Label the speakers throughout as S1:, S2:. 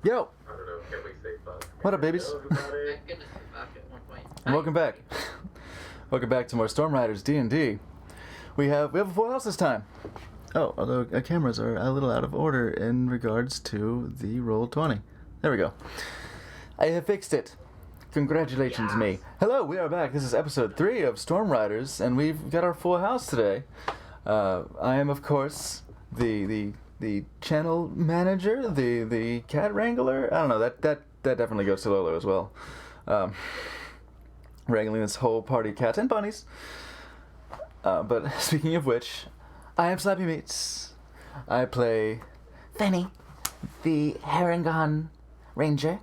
S1: Yo!
S2: I don't know, can we say fuck?
S1: What up, babies?
S2: Hello, everybody.
S3: Thank goodness for fuck at one point.
S1: And welcome back. Welcome back to more Storm Riders D&D. We have a full house this time. Oh, although cameras are a little out of order in regards to the roll 20. There we go. I have fixed it. Congratulations, me. Hello, we are back. This is episode 3 of Storm Riders, and we've got our full house today. I am, of course, the channel manager, the cat wrangler. I don't know. That definitely goes to Lolo as well. Wrangling this whole party of cats and bunnies. But speaking of which, I am Slappy Meats. I play Fanny, the Harengon Ranger.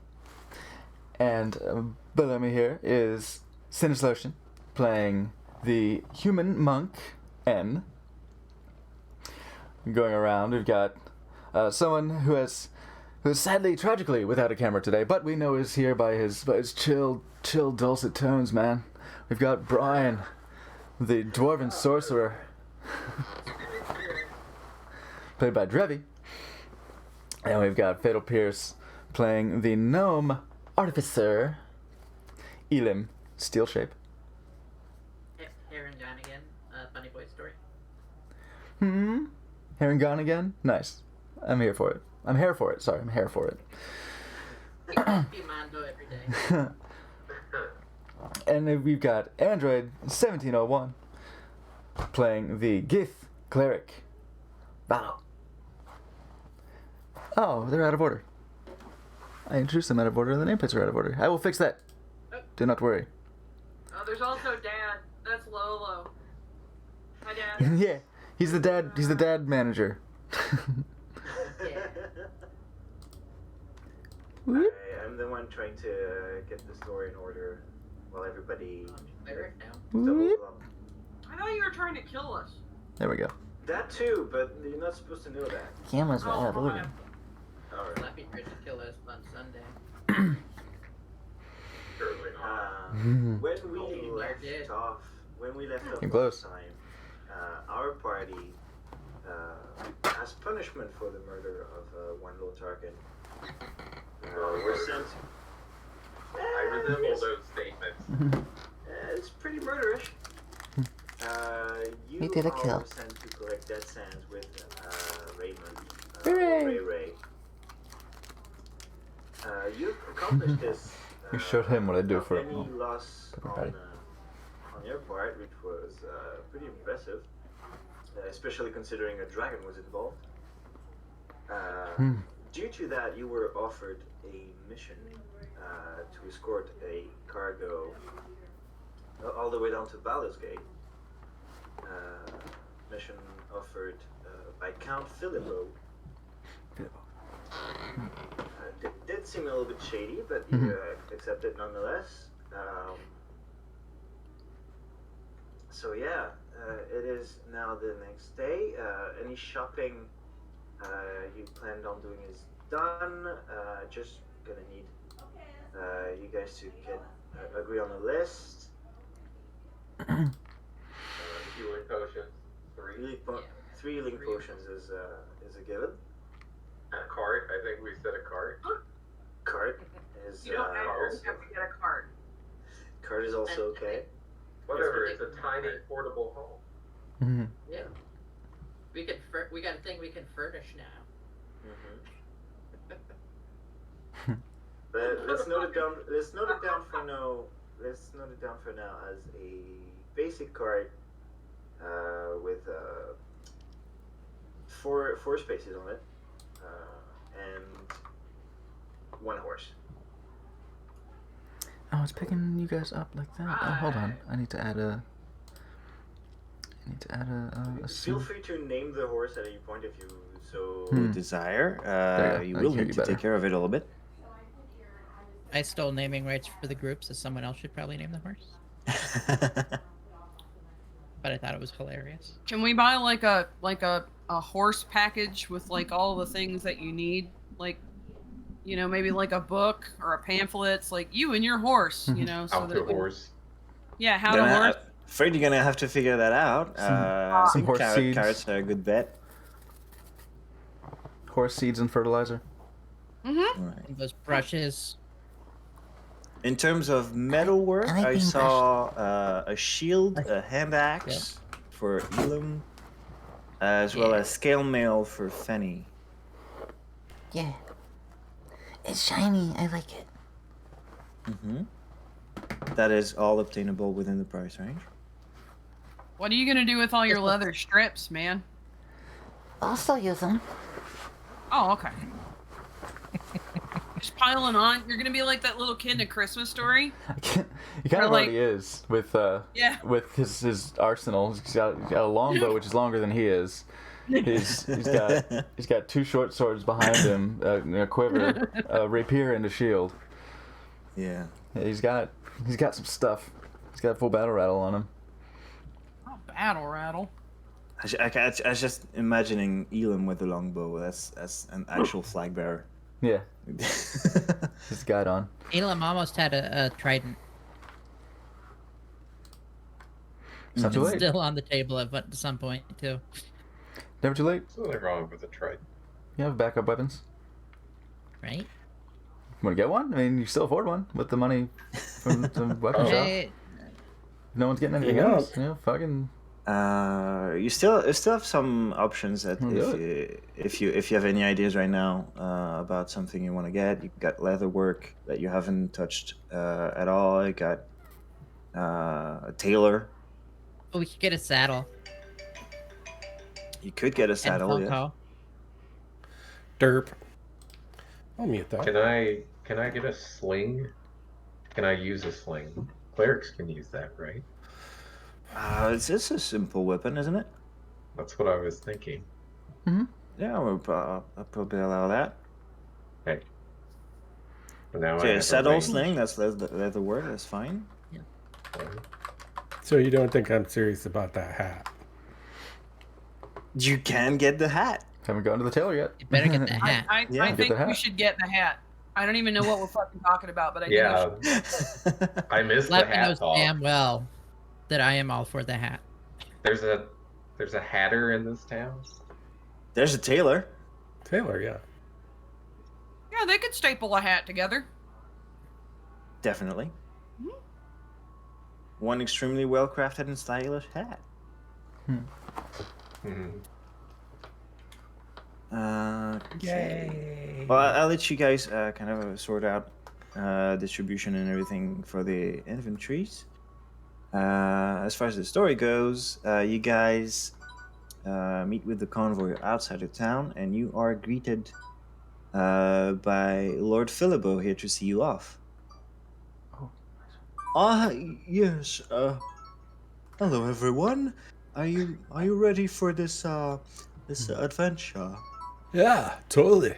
S1: And below me here is Sinislotion, playing the human monk, N. Going around, we've got someone who is sadly, tragically without a camera today, but we know is here by his chill, dulcet tones, man. We've got Brian, the dwarven sorcerer, played by Drevi. And we've got Fatal Pierce playing the gnome artificer, Elim, Steel Shape.
S3: Here and gone again. Funny boy story.
S1: Hair and gone again? Nice. I'm here for it. I'm here for it. Sorry, I'm here for it.
S3: Be Mondo every day.
S1: And then we've got Android 1701 playing the Gith Cleric, Valo. Oh, they're out of order. I introduced them out of order and the nameplates are out of order. I will fix that. Do not worry.
S4: Oh, there's also Dad. That's Lolo. Hi, Dad.
S1: Yeah, he's the dad manager. Whoop.
S5: I'm the one trying to get the story in order while everybody
S3: Cleric now.
S5: doubles
S1: Whoop.
S5: up.
S4: I thought you were trying to kill us.
S1: There we go.
S5: That too, but you're not supposed to know that.
S1: Cameras are
S4: Oh,
S1: out of order.
S5: Alright.
S3: Slappy tried to kill us on Sunday.
S2: Surely not.
S5: When we left off
S1: You're close.
S5: last time, our party, as punishment for the murder of one Lord Tarkin, were sent.
S2: I resemble those statements.
S5: It's pretty murderish. You
S1: We did a
S5: are
S1: kill.
S5: sent to collect dead sands with Raymond.
S1: Hooray!
S5: Ray. You accomplished this.
S1: You showed him what I do for
S5: any loss
S1: Pepper Patty.
S5: on your part, which was pretty impressive, especially considering a dragon was involved. Due to that, you were offered a mission to escort a cargo all the way down to Baldur's Gate. Mission offered by Count Philipo. Did seem a little bit shady, but you accepted nonetheless. So yeah, it is now the next day. Any shopping you planned on doing is done. Just gonna need you guys to agree on a list.
S2: Healing potions, 3.
S5: Three healing potions is a given.
S2: A cart, I think we said a cart.
S5: Cart is
S4: You don't
S5: also,
S4: have to get a card.
S5: cart is also okay.
S2: Whatever, it's a tiny portable home.
S3: Yeah. We got a thing we can furnish now.
S5: But let's note it down. Let's note it down for now. Let's note it down for now as a basic cart with four spaces on it and one horse.
S1: Oh, it's picking you guys up like that. Oh, hold on. I need to add a
S5: Feel
S1: scene.
S5: free to name the horse at any point if you so
S6: desire.
S1: There you
S6: You
S1: go. I
S6: will
S1: hear
S6: need
S1: you
S6: to
S1: better.
S6: take care of it a little bit.
S7: I stole naming rights for the group, so someone else should probably name the horse. But I thought it was hilarious.
S4: Can we buy like a horse package with like all the things that you need? Like, you know, maybe like a book or a pamphlet. It's like you and your horse, you know, so
S2: Out
S4: that
S2: to
S4: it can-
S2: horse.
S4: Yeah, how to
S6: Gonna-
S4: horse.
S6: Afraid you're gonna have to figure that out. I
S1: some
S6: think
S1: horse seeds.
S6: carrots are a good bet.
S1: Horse seeds and fertilizer.
S4: Mm-hmm.
S6: Right.
S7: And those brushes.
S6: In terms of metalwork,
S8: I like
S6: I
S8: being
S6: saw a shield, a hand axe for Elam, as well as scale mail for Fenny.
S8: Yeah. It's shiny. I like it.
S6: Mm-hmm. That is all obtainable within the price range.
S4: What are you gonna do with all your leather strips, man?
S8: I'll still use them.
S4: Oh, okay. Just piling on. You're gonna be like that little kid in A Christmas Story.
S1: He kind
S4: Or
S1: of
S4: like-
S1: already is with
S4: Yeah.
S1: with his arsenal. He's got a longbow which is longer than he is. He's got 2 short swords behind him, a quiver, a rapier, and a shield.
S6: Yeah.
S1: Yeah, he's got some stuff. He's got full battle rattle on him.
S4: Oh, battle rattle.
S6: I was just imagining Elam with the longbow as an actual flag bearer.
S1: Yeah, his guide on.
S7: Elam almost had a trident
S1: It's not too late.
S7: still on the table at some point too.
S1: Never too late.
S2: There's nothing wrong with a trident.
S1: You have backup weapons.
S7: Right?
S1: Want to get one? I mean, you still afford one with the money from the weapon shop.
S7: Hey,
S1: No one's getting anything
S9: Yeah.
S1: else. You know, fucking.
S6: You still have some options that
S1: Oh,
S6: if you have any ideas right now about something you want to get. You got leather work that you haven't touched at all. You got a tailor.
S7: we could get a saddle.
S6: You could get a
S7: And
S6: saddle. Yeah.
S7: Funko.
S9: Derp. I'll mute that.
S2: Can I get a sling? Can I use a sling? Clerics can use that, right?
S6: It's a simple weapon, isn't it?
S2: That's what I was thinking.
S6: Yeah, I'll probably allow that.
S2: Okay. But now I
S6: Okay,
S2: have
S6: saddle
S2: range.
S6: sling. That's leather work. That's fine.
S9: So you don't think I'm serious about that hat?
S6: You can get the hat.
S1: Haven't gone to the tailor yet.
S7: You better get the hat.
S4: I
S6: Yeah.
S1: Get
S4: think
S1: the
S4: we
S1: hat.
S4: should get the hat. I don't even know what we're fucking talking about, but I think we
S2: Yeah,
S4: should.
S2: I missed the
S7: Let me know
S2: hat talk.
S7: damn well that I am all for the hat.
S2: There's a hatter in this town.
S6: There's a tailor.
S9: Taylor, yeah.
S4: Yeah, they could staple a hat together.
S6: Definitely.
S4: Mhm.
S6: One extremely well crafted and stylish hat.
S2: Mhm.
S6: Okay. Well, I'll let you guys kind of sort out distribution and everything for the inventories. As far as the story goes, you guys meet with the convoy outside of town, and you are greeted by Lord Philibert here to see you off. Yes. Hello, everyone. Are you ready for this adventure?
S9: Yeah, totally.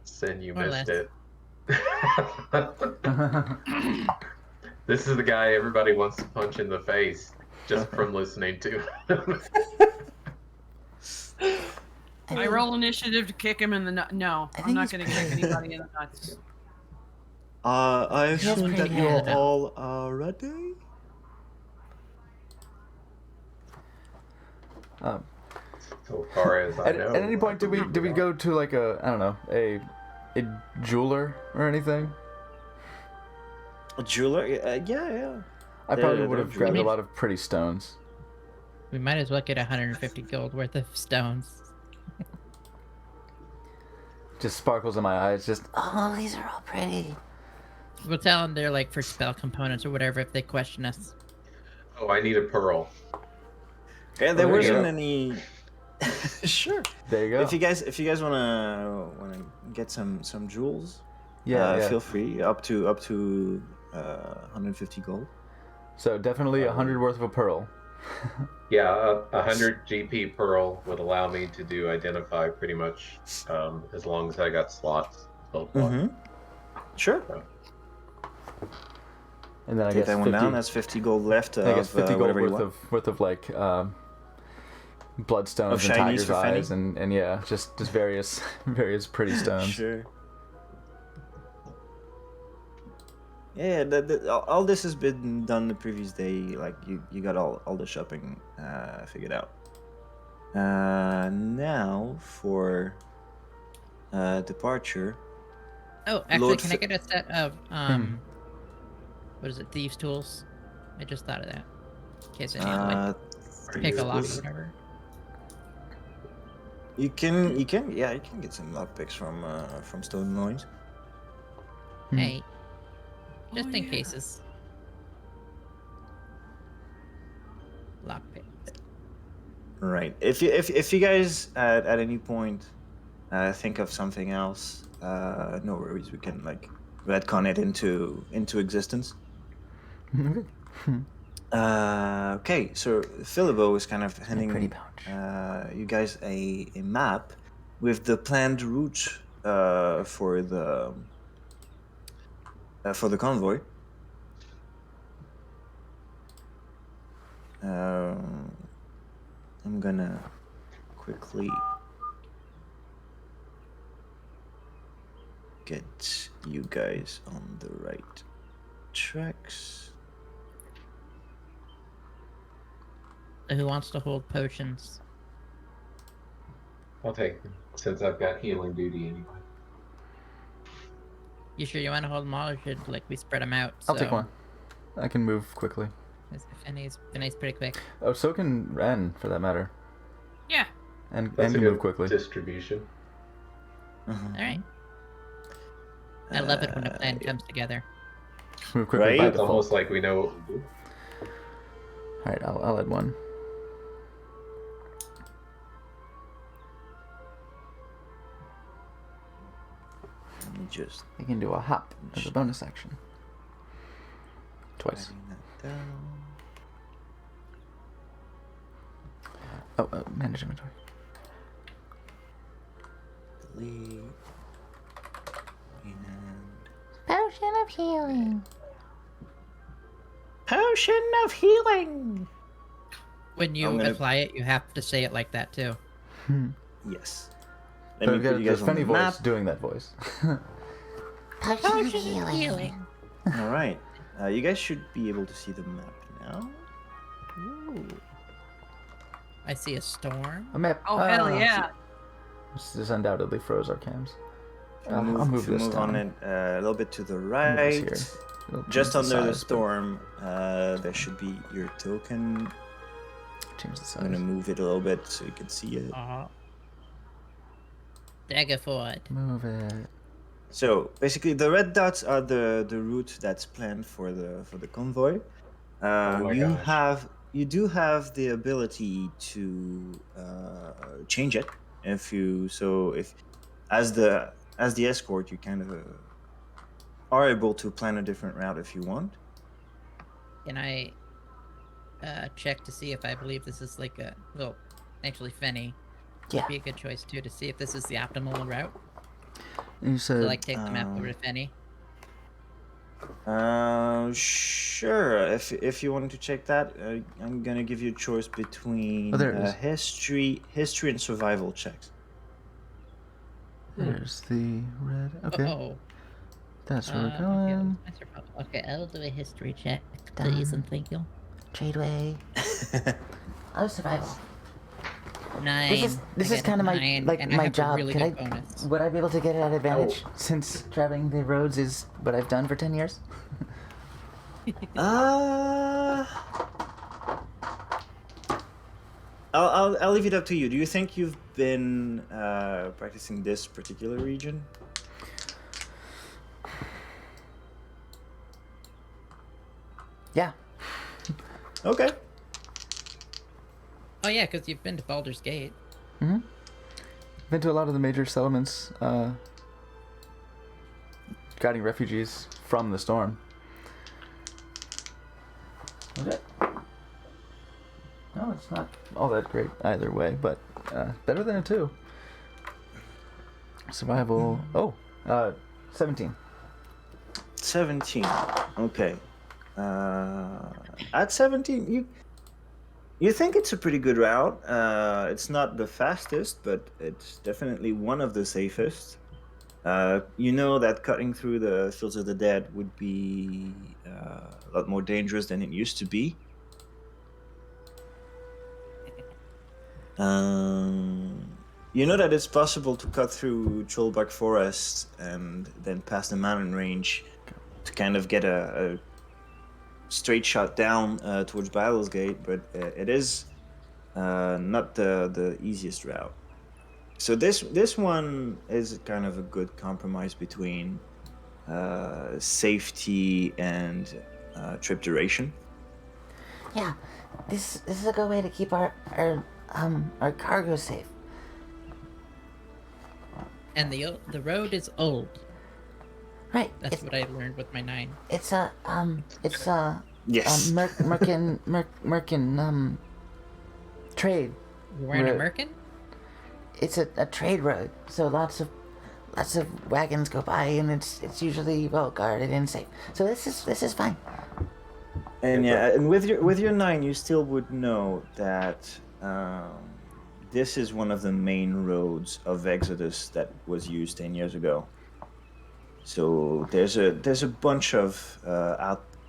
S2: Sin, you
S7: More or
S2: missed
S7: less.
S2: it. This is the guy everybody wants to punch in the face just from listening to.
S4: I roll initiative to kick him in the nut. No,
S8: I
S4: I'm
S8: think
S4: not
S8: he's
S4: going to kick anybody in the nuts.
S6: I assume that
S8: pretty
S6: you're
S8: good.
S6: all ready.
S2: So far as I know.
S1: At any point, did we go to like a, I don't know, a jeweler or anything?
S6: A jeweler? Yeah.
S1: I probably
S6: They're
S1: would have grabbed a
S7: jewelers.
S1: lot of pretty stones.
S7: We might as well get 150 gold worth of stones.
S1: Just sparkles in my eyes. Just
S8: Oh, these are all pretty.
S7: We'll tell them they're like for spell components or whatever if they question us.
S2: Oh, I need a pearl.
S6: Yeah, there
S1: there you
S6: wasn't
S1: go.
S6: any. Sure.
S1: there you go.
S6: If you guys wanna get some jewels,
S1: yeah.
S6: feel free. Up to 150 gold.
S1: So definitely 100 worth of a pearl.
S2: Yeah, 100 GP pearl would allow me to do identify pretty much as long as I got slots. Spell slots.
S6: Mm-hmm. Sure.
S1: And then I
S6: Take
S1: guess
S6: that
S1: 50,
S6: one down. That's 50 gold left.
S1: I guess 50 gold
S6: whatever you
S1: worth
S6: want.
S1: of like bloodstones
S6: Of
S1: and
S6: shinies
S1: tiger's
S6: for Fanny?
S1: eyes and yeah, just various pretty stones.
S6: Sure. Yeah, all this has been done the previous day. Like you got all the shopping figured out. Now for departure.
S7: Oh, actually,
S6: Lord
S7: can I
S6: Fi-
S7: get a set of what is it? Thieves' tools. I just thought of that. In case I need to like pick a lock or whatever.
S6: You can get some lockpicks from Stone Loins.
S7: Hey, just
S4: Oh,
S7: in
S4: yeah.
S7: cases. Lockpick.
S6: Right. If you guys at any point think of something else, no worries. We can like retcon it into existence.
S1: Okay.
S6: Okay, so Philibo is kind of
S8: pretty
S6: handing
S8: pouch.
S6: you guys a map with the planned route for the convoy. I'm gonna quickly get you guys on the right tracks.
S7: So who wants to hold potions?
S2: I'll take them since I've got healing duty anyway.
S7: You sure you want to hold them all, or should like we spread them out?
S1: I'll take one. I can move quickly.
S7: Finney's pretty quick.
S1: Oh, so can Ren, for that matter.
S4: Yeah.
S1: And
S2: That's a
S1: can
S2: good
S1: move quickly.
S2: distribution.
S7: All right. I love it when a plan comes together.
S1: Move quickly
S6: Right?
S1: by
S2: It's
S1: default.
S2: almost like we know what we do.
S1: Alright, I'll add one.
S6: Let me just
S1: You can do a hop as a bonus action. Twice.
S6: writing that down.
S1: Oh, manage inventory.
S6: Delete. And
S8: Potion of healing.
S6: potion of healing.
S7: When you
S6: I'm gonna-
S7: apply it, you have to say it like that too.
S6: Yes.
S1: So
S6: Let me
S1: we've got
S6: put you
S1: the
S6: guys on
S1: Fenny
S6: the
S1: voice
S6: map.
S1: doing that voice.
S8: Potion of healing.
S6: All right. You guys should be able to see the map now.
S7: Ooh. I see a storm.
S1: A map.
S4: Oh hell yeah.
S1: This undoubtedly froze our cams.
S6: If you
S1: I'll move
S6: if you
S1: this
S6: move
S1: down.
S6: on it a little bit to the
S1: Move this
S6: right,
S1: here. It'll
S6: just
S1: change
S6: under the
S1: size, but
S6: storm, there should be your token.
S1: Change the size.
S6: I'm gonna move it a little bit so you can see it.
S7: Daggerford.
S1: Move it.
S6: So basically, the red dots are the route that's planned for the convoy.
S2: my
S6: You
S2: gosh.
S6: do have the ability to change it if as the escort you kind of are able to plan a different route if you want.
S7: Can I check to see if I believe this is like a actually Fenny
S8: Yeah.
S7: would be a good choice too to see if this is the optimal route.
S1: You
S7: So
S1: said
S7: like take the map over to Fenny.
S6: Sure. If you wanted to check that, I'm gonna give you a choice between
S1: Oh, there it is.
S6: history and survival checks.
S1: there's the red. Okay,
S7: Oh.
S1: that's where we're
S7: Okay,
S1: going.
S7: okay, I'll do a history check,
S8: Done.
S7: please, and thank you.
S8: Tradeway. Oh, survival.
S7: 9.
S8: This
S7: I
S8: is
S7: get
S8: kind of my
S7: nine,
S8: like
S7: and I
S8: my
S7: have a
S8: job.
S7: really
S8: Can
S7: good bonus.
S8: would I be able to get it at advantage since traveling the roads is what I've done for 10 years?
S6: I'll leave it up to you. Do you think you've been practicing this particular region?
S8: Yeah.
S6: Okay.
S7: Oh yeah, because you've been to Baldur's Gate.
S1: Mm-hmm. Been to a lot of the major settlements, guiding refugees from the storm. Okay. No, it's not all that great either way, but better than a 2. Survival. Oh, 17.
S6: 17. Okay. At 17, you think it's a pretty good route. It's not the fastest, but it's definitely one of the safest. You know that cutting through the Fields of the Dead would be a lot more dangerous than it used to be. You know that it's possible to cut through Trollbark Forest and then past the mountain range to kind of get a straight shot down towards Battle's Gate, but it is not the easiest route. So this one is kind of a good compromise between safety and trip duration.
S8: Yeah, this is a good way to keep our cargo safe.
S7: And the road is old.
S8: Right.
S7: That's what I learned with my 9.
S8: It's
S6: Yes.
S8: Merkin trade.
S7: You're wearing a
S8: Right.
S7: merkin?
S8: It's a trade road, so lots of wagons go by, and it's usually well guarded and safe. So this is fine.
S6: And yeah, and with your 9, you still would know that this is one of the main roads of Exodus that was used 10 years ago. So there's a bunch of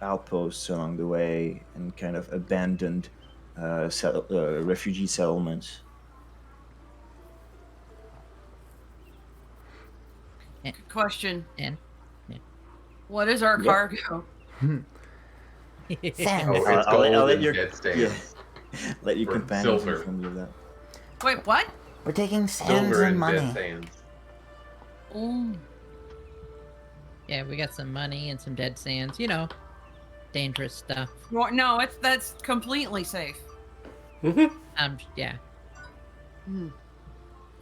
S6: outposts along the way and kind of abandoned refugee settlements.
S4: Question.
S7: And
S4: What is our
S6: Yep.
S4: cargo?
S8: Sand.
S2: Oh, it's
S6: I'll
S2: gold
S6: let
S2: and
S6: your-
S2: dead stands.
S6: Let your
S2: Or
S6: companions
S2: silver.
S6: inform you of that.
S4: Wait, what?
S8: We're taking sands
S2: Silver
S8: and
S2: and
S8: money.
S2: dead sands.
S4: Oh,
S7: yeah, we got some money and some dead sands. You know, dangerous stuff.
S4: no, that's completely safe.
S7: Yeah.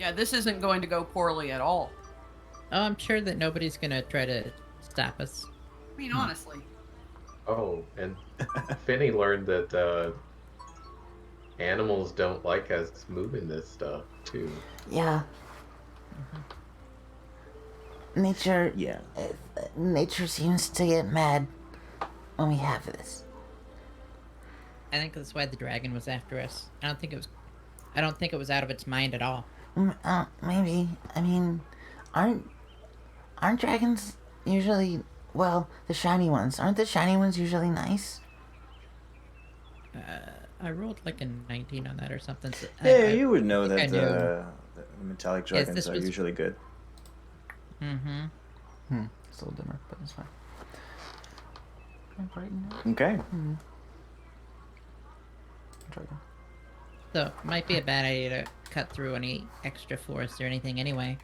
S4: Yeah, this isn't going to go poorly at all.
S7: Oh, I'm sure that nobody's gonna try to stop us.
S4: I mean, honestly.
S2: Oh, and Finney learned that animals don't like us moving this stuff too.
S8: Yeah. Nature.
S6: Yeah.
S8: Nature seems to get mad when we have this.
S7: I think that's why the dragon was after us. I don't think it was out of its mind at all.
S8: Maybe. I mean, aren't dragons usually, well, the shiny ones? Aren't the shiny ones usually nice?
S7: I rolled like a 19 on that or something. So
S6: Yeah, you would know
S7: think
S6: that
S7: I knew.
S6: the metallic
S7: Yes,
S6: dragons
S7: this
S6: are
S7: was-
S6: usually good.
S7: Mm-hmm.
S1: It's a little dimmer, but it's fine. Can I brighten it?
S6: Okay.
S1: Try again.
S7: So might be a bad idea to cut through any extra forest or anything anyway.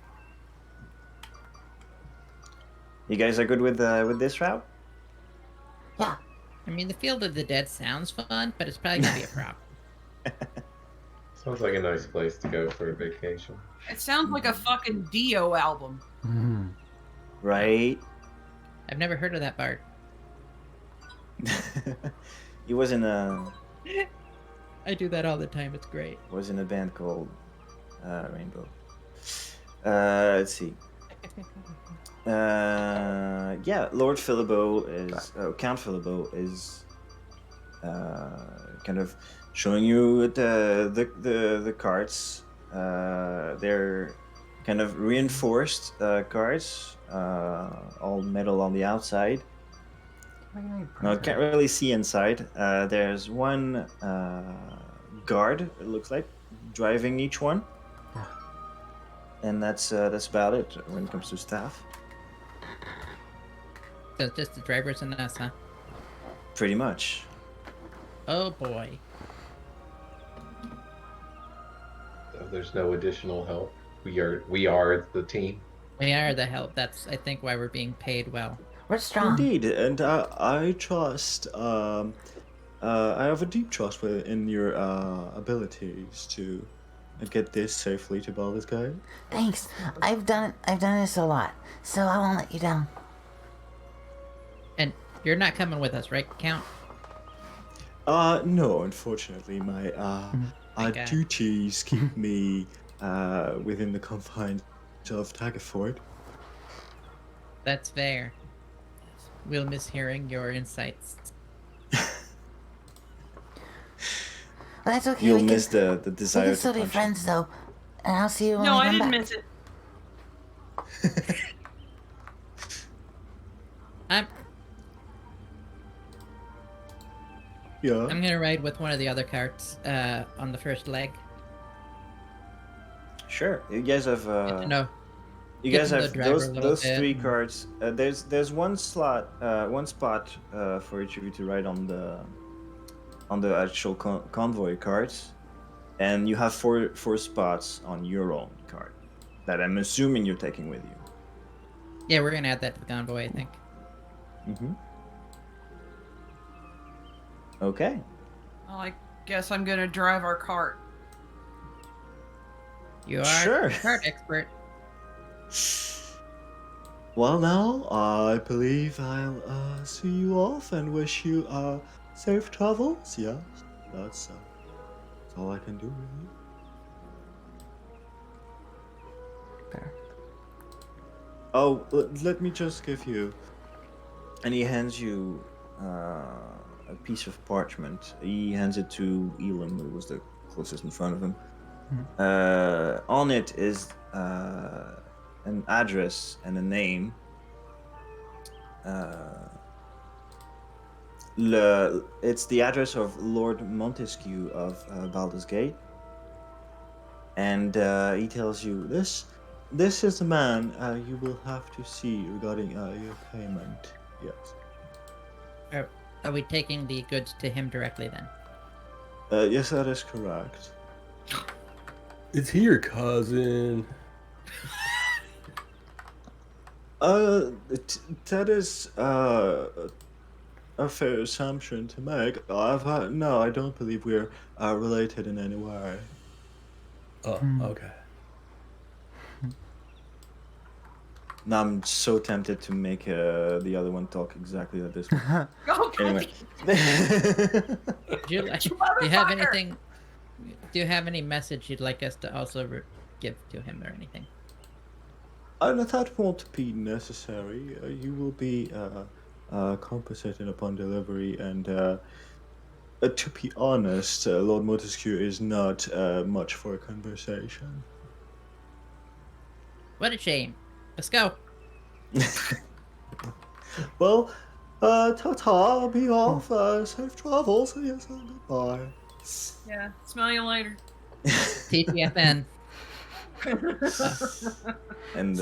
S6: You guys are good with this route?
S8: Yeah.
S7: I mean, the Field of the Dead sounds fun, but it's probably gonna be a problem.
S2: Sounds like a nice place to go for a vacation.
S4: It sounds like a fucking Dio album.
S6: Right.
S7: I've never heard of that bard.
S6: He was in a
S7: I do that all the time. It's great.
S6: band called Rainbow. Let's see. Yeah, Lord Philibert is Count Philibert is kind of showing you the carts. They're kind of reinforced carts, all metal on the outside. No, can't really see inside. There's one guard, it looks like, driving each one. And that's about it when it comes to staff.
S7: So it's just the drivers and us, huh?
S6: Pretty much.
S7: Oh boy.
S2: So there's no additional help. We are the team.
S7: We are the help. That's, I think, why we're being paid well.
S8: We're strong.
S6: Indeed, and I trust. I have a deep trust in your abilities to get this safely to Baldur's Gate.
S8: Thanks. I've done this a lot, so I won't let you down.
S7: And you're not coming with us, right, Count?
S6: No, unfortunately, my
S7: God.
S6: duties keep me within the confines of Tagaford.
S7: That's fair. We'll miss hearing your insights.
S8: Well, that's okay.
S6: You'll
S8: we
S6: miss
S8: can,
S6: the
S8: we
S6: desire
S8: can
S6: to
S8: still be
S6: punch him.
S8: friends, though. And I'll see you when
S4: No,
S8: we
S4: I
S8: come
S4: didn't
S8: back.
S4: miss it.
S6: Yeah.
S7: I'm gonna ride with one of the other carts on the first leg.
S6: sure. You guys have.
S7: No.
S6: You
S7: Get
S6: guys
S7: to know
S6: have
S7: the driver a little
S6: those
S7: bit.
S6: 3 cards. There's one spot for each of you to ride on the actual convoy cards, and you have four spots on your own card that I'm assuming you're taking with you.
S7: Yeah, we're gonna add that to the convoy, I think.
S6: Mm-hmm. Okay.
S4: Well, I guess I'm gonna drive our cart.
S7: You are
S6: Sure.
S7: a card expert.
S6: Well, now I believe I'll see you off and wish you safe travels. Yes, that's all I can do. Really.
S1: There.
S6: Oh, let me just give you. And he hands you a piece of parchment. He hands it to Elam, who was the closest in front of him. On it is an address and a name. It's the address of Lord Montesquieu of Baldur's Gate. And he tells you, this is the man you will have to see regarding your payment. Yes.
S7: Are we taking the goods to him directly then?
S6: Yes, that is correct.
S9: Is he your cousin?
S6: That is a fair assumption to make. No, I don't believe we're related in any way.
S9: Oh, okay.
S6: Now I'm so tempted to make the other one talk exactly like this.
S4: Oh,
S6: Anyway.
S7: Do you have
S4: Motherfucker!
S7: anything? Do you have any message you'd like us to also give to him or anything?
S6: That won't be necessary. You will be compensated upon delivery, and to be honest, Lord Montesquieu is not much for a conversation.
S7: What a shame. Let's go.
S6: Well, ta-ta, be off, safe travels, yes, goodbye.
S4: Yeah, smell you later.
S7: TTFN.
S6: And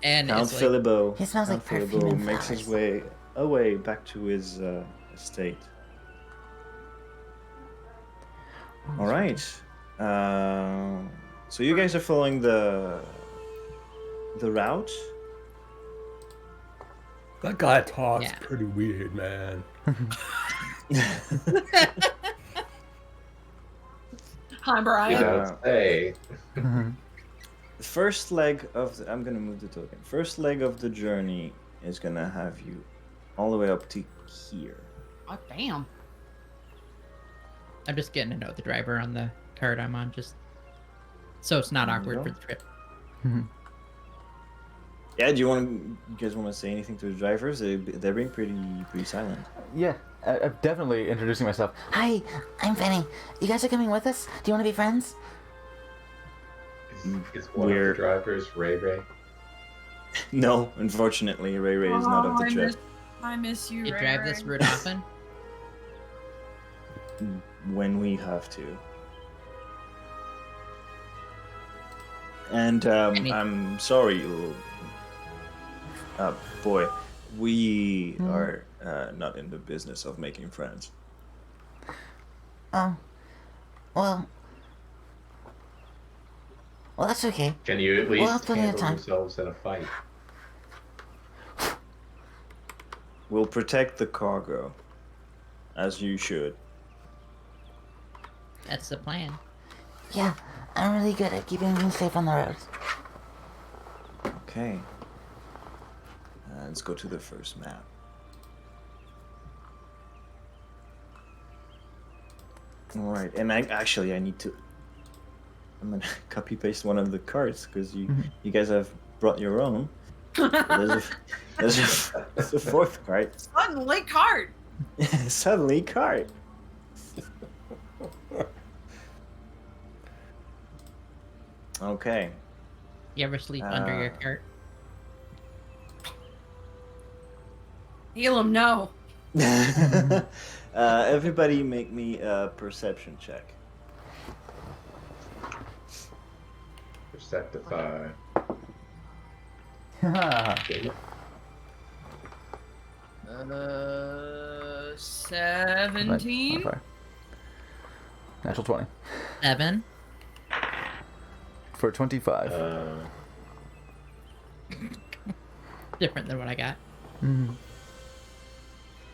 S7: And
S6: Count
S7: it's like,
S6: Philibo,
S8: He smells like
S6: Count
S8: perfume
S6: Philibo
S8: and
S6: makes his
S8: flowers.
S6: way back to his estate. All right. So you guys are following the route.
S9: That guy talks
S7: Yeah.
S9: pretty weird, man.
S4: Hi,
S2: You
S4: Brian.
S2: don't say.
S6: The first leg of I'm gonna move the token. First leg of the journey is gonna have you all the way up to here.
S4: Oh, damn.
S7: I'm just getting to know the driver on the card I'm on, just so it's not
S6: There you
S7: awkward
S6: go.
S7: for the trip.
S6: Yeah, do you guys want to say anything to the drivers? They're being pretty silent.
S1: Yeah, I'm definitely introducing myself.
S8: Hi, I'm Fanny. You guys are coming with us? Do you want to be friends?
S2: Is one of
S6: We're-
S2: the drivers Ray Ray?
S6: No, unfortunately, Ray Ray is not of the trip.
S4: I miss you,
S7: You
S4: Ray
S7: drive
S4: Ray.
S7: this route often?
S6: When we have to. And I'm sorry, boy, we are not in the business of making friends.
S8: Oh, well, that's okay.
S2: Can you at
S8: We'll have
S2: least
S8: plenty of
S2: handle
S8: time.
S2: yourselves in a fight?
S6: We'll protect the cargo, as you should.
S7: That's the plan.
S8: Yeah, I'm really good at keeping things safe on the roads.
S6: Okay. Let's go to the first map. All right, and I need to. I'm gonna copy paste one of the cards because you guys have brought your own. There's a fourth card.
S4: Suddenly card.
S6: Suddenly card. Okay.
S7: You ever sleep under your cart?
S4: Elam, no.
S6: Everybody make me a perception check.
S2: Perceptify.
S4: 17.
S1: Right, natural 20
S7: 7.
S1: for 25.
S7: Different than what I got.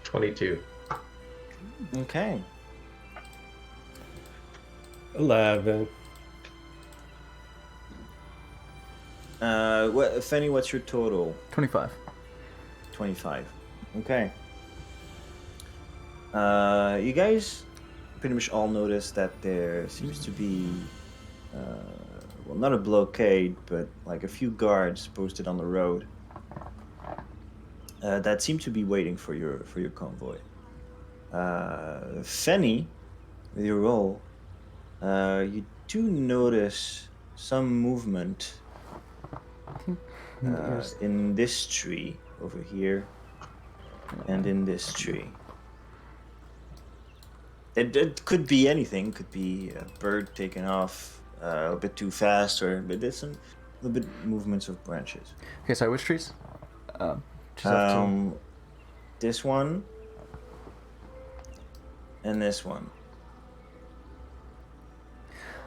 S2: 22.
S6: Okay.
S9: 11.
S6: Fanny, what's your total?
S1: 25.
S6: 25. Okay. You guys pretty much all notice that there seems to be, well, not a blockade, but like a few guards posted on the road that seem to be waiting for your convoy. Fanny, with your roll, you do notice some movement in this tree over here, and in this tree. It could be anything. Could be a bird taking off a bit too fast, but there's some little bit movements of branches.
S1: Okay, sorry, which trees? Just have to-
S6: This one and this one.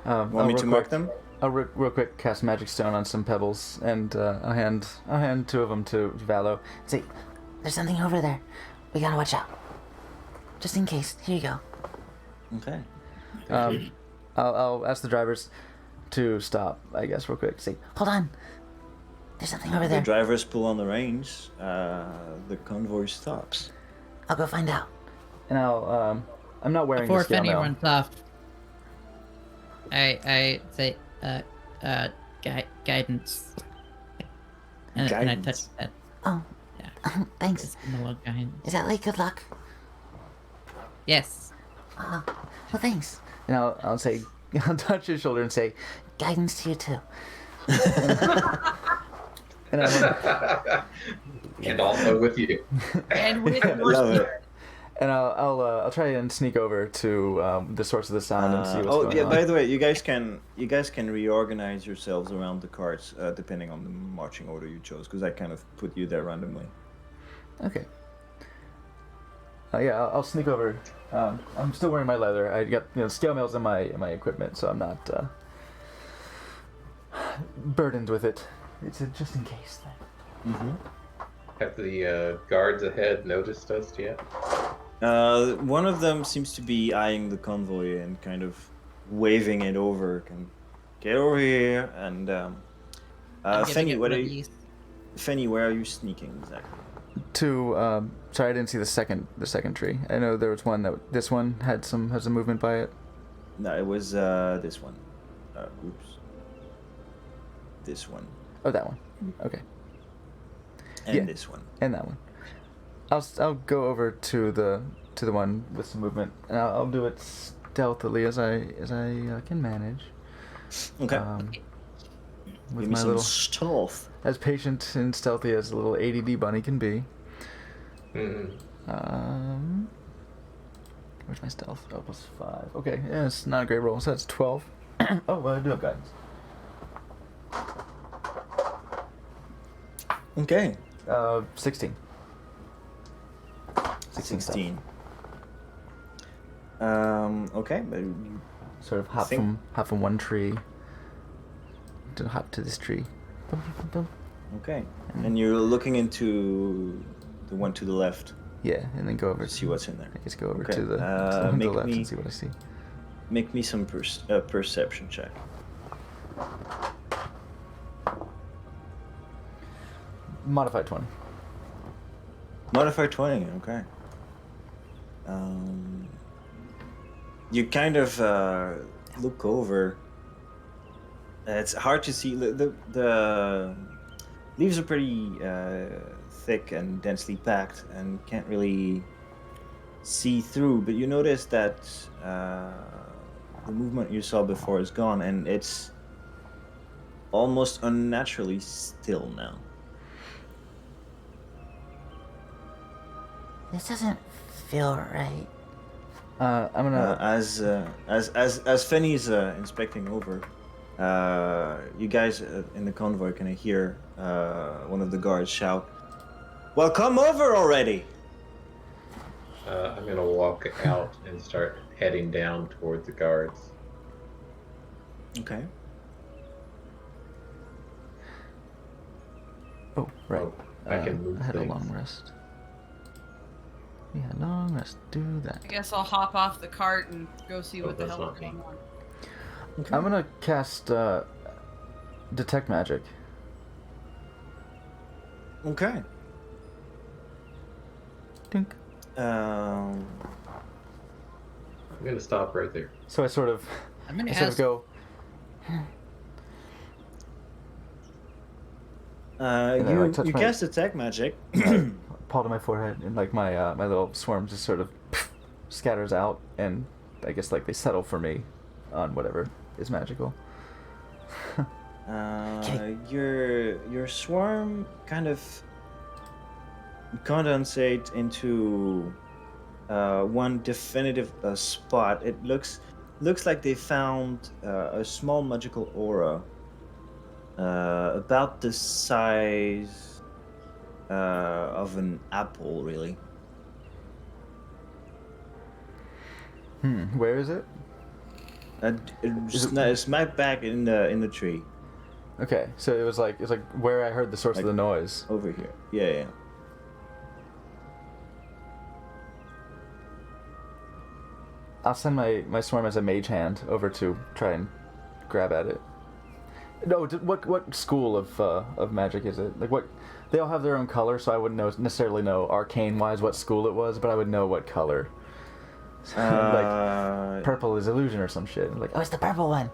S6: Want me
S1: real
S6: to mark
S1: quick-
S6: them?
S1: I'll real quick cast Magic Stone on some pebbles, and I'll hand 2 of them to Valo.
S8: Say, there's something over there. We gotta watch out. Just in case. Here you go.
S6: Okay.
S1: I'll ask the drivers to stop, I guess, real quick.
S8: Say, hold on. There's something over
S6: The
S8: there.
S6: drivers pull on the reins. The convoy stops.
S8: I'll go find out.
S1: And I'm not wearing
S7: Before
S1: the scale
S7: Fanny
S1: mail.
S7: runs off, I say, guidance. And I touch
S6: Guidance.
S7: that.
S8: Oh,
S7: Yeah.
S8: thanks.
S7: Just a little guidance.
S8: Is that like good luck?
S7: Yes.
S8: Well, thanks.
S1: And I'll say, I'll touch his shoulder and say,
S8: Guidance to you too.
S1: and I'm,
S2: And also with you.
S4: And with
S6: Love
S4: your
S6: it.
S1: and I'll try and sneak over to the source of the sound and see what's going on.
S6: By the way, you guys can reorganize yourselves around the carts depending on the marching order you chose, because I kind of put you there randomly.
S1: Okay. Yeah, I'll sneak over. I'm still wearing my leather. I got scale mails in my equipment, so I'm not burdened with it. It's just in case thing.
S6: Mm-hmm.
S2: Have the guards ahead noticed us yet?
S6: One of them seems to be eyeing the convoy and kind of waving it over. Can get over here. And
S7: I'm giving
S6: Fanny,
S7: it
S6: what
S7: one
S6: are
S7: of
S6: you?
S7: these.
S6: Fanny, where are you sneaking exactly?
S1: To sorry, I didn't see the second tree. I know there was one this one had some movement by it.
S6: No, it was this one. Oops. This one
S1: Oh, that one. Okay,
S6: and
S1: Yeah.
S6: this one.
S1: and that one. I'll go over to the one with some movement, and I'll do it stealthily as I can manage.
S6: Okay.
S1: With
S6: Give me
S1: my
S6: some
S1: little,
S6: stealth.
S1: as patient and stealthy as a little ADD bunny can be.
S2: Mm-hmm.
S1: Where's my stealth? Oh, +5. Okay, yeah, it's not a great roll, so that's 12. Oh, well, I do have guidance.
S6: Okay.
S1: 16. 16 stealth.
S6: 16. Okay, but you
S1: Sort of hop
S6: Think-
S1: from one tree to hop to this tree. Bum, bum, bum.
S6: okay, and you're looking into the one to the left
S1: Yeah, and then go over
S6: to see what's in there.
S1: I guess go over
S6: Okay,
S1: to the one to
S6: make
S1: the left
S6: me-
S1: and see what I see.
S6: Make me some perception check.
S1: Modified 20.
S6: Modifier 20. Okay. You kind of look over. It's hard to see. The leaves are pretty thick and densely packed, and can't really see through. But you notice that the movement you saw before is gone, and it's almost unnaturally still now.
S8: This doesn't feel right.
S1: I'm gonna.
S6: As Fanny's inspecting over, You guys in the convoy can hear one of the guards shout, "Well, come over already!"
S2: I'm gonna walk out and start heading down toward the guards.
S6: Okay.
S1: Oh, right.
S2: Oh, I can move
S1: I had
S2: things.
S1: a long rest. Yeah, long rest. Do that.
S4: I guess I'll hop off the cart and go see
S2: Oh,
S4: what the
S2: that's
S4: hell
S2: not
S4: is
S2: me.
S4: going on.
S6: Okay.
S1: I'm gonna cast detect magic.
S6: Okay.
S1: Dink.
S6: Um,
S2: I'm gonna stop right there.
S1: So I sort of,
S7: I'm gonna
S1: I sort of
S7: ask.
S1: go. And I, like, touch
S6: you
S1: my-
S6: cast detect magic.
S1: Paw to my forehead, and like my my little swarm just sort of scatters out, and I guess like they settle for me on whatever is magical.
S6: Your swarm kind of condensate into one definitive spot. It looks like they found a small magical aura about the size of an apple, really.
S1: Where is it?
S6: It's smack back in the tree
S1: Okay, so it's like where I heard the source of
S6: Like-
S1: the noise.
S6: over here. Yeah.
S1: I'll send my swarm as a mage hand over to try and grab at it. No, what school of magic is it? Like what? They all have their own color, so I wouldn't necessarily know arcane wise what school it was, but I would know what color. Like purple is illusion or some shit. Like
S8: Oh, it's the purple one.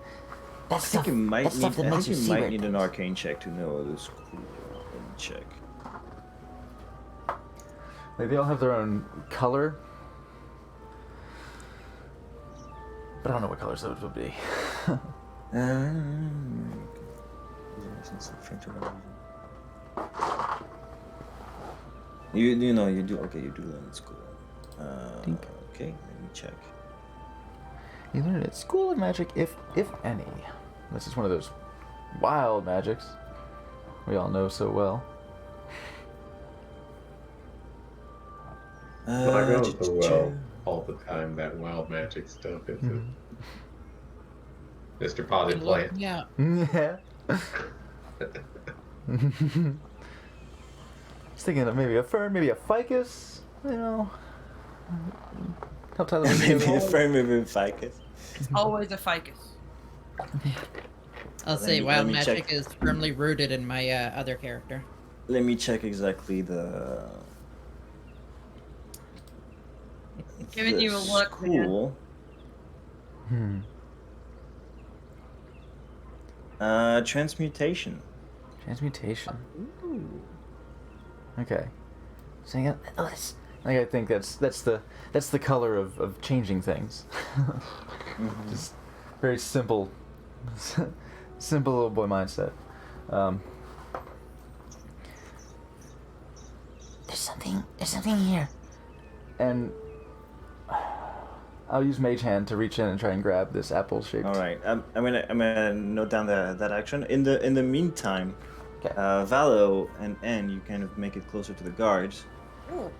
S8: That's
S6: I think
S8: stuff.
S6: you might
S8: That's
S6: need.
S8: stuff that
S6: I
S8: makes
S6: think
S8: you
S6: you
S8: see
S6: might
S8: weird
S6: need an
S8: things.
S6: arcane check to know this. Let me check.
S1: Like they all have their own color, but I don't know what colors those would be.
S6: You know you do you do learn at school.
S1: Dink.
S6: Okay, let me check.
S1: You learn it at School of Magic, if any. This is one of those wild magics we all know so well.
S2: I go so well all the time, that wild magic stuff. It's Mr. Potted
S7: Good luck.
S2: Plant.
S7: Yeah.
S1: Yeah. I was thinking of maybe a fern, maybe a ficus. You know, help Tyler.
S6: Maybe a frame of a ficus.
S4: It's always a ficus.
S7: I'll say
S6: me-
S7: wild
S6: let me
S7: magic
S6: check.
S7: is firmly rooted in my other character.
S6: Let me check exactly the.
S4: Giving
S6: the
S4: you a look, man.
S6: School. Transmutation.
S1: Transmutation. Okay. So you got, like I think that's the color of changing things. Just very simple, simple little boy mindset.
S8: There's something here.
S1: And I'll use Mage Hand to reach in and try and grab this apple shaped.
S6: All right, I'm gonna note down that action. In the meantime,
S1: Okay.
S6: Valo and N, you kind of make it closer to the guards.
S4: All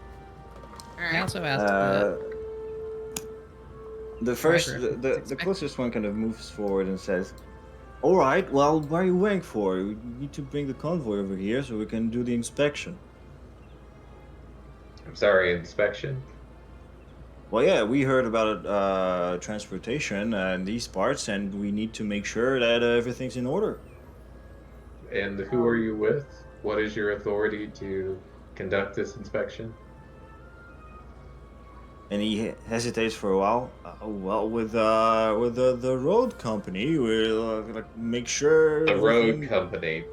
S7: I
S4: right.
S7: also asked.
S6: The first,
S7: Driver.
S6: the closest one kind of moves forward and says, "All right, well, what are you waiting for? We need to bring the convoy over here so we can do the inspection."
S2: I'm sorry, inspection?
S6: Well, yeah, we heard about transportation in these parts, and we need to make sure that everything's in order.
S2: And who are you with? What is your authority to conduct this inspection?
S6: And he hesitates for a while. Well, with the road company, we'll like make sure.
S2: The road
S6: everything-
S2: company.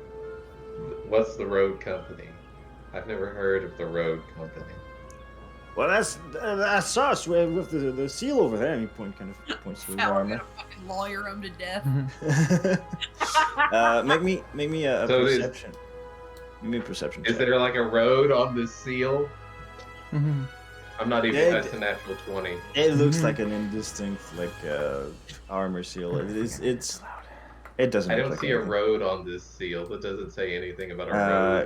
S2: What's the road company? I've never heard of the road company.
S6: Well, that's us with the seal over there. And he points to his
S4: Hell, we're
S6: armor.
S4: gonna fucking lawyer him to death.
S6: Make me a
S2: So
S6: perception. Give me a perception
S2: Is
S6: check.
S2: there like a road on this seal?
S1: Mhm.
S2: I'm not even.
S6: Yeah,
S2: That's a natural 20.
S6: It looks like an indistinct armor seal. It's It doesn't.
S2: I
S6: look
S2: don't
S6: like
S2: see a
S6: anything.
S2: road on this seal. It doesn't say anything about a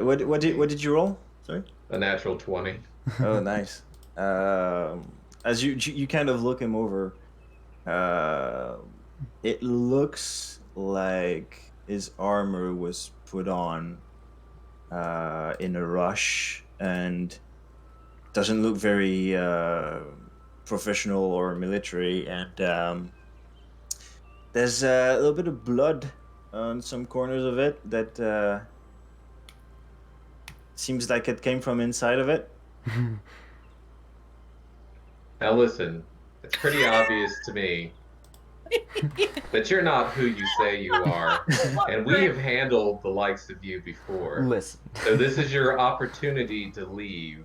S2: road.
S6: What did you roll? Sorry.
S2: A natural 20.
S6: Oh, nice. As you kind of look him over, it looks like his armor was put on in a rush and doesn't look very professional or military. And there's a little bit of blood on some corners of it that seems like it came from inside of it.
S2: Now listen, it's pretty obvious to me that you're not who you say you are, and we have handled the likes of you before.
S1: Listen.
S2: So this is your opportunity to leave,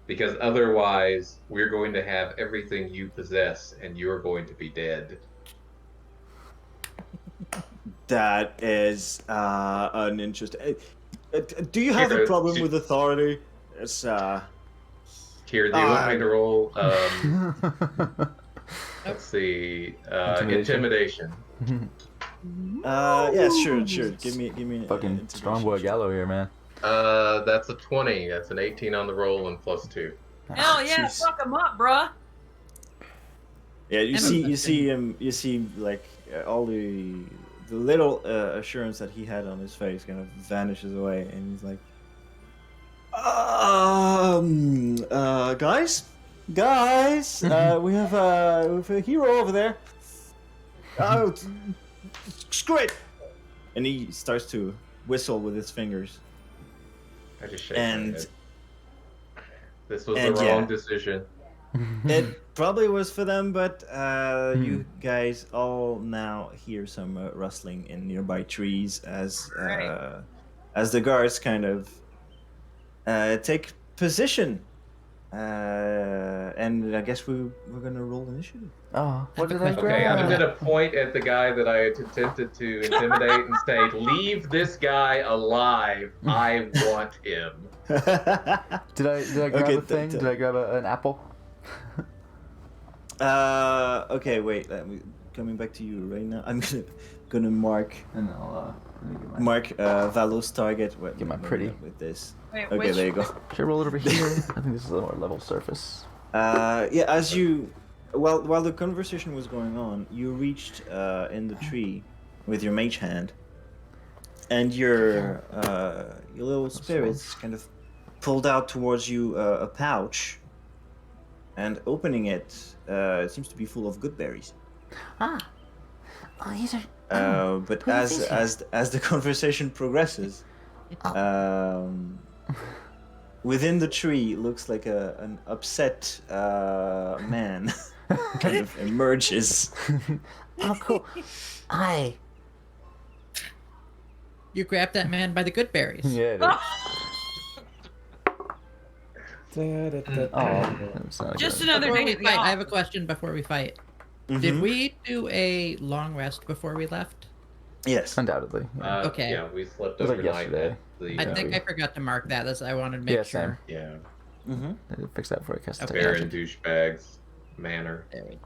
S2: because otherwise we're going to have everything you possess, and you're going to be dead.
S6: That is an interesting. Do you have a
S2: Here,
S6: problem with authority? It's
S2: Here, do you want me to roll? Let's see, intimidation.
S6: yeah, sure. Give me.
S1: Fucking strong boy Gallo here, man.
S2: That's a 20. That's an 18 on the roll and +2.
S4: Hell yeah,
S6: Jeez.
S4: fuck him up, bruh.
S6: Yeah, you see him. You see like all the little assurance that he had on his face kind of vanishes away, and he's like, guys, we have a hero over there. Oh, screw it! And he starts to whistle with his fingers.
S2: I just shake my
S6: And
S2: head. This was the
S6: and
S2: wrong
S6: yeah.
S2: decision.
S6: It probably was for them, but you guys all now hear some rustling in nearby trees as the guards kind of take position. And I guess we're gonna roll initiative.
S1: Oh, what did I grab?
S2: Okay, I'm gonna point at the guy that I attempted to intimidate and say, "Leave this guy alive. I want him."
S1: Did I grab
S6: Okay,
S1: a thing? Did I grab an apple?
S6: Okay, wait. Coming back to you right now. I'm gonna mark
S1: And I'll
S6: mark Valos target. What,
S1: Get my
S6: what-
S1: pretty.
S6: with this.
S4: Wait,
S6: Okay,
S4: which,
S6: there you go.
S1: should I roll it over here? I think this is a more level surface.
S6: Yeah, as you, while the conversation was going on, you reached in the tree with your mage hand, and your little spirits kind of pulled out towards you a pouch, and opening it, it seems to be full of good berries.
S8: Ah. Oh, these are.
S6: But
S8: Who is
S6: as the conversation progresses, within the tree looks like an upset man kind of emerges.
S8: Oh, cool. Hi.
S7: You grabbed that man by the good berries.
S1: Yeah, it is. Oh, that's not
S4: just
S1: good.
S4: another
S7: Before
S4: day
S7: we
S4: at the
S7: fight, I have a
S4: office.
S7: question before we fight. Did
S6: Mhm.
S7: we do a long rest before we left?
S6: Yes.
S1: Undoubtedly. Yeah.
S7: Okay.
S2: Yeah, we slept
S1: It was like
S2: overnight.
S1: yesterday.
S2: at the,
S7: I think I forgot to mark that. That's I wanted to make
S1: Yeah,
S7: sure.
S1: same.
S2: Yeah,
S6: Mm-hmm.
S1: I did fix that before I cast
S7: Okay.
S1: attack.
S2: Baron douchebags manner.
S7: There we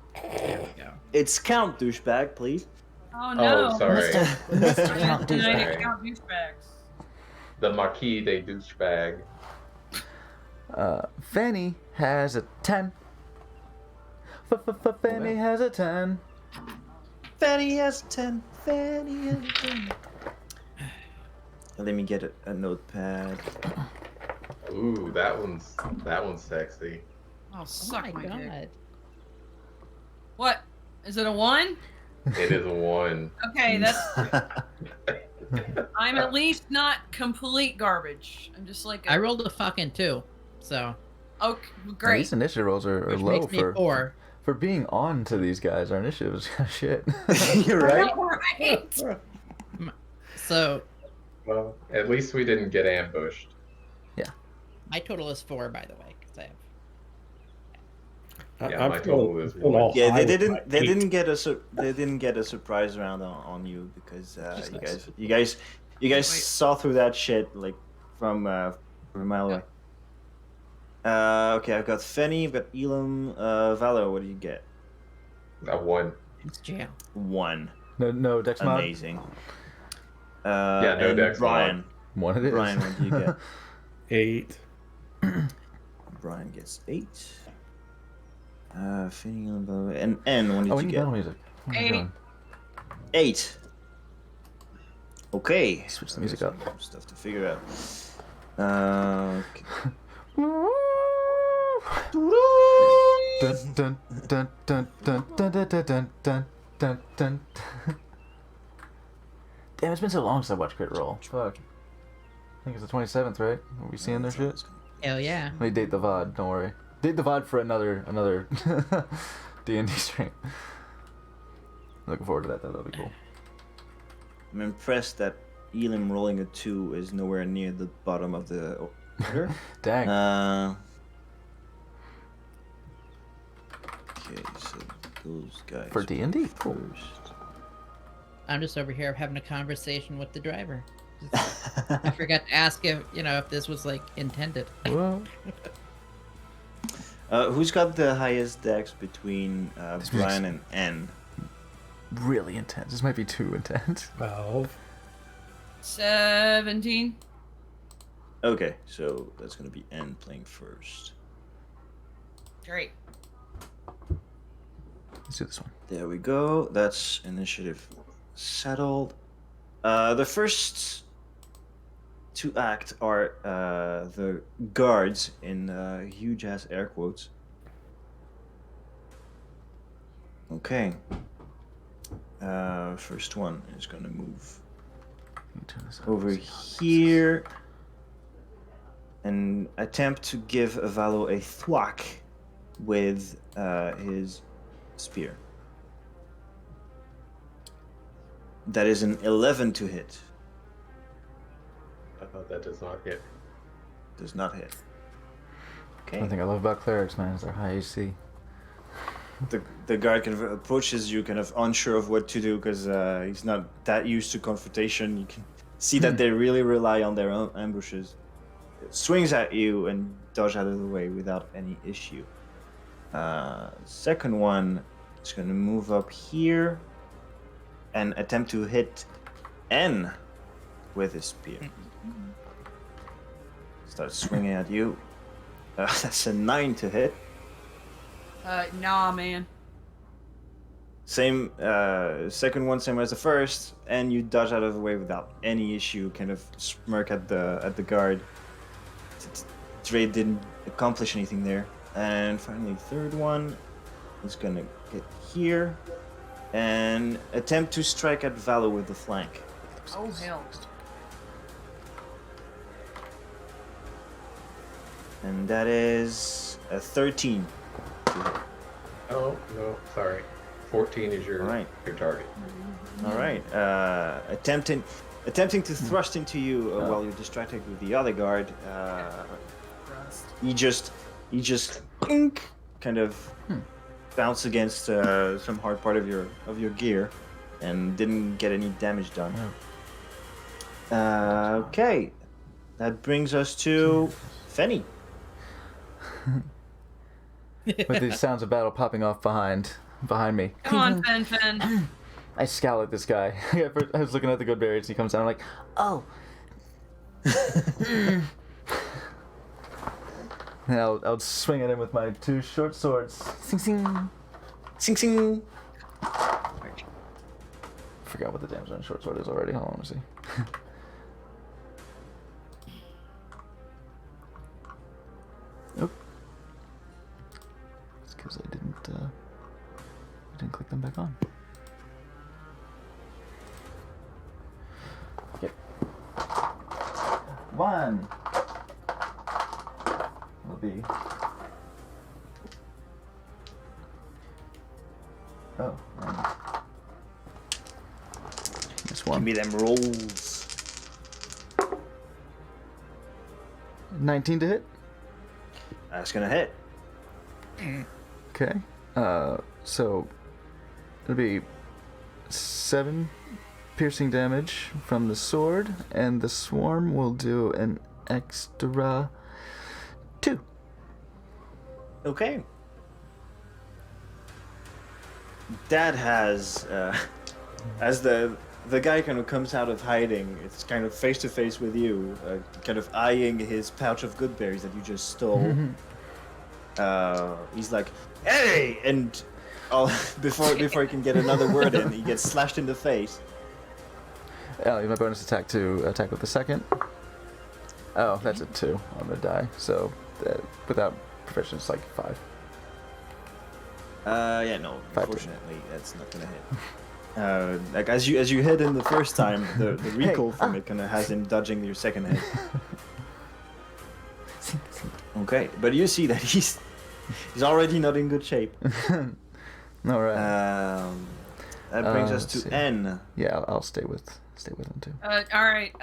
S7: go.
S6: It's Count douchebag, please.
S4: Oh no.
S2: Oh, sorry.
S8: Mr. Count
S4: Tonight
S8: Douchebag.
S4: at Count Douchebags.
S2: The Marquis de douchebag.
S1: Fanny has a 10. Fanny has a 10.
S6: Fanny has 10. Fanny has 10. Let me get a notepad.
S2: Ooh, that one's sexy.
S4: Oh,
S7: Oh
S4: suck
S7: my
S4: my dick.
S7: god.
S4: What? Is it a 1?
S2: It is a 1.
S4: Okay, that's. I'm at least not complete garbage. I'm just like.
S7: I rolled a fucking 2, so
S4: Okay,
S1: Now,
S4: great.
S1: these initiative rolls are
S7: which
S1: low
S7: makes me
S1: for
S7: 4.
S1: for being on to these guys. Our initiative is shit.
S6: You're right.
S4: Right.
S7: So
S2: Well, at least we didn't get ambushed.
S7: my total is 4, by the way, because I have.
S2: Yeah, my total is
S9: feeling
S2: 1.
S9: all
S6: Yeah,
S9: high
S6: they
S9: with my
S6: didn't
S9: eight.
S6: they didn't get a surprise round on you because
S7: Just nice.
S6: you guys
S4: Wait.
S6: saw through that shit like from a mile away. Okay, I've got Fenny, I've got Elam, Valo. What do you get?
S2: A 1.
S7: It's jail.
S6: 1.
S1: No dex mod.
S6: Amazing.
S2: Yeah, no
S6: and
S2: dex mod.
S6: Brian.
S1: One it is.
S6: Brian, what do you get?
S9: 8.
S6: Brian gets 8. Fitting on the and N. What did
S1: Oh, we
S6: you
S1: need
S6: get?
S1: battle music. What am I
S4: 8.
S1: doing?
S6: 8. Okay.
S1: Switch the music up.
S6: Some stuff to figure out. Okay.
S1: Dun, dun, dun, dun, dun, dun, dun, dun, dun, dun, dun, dun. Damn, it's been so long since I watched Crit Roll. Fuck. I think it's the 27th, right? Are we seeing their shit?
S7: Hell yeah.
S1: Let me date the VOD, don't worry. Date the VOD for another D&D stream. Looking forward to that, though. That'll be cool.
S6: I'm impressed that Elim rolling a 2 is nowhere near the bottom of the order.
S1: Dang.
S6: Okay, so those guys
S1: For D&D, cool.
S6: first.
S7: I'm just over here having a conversation with the driver. I forgot to ask him, if this was like intended.
S1: Whoa.
S6: Who's got the highest dex between Brian and N?
S1: Really intense. This might be too intense.
S9: 12.
S4: 17.
S6: Okay, so that's gonna be N playing first.
S4: Great.
S1: Let's do this one.
S6: There we go. That's initiative settled. The first to act are the guards in huge ass air quotes. Okay. First one is gonna move
S1: Let me turn this up.
S6: over here and attempt to give Avalo a thwack with his spear. That is an 11 to hit.
S2: I thought that does not hit.
S6: Does not hit. Okay.
S1: One thing I love about clerics, man, is their high AC.
S6: The guard kind of approaches you, kind of unsure of what to do because he's not that used to confrontation. You can see that they really rely on their own ambushes. It swings at you and dodge out of the way without any issue. Second one is going to move up here and attempt to hit N with his spear. Starts swinging at you. That's a 9 to hit.
S4: Nah, man.
S6: Same, second one, same as the first, and you dodge out of the way without any issue. Kind of smirk at the guard. Dre didn't accomplish anything there. And finally, third one is gonna get here and attempt to strike at Valo with the flank.
S4: Oh, hell.
S6: And that is a 13.
S2: Oh, no, sorry. 14 is your
S6: Alright.
S2: your target.
S6: All right. Attempting to thrust into you while you're distracted with the other guard. He just kind of bounce against some hard part of your gear, and didn't get any damage done. Okay, that brings us to Fenny.
S1: With these sounds of battle popping off behind me.
S4: Come on, Fen.
S1: I scowl at this guy. I was looking at the good berries. He comes down. I'm like,
S8: Oh,
S1: and I'll swing at him with my two short swords.
S8: sing sing.
S6: Sing sing.
S1: Forgot what the damage on short sword is already. Hold on, let me see. Nope. It's because I didn't click them back on. Okay. 1 will be. Oh. This
S6: Give
S1: one.
S6: me them rolls.
S1: 19 to hit.
S6: That's gonna hit.
S1: Okay. So it'll be 7 piercing damage from the sword, and the swarm will do an extra 2.
S6: Okay. That has as the guy kind of comes out of hiding, it's kind of face to face with you, kind of eyeing his pouch of good berries that you just stole. He's like, "Hey!" and before he can get another word in, he gets slashed in the face.
S1: Oh, you have my bonus attack to attack with the second. Oh, that's a 2 on the die. So without proficiency, it's like 5.
S6: Yeah, no.
S1: 5.
S6: Unfortunately, that's not gonna hit. Like as you hit him the first time, the recoil from it kind of has him dodging your second hit. Okay, but you see that he's already not in good shape.
S1: All right.
S6: That brings us
S1: let's
S6: to
S1: see.
S6: N.
S1: Yeah, I'll stay with him too.
S4: All right.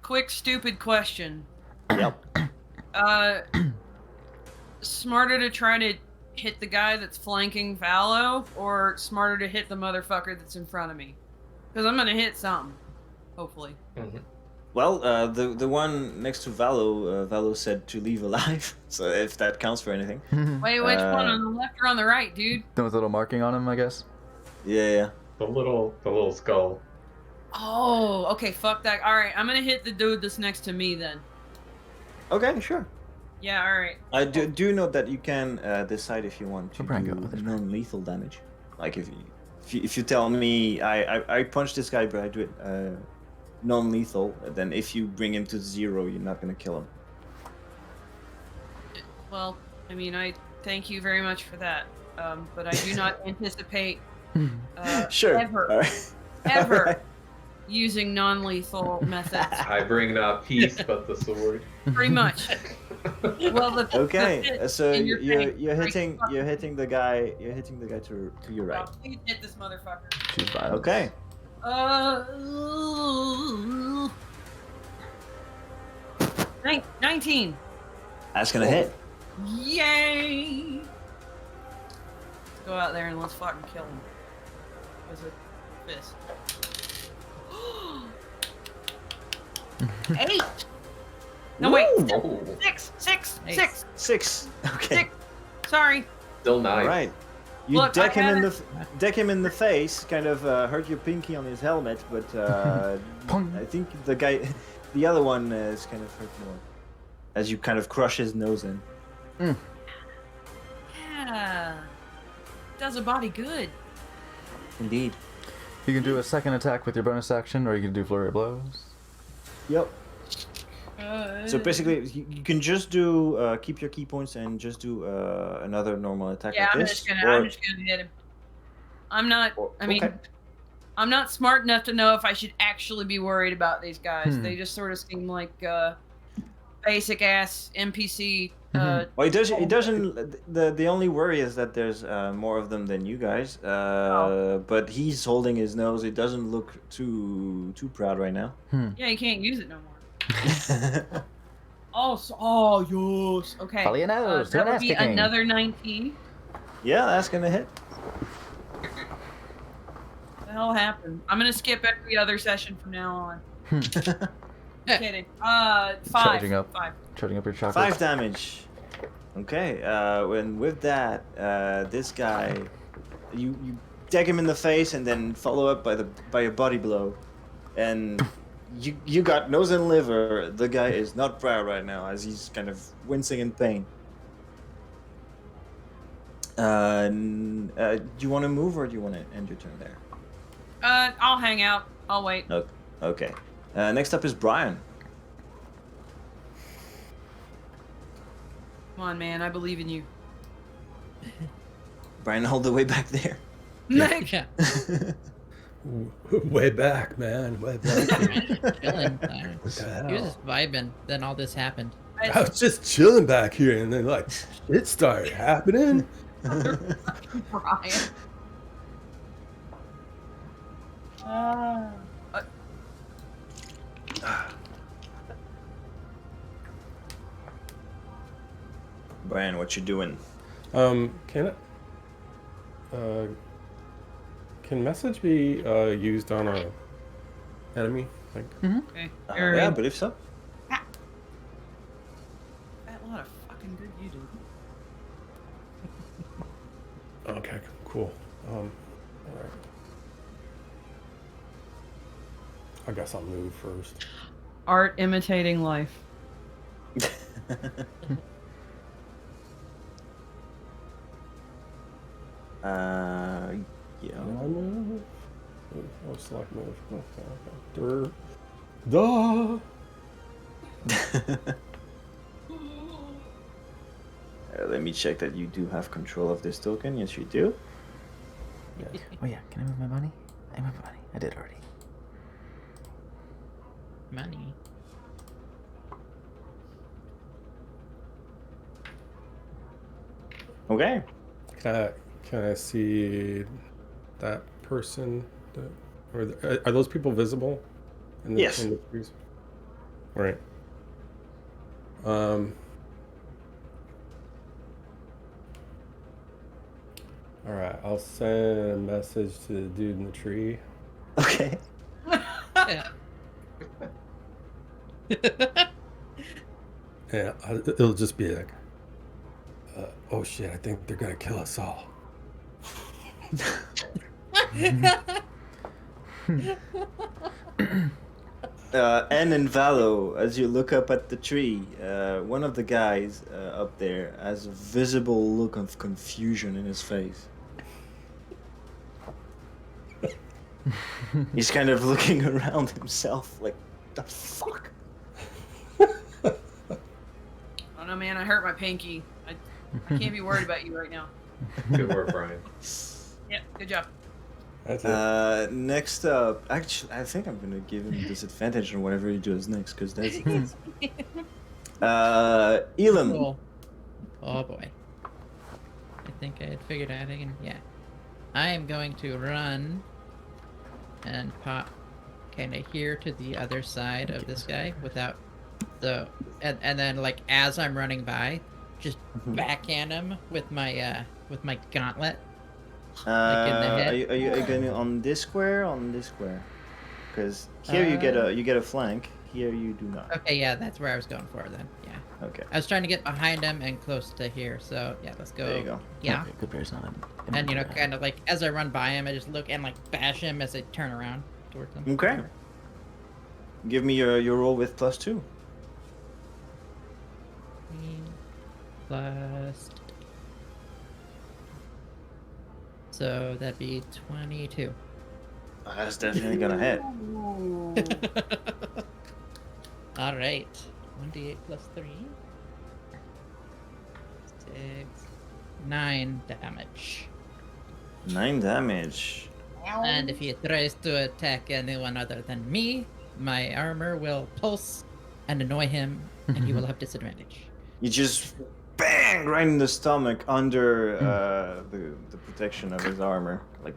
S4: Quick, stupid question.
S6: Yep.
S4: Smarter to try to hit the guy that's flanking Valo, or smarter to hit the motherfucker that's in front of me? Because I'm gonna hit something, hopefully.
S6: Well, the one next to Valo said to leave alive. So if that counts for anything.
S4: Wait, which one, on the left or on the right, dude?
S1: With a little marking on him, I guess.
S6: Yeah.
S2: The little skull.
S4: Oh, okay, fuck that. All right, I'm gonna hit the dude that's next to me then.
S6: Okay, sure.
S4: Yeah, all right.
S6: I do note that you can decide if you want to
S1: Brian, go.
S6: do
S1: There's
S6: non-lethal damage. Like if you tell me I punch this guy, but I do it non-lethal, then if you bring him to 0, you're not gonna kill him.
S4: Well, I mean, I thank you very much for that. But I do not anticipate
S6: Sure.
S4: ever
S6: All right.
S4: ever
S6: All right.
S4: using non-lethal methods.
S2: I bring not peace, but the sword.
S4: Pretty much. Well, the
S6: Okay,
S4: the fit
S6: so
S4: in your face,
S6: you're
S4: right?
S6: hitting the guy to your right.
S4: Oh, please hit this motherfucker.
S1: She's violent.
S6: Okay.
S4: 19.
S6: That's gonna hit.
S4: Yay! Let's go out there and let's fucking kill him. With a fist. 8! No, wait.
S2: Oh,
S4: 6.
S7: Nice.
S6: 6. Okay.
S4: 6. Sorry.
S2: still nice.
S6: All right. You
S4: Look,
S6: deck
S4: I
S6: him in
S4: had
S6: the deck him in the face, kind of hurt your pinky on his helmet, but
S1: Pong.
S6: I think the other one is kind of hurt more, as you kind of crush his nose in.
S4: Yeah. Does a body good.
S6: Indeed.
S1: You can do a second attack with your bonus action, or you can do flurry of blows.
S6: Yep. So basically, you can just do keep your key points and just do another normal attack
S4: Yeah,
S6: like
S4: I'm
S6: this.
S4: just gonna hit him. I'm not. I mean,
S6: okay.
S4: I'm not smart enough to know if I should actually be worried about these guys.
S1: Hmm.
S4: They just sort of seem like basic ass NPC.
S6: Well, it doesn't. The only worry is that there's more of them than you guys. But he's holding his nose. It doesn't look too proud right now.
S4: Yeah, you can't use it no more. Oh, yes. Okay.
S1: Follow your nose, do
S4: that
S1: an
S4: would be
S1: ass kicking.
S4: another 19.
S6: Yeah, that's gonna hit.
S4: What the hell happened? I'm gonna skip every other session from now on. Kidding. 5.
S1: Charging up.
S4: 5.
S1: Charging up your chakras.
S6: 5 damage. Okay. And with that, this guy, you deck him in the face and then follow up by a body blow, and you got nose and liver. The guy is not proud right now as he's kind of wincing in pain. Do you want to move or do you want to end your turn there?
S4: I'll hang out. I'll wait.
S6: Okay. Next up is Brian.
S4: Come on, man. I believe in you.
S6: Brian, all the way back there.
S4: Nick.
S7: Yeah.
S9: Way back, man. Way back.
S7: Chilling.
S9: What the hell?
S7: He was just vibing. Then all this happened.
S9: I was just chilling back here, and then like shit started happening.
S4: Brian.
S6: Brian, what you doing?
S9: Can message be used on a enemy? Like,
S4: Okay.
S6: Yeah, I believe so.
S4: Fat lot of fucking good you do.
S9: okay, cool. Alright. I guess I'll move first.
S4: Art imitating life.
S6: Yeah.
S9: Can I move? Oh, select move. Okay. Duh!
S6: Let me check that you do have control of this token. Yes, you do.
S9: Yes.
S1: Oh yeah, can I move my money? I moved my money. I did already.
S7: Money.
S6: Okay.
S9: Can I see that person? Are those people visible?
S6: Yes.
S9: In the trees? Right. All right. I'll send a message to the dude in the tree.
S6: Okay.
S7: Yeah.
S9: Yeah. It'll just be like, oh shit! I think they're gonna kill us all.
S6: And in Valo, as you look up at the tree, one of the guys up there has a visible look of confusion in his face. He's kind of looking around himself like, the fuck?
S4: Oh no, man, I hurt my pinky. I can't be worried about you right now.
S2: Good work, Brian.
S4: Yeah, good job.
S9: That's it.
S6: Next up, actually, I think I'm gonna give him disadvantage on whatever he does next, because that's Elam.
S7: Cool. Oh boy. I think I had figured out again. Yeah. I am going to run and pop kind of here to the other side of this guy without the and then like as I'm running by, just backhand him with my gauntlet. Like in the head.
S6: Are you going on this square? On this square? Because here you get a flank. Here you do not.
S7: Okay, yeah, that's where I was going for then. Yeah.
S6: Okay.
S7: I was trying to get behind him and close to here, so yeah, let's go.
S6: There you go.
S7: Yeah.
S1: Okay, good bear's not in.
S7: And you know, kind of like as I run by him, I just look and like bash him as I turn around towards him.
S6: Okay. Give me your roll with +2.
S7: Plus. So that'd be 22.
S6: Oh, that's definitely gonna hit.
S7: All right. 1d8 plus 3. 6. 9 damage.
S6: 9 damage.
S7: And if he tries to attack anyone other than me, my armor will pulse and annoy him, and he will have disadvantage.
S6: You just bang right in the stomach under the protection of his armor. Like,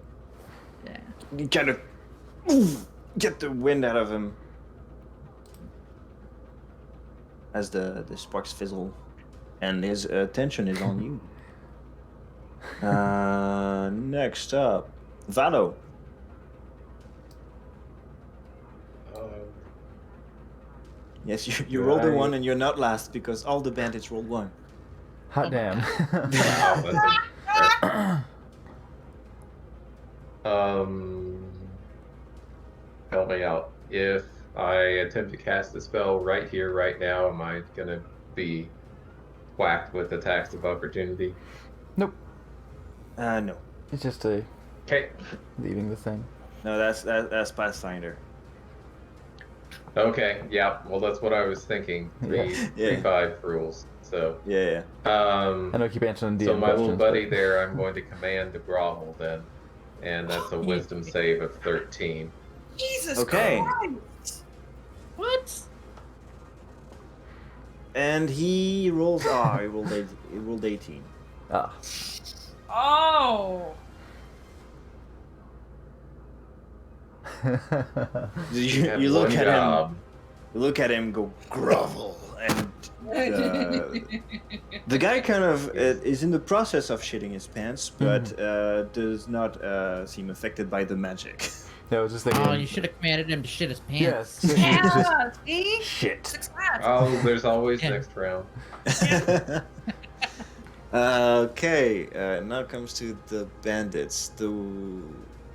S7: Yeah.
S6: you kind of get the wind out of him as the sparks fizzle, and his attention is on you. Next up, Valo. Yes, you rolled a 1 and you're not last because all the bandits rolled 1.
S1: Hot
S7: Oh my
S1: damn.
S2: Help me out. If I attempt to cast a spell right here, right now, am I gonna be whacked with attacks of opportunity?
S1: Nope.
S6: No.
S1: It's just
S2: Okay.
S1: leaving the thing.
S6: No, that's Pathfinder.
S2: Okay. Yeah. Well, that's what I was thinking.
S1: Yeah.
S2: 3-5 rules. So.
S6: Yeah.
S1: I know I keep answering DM
S2: So my little
S1: questions,
S2: buddy
S1: but-
S2: there, I'm going to command to grovel then, and that's a Wisdom save of 13.
S4: Jesus
S6: Okay.
S4: Christ!
S7: What?
S6: And he rolls. He rolled 18.
S1: Ah.
S4: Oh!
S6: You
S2: Had
S6: look
S2: one
S6: at
S2: job.
S6: him. You look at him. Go grovel, and the guy kind of is in the process of shitting his pants, but does not seem affected by the magic.
S1: Yeah, I was just thinking.
S7: Oh, you should have commanded him to shit his pants.
S1: Yes.
S4: Yeah, see?
S1: Shit.
S4: Success.
S2: Oh, there's always
S7: Yeah.
S2: next round.
S6: Okay, now comes to the bandits.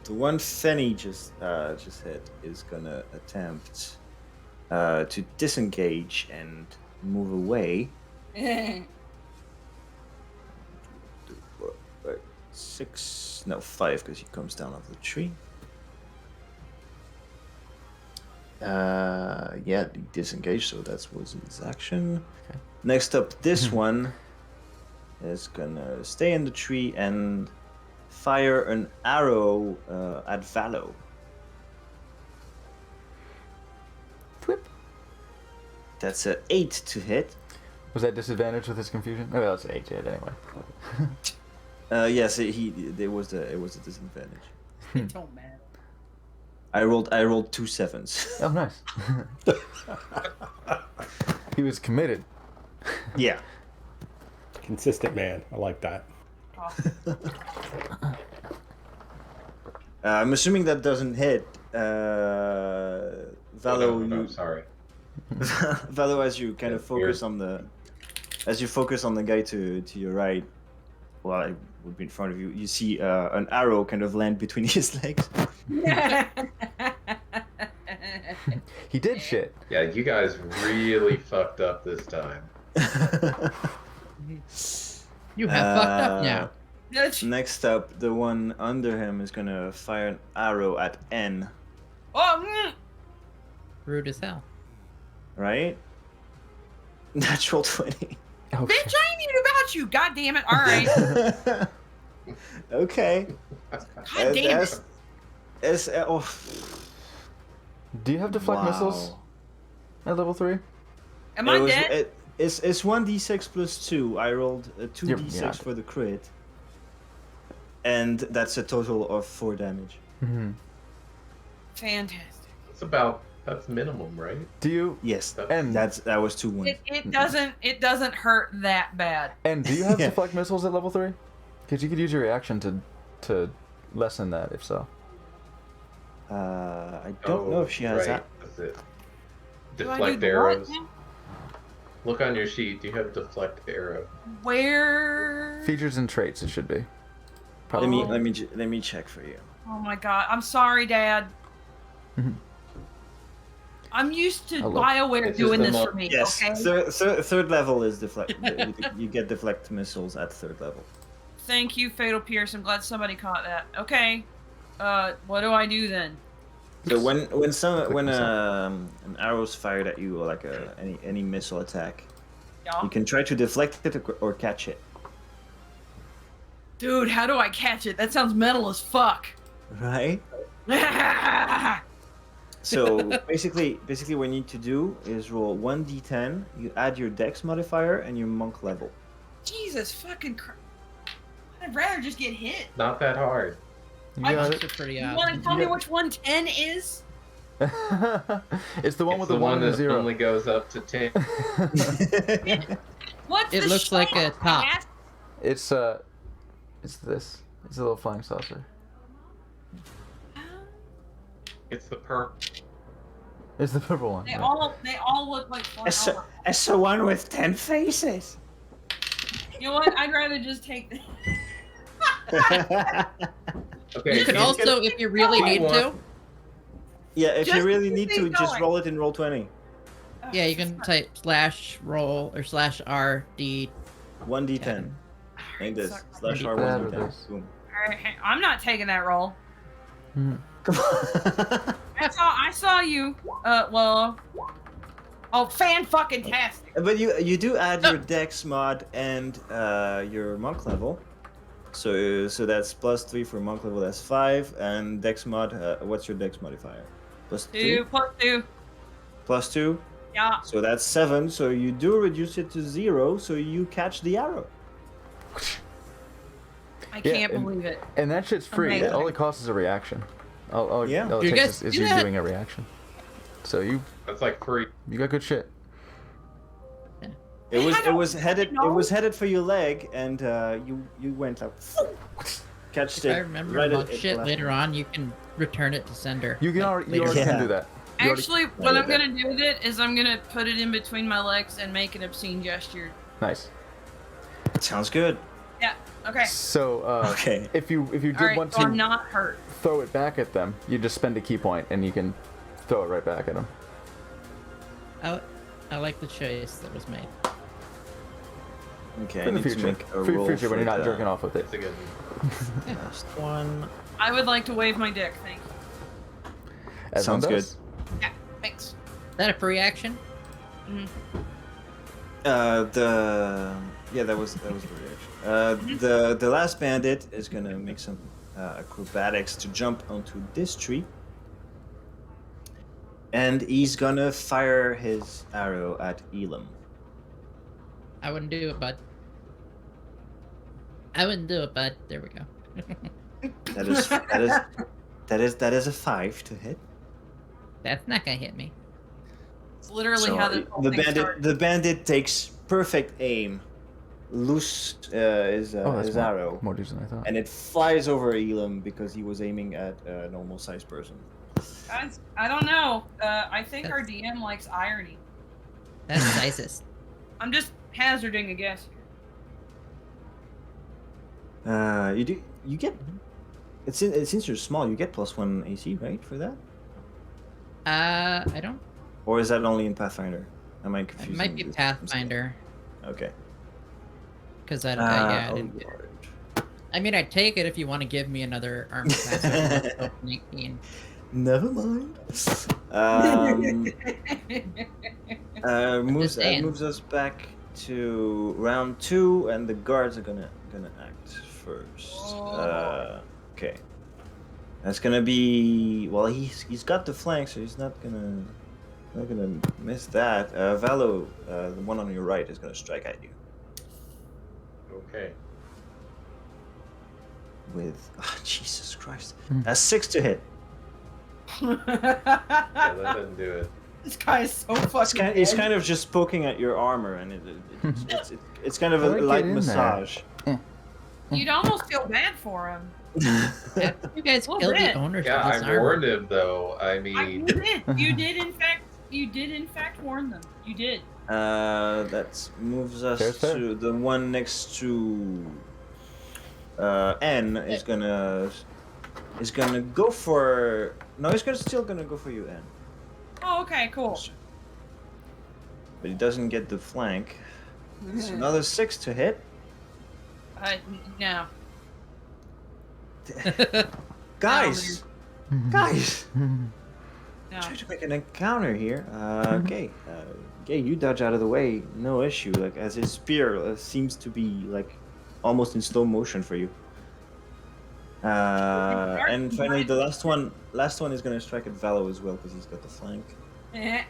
S6: The one Fenny just hit is gonna attempt to disengage and move away. 6, no 5, because he comes down off the tree. Yeah, he disengaged, so that was his action.
S1: Okay.
S6: Next up, this one is gonna stay in the tree and fire an arrow at Valo.
S1: Whip.
S6: That's a 8 to hit.
S1: Was that disadvantage with his confusion? Oh, well, it's 8 to hit anyway.
S6: Yes, it was a disadvantage.
S4: It don't matter.
S6: I rolled 2 7s.
S1: Oh, nice. He was committed.
S6: Yeah.
S9: Consistent man. I like that.
S6: I'm assuming that doesn't hit. Valo,
S2: no, sorry.
S6: Valo, as you kind of
S2: Yeah,
S6: focus on the guy to your right, well, it would be in front of you. You see an arrow kind of land between his legs.
S1: He did shit.
S2: Yeah, you guys really fucked up this time.
S7: You have fucked up now.
S6: Next up, the one under him is gonna fire an arrow at N.
S4: Oh,
S7: Rude as hell.
S6: Right? Natural 20.
S1: Oh,
S4: bitch, I ain't even about you. God damn it. All right.
S6: Okay.
S4: God damn it.
S6: Oh.
S1: Do you have deflect missiles at level 3?
S4: Am I dead?
S6: It's 1d6 plus 2. I rolled a 2d6
S1: Yeah.
S6: for the crit. And that's a total of 4 damage.
S1: Mm-hmm.
S4: Fantastic.
S2: That's minimum, right?
S1: Do you?
S6: Yes,
S1: And
S6: that was 2 wounds.
S4: It doesn't hurt that bad.
S1: And do you have
S6: Yeah.
S1: deflect missiles at level 3? Because you could use your reaction to lessen that, if so.
S6: I don't know if she has that.
S2: That's it.
S4: Do I
S2: Deflect
S4: do what
S2: arrows.
S4: now?
S2: Look on your sheet. Do you have deflect arrow?
S4: Where?
S1: Features and traits, it should be.
S6: Let
S1: Probably.
S6: me check for you.
S4: Oh my god. I'm sorry, Dad.
S1: Mhm.
S4: I'm used to
S1: I love-
S4: BioWare
S2: It's just
S4: doing
S2: the
S4: this
S2: mo-
S4: for me,
S6: Yes,
S4: okay?
S6: third level is deflect. you get deflect missiles at 3rd level.
S4: Thank you, Fatal Pierce. I'm glad somebody caught that. Okay. What do I do then?
S6: So when
S1: missile.
S6: an arrow's fired at you, or like any missile attack,
S4: Yeah.
S6: you can try to deflect it or catch it.
S4: Dude, how do I catch it? That sounds metal as fuck.
S6: Right. So basically, what you need to do is roll 1d10. You add your Dex modifier and your monk level.
S4: Jesus fucking Christ. I'd rather just get hit.
S2: Not that hard.
S1: You
S4: I
S1: got
S7: Those are pretty
S4: You
S7: awesome.
S4: want to tell me
S1: Yeah.
S4: which 110 is?
S1: it. It's the one
S2: It's
S1: with
S2: the
S1: the 1
S2: one
S1: and a
S2: that
S1: 0.
S2: only goes up to 10.
S4: What's
S7: It
S4: the
S7: looks like
S4: shit?
S7: a top.
S4: Ass-
S1: It's this. It's a little flying saucer.
S2: It's the perp.
S1: It's the purple one.
S4: They
S1: yeah.
S4: all look like flying.
S6: It's the one with 10 faces.
S4: You know what? I'd rather just take the.
S2: Okay.
S7: You could
S2: so
S7: also, if you really
S2: Going.
S7: need to,
S6: Yeah, if
S4: Just
S6: you really
S4: keep
S6: need
S4: it
S6: to, just
S4: going.
S6: roll it in roll 20.
S7: yeah, you can type /roll or /RD.
S6: 1d10. Like this.
S4: Alright,
S6: /R
S1: That or
S6: 1d10.
S1: this.
S6: Boom.
S4: I'm not taking that roll.
S1: Mhm.
S6: Come on.
S4: I saw you. Well. Oh, fan fucking tastic.
S6: But you do add your Dex mod and your monk level. So that's +3 for monk level. That's 5. And Dex mod. What's your Dex modifier? +2.
S4: 2 + 2.
S6: +2.
S4: Yeah.
S6: So that's 7. So you do reduce it to 0. So you catch the arrow.
S4: I
S1: Yeah,
S4: can't
S1: and-
S4: believe it.
S1: And that shit's free.
S4: Amazing.
S1: All it costs is a reaction. All
S6: Yeah.
S1: it
S7: You
S1: takes
S7: guys
S1: is
S7: do
S1: you
S7: that?
S1: doing a reaction. So you
S2: That's like free.
S1: got good shit.
S6: It was headed
S4: know.
S6: for your leg, and you went like catched
S7: If
S6: it.
S7: I remember
S6: right
S7: monk
S6: at
S7: shit
S6: left.
S7: later on, you can return it to sender.
S1: You can
S7: like,
S1: already,
S7: later.
S1: can
S6: Yeah.
S1: do that. You already-
S4: Actually, what
S6: Yeah,
S4: I'm gonna do with it is I'm gonna put it in between my legs and make an obscene gesture.
S1: Nice.
S6: Sounds good.
S4: Yeah. Okay.
S1: So
S6: Okay.
S1: if you did
S4: All right.
S1: want
S4: So
S1: to
S4: I'm not hurt.
S1: throw it back at them, you just spend a key point and you can throw it right back at them.
S7: I like the choice that was made.
S6: Okay,
S1: For
S6: I
S1: the
S6: need to
S1: future.
S6: make a
S1: For your
S6: roll
S1: future when
S6: for
S1: you're not
S6: the
S1: jerking off with it.
S2: It's a good.
S6: last one.
S4: I would like to wave my dick. Thank you.
S1: As
S6: Sounds
S1: one
S6: good.
S1: does.
S4: Yeah. Thanks.
S7: Is that a free action?
S6: That was the reaction. The last bandit is gonna make some acrobatics to jump onto this tree, and he's gonna fire his arrow at Elam.
S7: I wouldn't do it, bud. There we go.
S6: That is a 5 to hit.
S7: That's not gonna hit me.
S4: It's literally
S6: So,
S4: how this whole thing started.
S6: the bandit takes perfect aim, loose his arrow,
S1: More dudes than I thought.
S6: and it flies over Elam because he was aiming at a normal sized person.
S4: Guys, I don't know. I think our DM likes irony.
S7: That's nicest.
S4: I'm just hazarding a guess here.
S6: You get since you're small, you get +1 AC, right, for that?
S7: I don't.
S6: Or is that only in Pathfinder? Am I
S7: It
S6: confused?
S7: might be Pathfinder.
S6: Okay.
S7: Because I don't. Yeah, I
S6: oh
S7: didn't.
S6: Lord.
S7: I mean, I'd take it if you want to give me another armor class. I'd go for 19.
S6: Never mind.
S7: Just saying.
S6: Moves us back to round 2, and the guards are gonna act first.
S4: Oh.
S6: Okay. That's gonna be he's got the flank, so he's not gonna miss that. Valo, the one on your right, is gonna strike at you
S2: Okay.
S6: with Jesus Christ. That's 6 to hit.
S2: Yeah, that doesn't do it.
S4: This guy is so fucking.
S6: It's kind of just poking at your armor, and it's kind of a
S1: Like,
S6: light
S1: get in there.
S6: massage.
S4: You'd almost feel bad for him.
S7: Yeah, you guys
S4: Well,
S7: killed the
S4: Red.
S7: owners
S2: Yeah,
S7: of this
S2: I
S7: armor.
S2: warned him though. I
S4: You
S2: mean,
S4: did. You did in fact warn them. You did.
S6: That moves us
S1: Fair's fair.
S6: to the one next to N is gonna go for still gonna go for you, N.
S4: Oh, okay, cool.
S6: But he doesn't get the flank. It's another 6 to hit.
S4: No.
S6: Guys, guys,
S4: No.
S6: try to make an encounter here. Okay, you dodge out of the way, no issue. Like as his spear seems to be like almost in slow motion for you. And finally, the last one is gonna strike at Valo as well because he's got the flank.
S4: And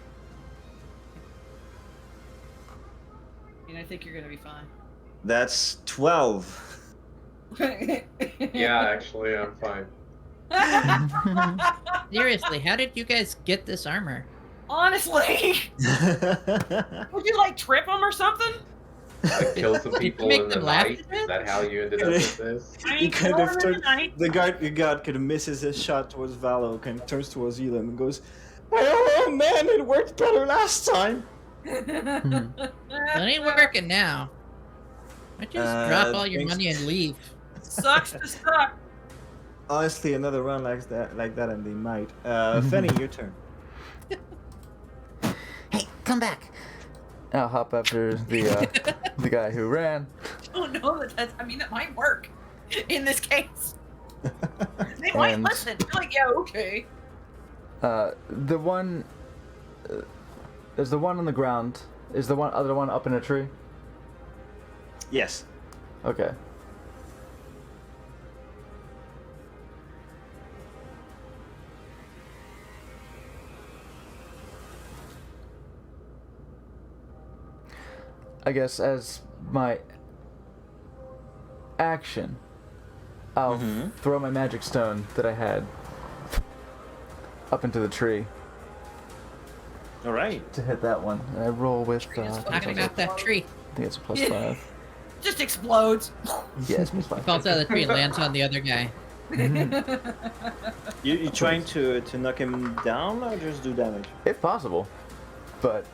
S4: I think you're gonna be fine.
S6: That's 12.
S2: yeah, actually, I'm fine.
S7: Seriously, how did you guys get this armor?
S4: Honestly, would you like trip him or something?
S2: I killed some people
S7: make
S2: in the
S7: them laugh
S2: night.
S7: at it?
S2: Is that how you ended up with this?
S4: I
S6: He
S4: mean,
S6: kind
S4: kill
S6: of
S4: him in
S6: turns.
S4: the night.
S6: The guard kind of misses his shot towards Valo, kind of turns towards Elam and goes, "Oh man, it worked better last time."
S7: It ain't working now. Why don't you just drop all your
S6: thanks-
S7: money and leave?
S4: Sucks to suck.
S6: Honestly, another run like that, and they might. Fenny, your turn.
S8: Hey, come back.
S1: I'll hop after the guy who ran.
S4: I don't know that might work in this case. They might
S1: And-
S4: listen. They're like, yeah, okay.
S1: The one. Is the one on the ground? Is the other one up in a tree?
S6: Yes.
S1: Okay. I guess as my action, I'll throw my magic stone that I had up into the tree
S6: All right.
S1: to hit that one. And I roll with.
S7: Talking about that tree.
S1: I think it's a +5.
S4: Just explodes.
S1: Yeah, it's +5.
S7: Falls out of the tree, lands on the other guy.
S6: You trying to knock him down or just do damage?
S1: If possible, but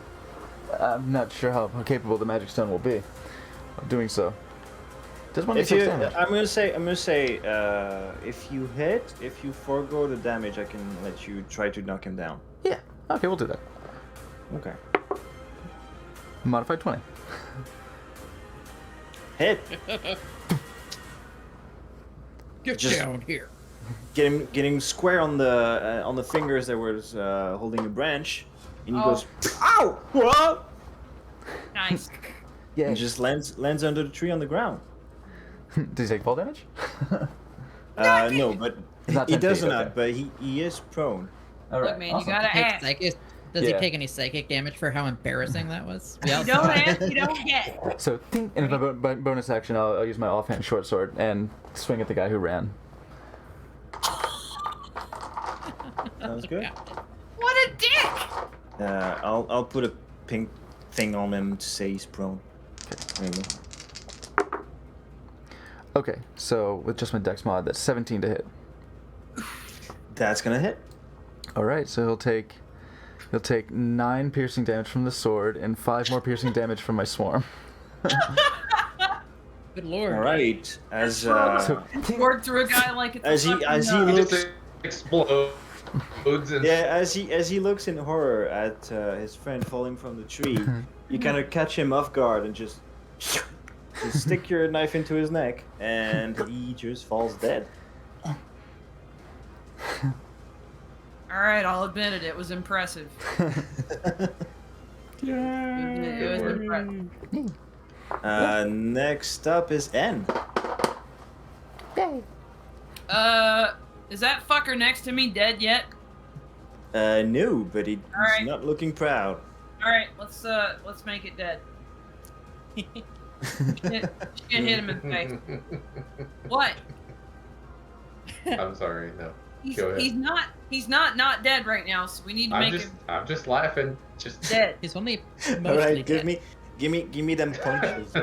S1: I'm not sure how capable the magic stone will be of doing so. Just one
S6: If
S1: d6
S6: you,
S1: damage.
S6: I'm gonna say, if you hit, if you forego the damage, I can let you try to knock him down.
S1: Yeah. Okay, we'll do that.
S6: Okay.
S1: Modified 20.
S6: Hit.
S7: Get
S6: Just-
S7: down here.
S6: Get him square on the fingers that was holding a branch, and he
S4: Oh.
S6: goes, "Ow! What?"
S4: Nice.
S1: Yeah.
S6: And just lands under the tree on the ground.
S1: Did he take fall damage?
S6: No, but
S1: He's not
S6: he
S1: 10
S6: does
S1: feet,
S6: not.
S1: okay.
S6: But he is prone.
S1: All
S4: Look, man, you gotta
S7: Take
S4: ask.
S7: psychic. Does
S1: Yeah.
S7: he take any psychic damage for how embarrassing that was? We all
S4: You don't
S7: saw it.
S4: ask, you don't get.
S1: So, ting, and as my bonus action, I'll use my offhand short sword and swing at the guy who ran.
S6: Sounds good.
S4: What a dick!
S6: I'll put a pink thing on him to say he's prone. There you go.
S1: Okay, so with just my dex mod, that's 17 to hit.
S6: That's gonna hit.
S1: All right, so he'll take 9 piercing damage from the sword and 5 more piercing damage from my swarm.
S7: Good lord.
S6: All right. As
S1: So, ting,
S4: Word through a guy like it's a
S6: As he-
S4: fucking,
S6: as he
S2: He
S6: looks-
S2: just explodes and
S6: yeah, as he looks in horror at his friend falling from the tree, you kind of catch him off guard and just stick your knife into his neck, and he just falls dead.
S4: All right, I'll admit it. It was impressive. It was impressive.
S6: Next up is N.
S4: Is that fucker next to me dead yet?
S6: No, but he's
S4: Alright.
S6: not looking proud.
S4: All right, let's make it dead. Shit, hit him in the face. What?
S2: I'm sorry, no.
S4: He's,
S2: Go ahead.
S4: he's not dead right now, so we need to make him
S2: I'm just laughing. Just
S4: dead.
S7: He's only mostly
S6: All right,
S7: dead.
S6: give me them punches.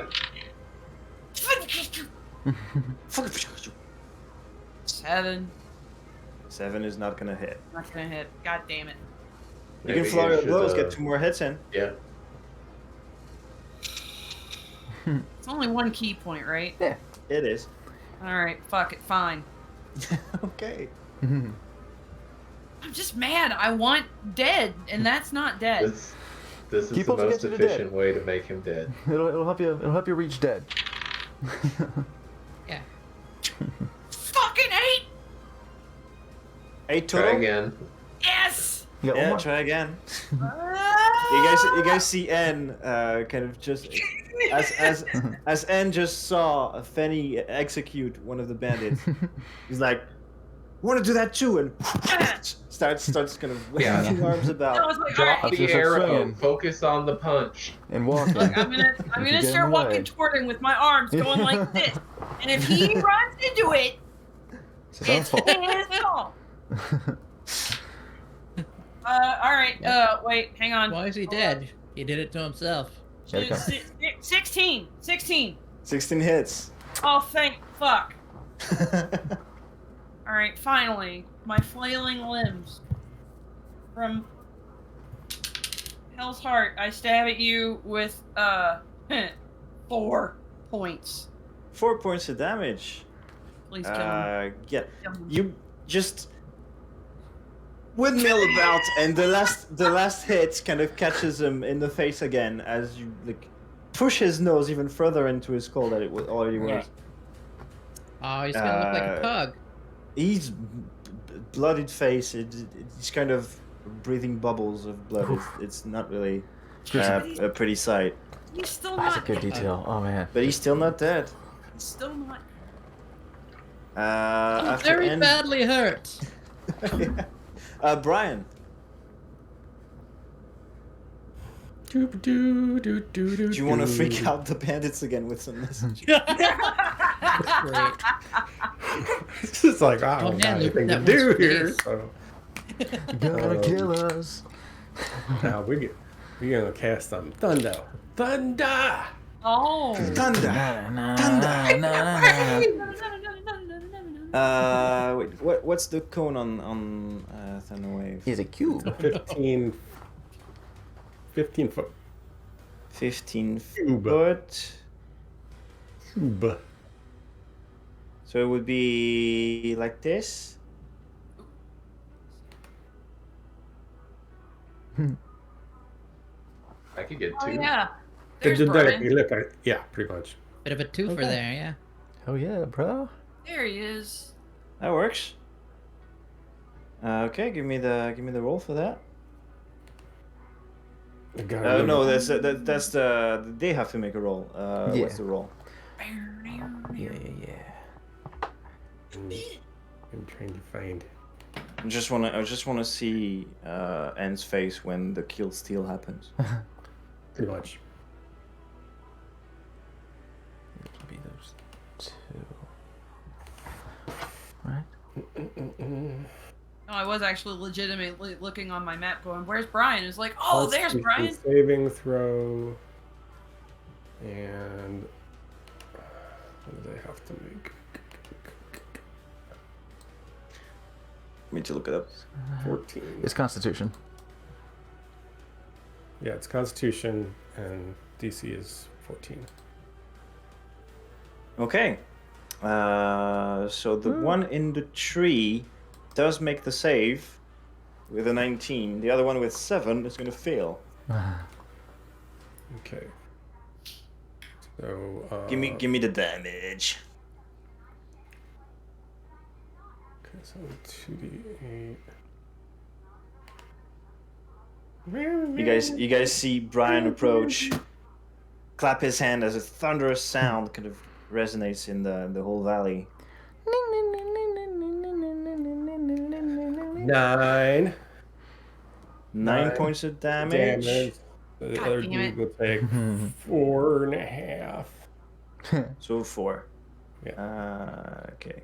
S4: 7.
S6: 7 is not gonna hit.
S4: Not gonna hit. God damn it.
S6: You
S2: maybe
S6: can flurry of
S2: should,
S6: blows, get 2 more hits in.
S2: Yeah.
S4: It's only 1 key point, right?
S1: yeah.
S6: It is.
S4: All right, fuck it, fine.
S6: Okay.
S4: I'm just mad. I want dead, and that's not dead.
S2: This is
S1: Keep
S2: the
S1: on to
S2: most
S1: get you to dead.
S2: efficient way to make him dead.
S1: It'll help you reach dead.
S7: Yeah.
S4: Fucking 8.
S6: 8
S2: Try
S6: total.
S2: again.
S4: Yes.
S1: You got one
S6: Yeah,
S1: more.
S6: try again.
S4: Ah!
S6: You guys see N kind of just as N just saw Fenny execute one of the bandits. He's like, "Want to do that too?" And starts kind of waving
S2: Yeah.
S6: 2 arms
S4: I
S6: about.
S4: was like, all
S2: Drop
S4: right.
S1: Let's
S2: the
S1: just start
S2: arrow.
S1: swinging.
S2: Focus on the punch.
S1: And walking.
S4: Look, I'm gonna
S1: you get in
S4: start
S1: the
S4: walking
S1: way.
S4: toward him with my arms going like this, and if he runs into it,
S1: It's his own
S4: it's
S1: fault.
S4: his fault. All right. Wait, hang on.
S7: Why is he dead? He did it to himself.
S1: There it comes.
S4: 16.
S6: 16 hits.
S4: Oh, thank fuck. All right, finally, my flailing limbs. From Hell's Heart, I stab at you with 4 points.
S6: 4 points of damage.
S4: Please kill him.
S6: Yeah,
S4: Kill him.
S6: you just windmill about, and the last hit kind of catches him in the face again as you like push his nose even further into his skull that it already was.
S7: Oh, he's gonna look like a pug.
S6: He's bloodied face. It's kind of breathing bubbles of blood. It's not really a pretty sight.
S4: He's still
S1: That's a
S4: not.
S1: good detail. Oh man.
S6: But he's still not dead.
S4: He's still not.
S6: After
S7: Very
S6: N-
S7: badly hurt.
S6: Brian.
S9: Do
S6: Do you want to freak out the bandits again with some message?
S7: Great.
S9: It's just like I
S7: Oh,
S9: don't
S7: man,
S9: got anything to
S7: that
S9: do
S7: was
S9: here.
S7: nice.
S9: So
S1: Gonna kill us.
S9: now we're gonna cast some thunder. Thunder!
S4: Oh.
S6: Thunder. Wait, what's the cone on Thunderwave?
S1: He's a cube.
S9: 15 foot
S6: 15
S9: Cube.
S6: foot.
S9: cube.
S6: So it would be like this.
S2: I could get
S4: Oh
S2: two.
S4: yeah. There's
S9: You
S4: Brian.
S9: look like, yeah, pretty much.
S7: Bit of a twofer
S1: Okay.
S7: there, yeah.
S1: Oh yeah, bro.
S4: There he is.
S6: That works. Okay, give me the roll for that.
S9: I gotta
S6: No,
S9: remember-
S6: that's the they have to make a roll.
S1: Yeah.
S6: What's the roll?
S1: Yeah.
S9: I'm trying to find.
S6: I just wanna see Anne's face when the kill steal happens.
S9: Pretty much.
S1: It would be those two. Right?
S4: No, I was actually legitimately looking on my map, going, "Where's Brian?" It's like, "Oh, there's
S9: Constitution
S4: Brian."
S9: Saving throw. And what do they have to make?
S6: I need to look it up.
S9: 14.
S1: It's Constitution.
S9: Yeah, it's Constitution, and DC is 14.
S6: Okay. So the one in the tree does make the save with a 19. The other one with 7 is gonna fail.
S9: Okay. So
S6: Give me the damage.
S9: Okay, so 2d8.
S6: You guys see Brian approach, clap his hand as a thunderous sound kind of resonates in the whole valley.
S9: 9
S6: 9 points of damage.
S9: The
S4: God
S9: other
S4: damn
S9: dude
S4: it.
S9: will take 4.5.
S6: So 4.
S9: Yeah.
S6: Okay.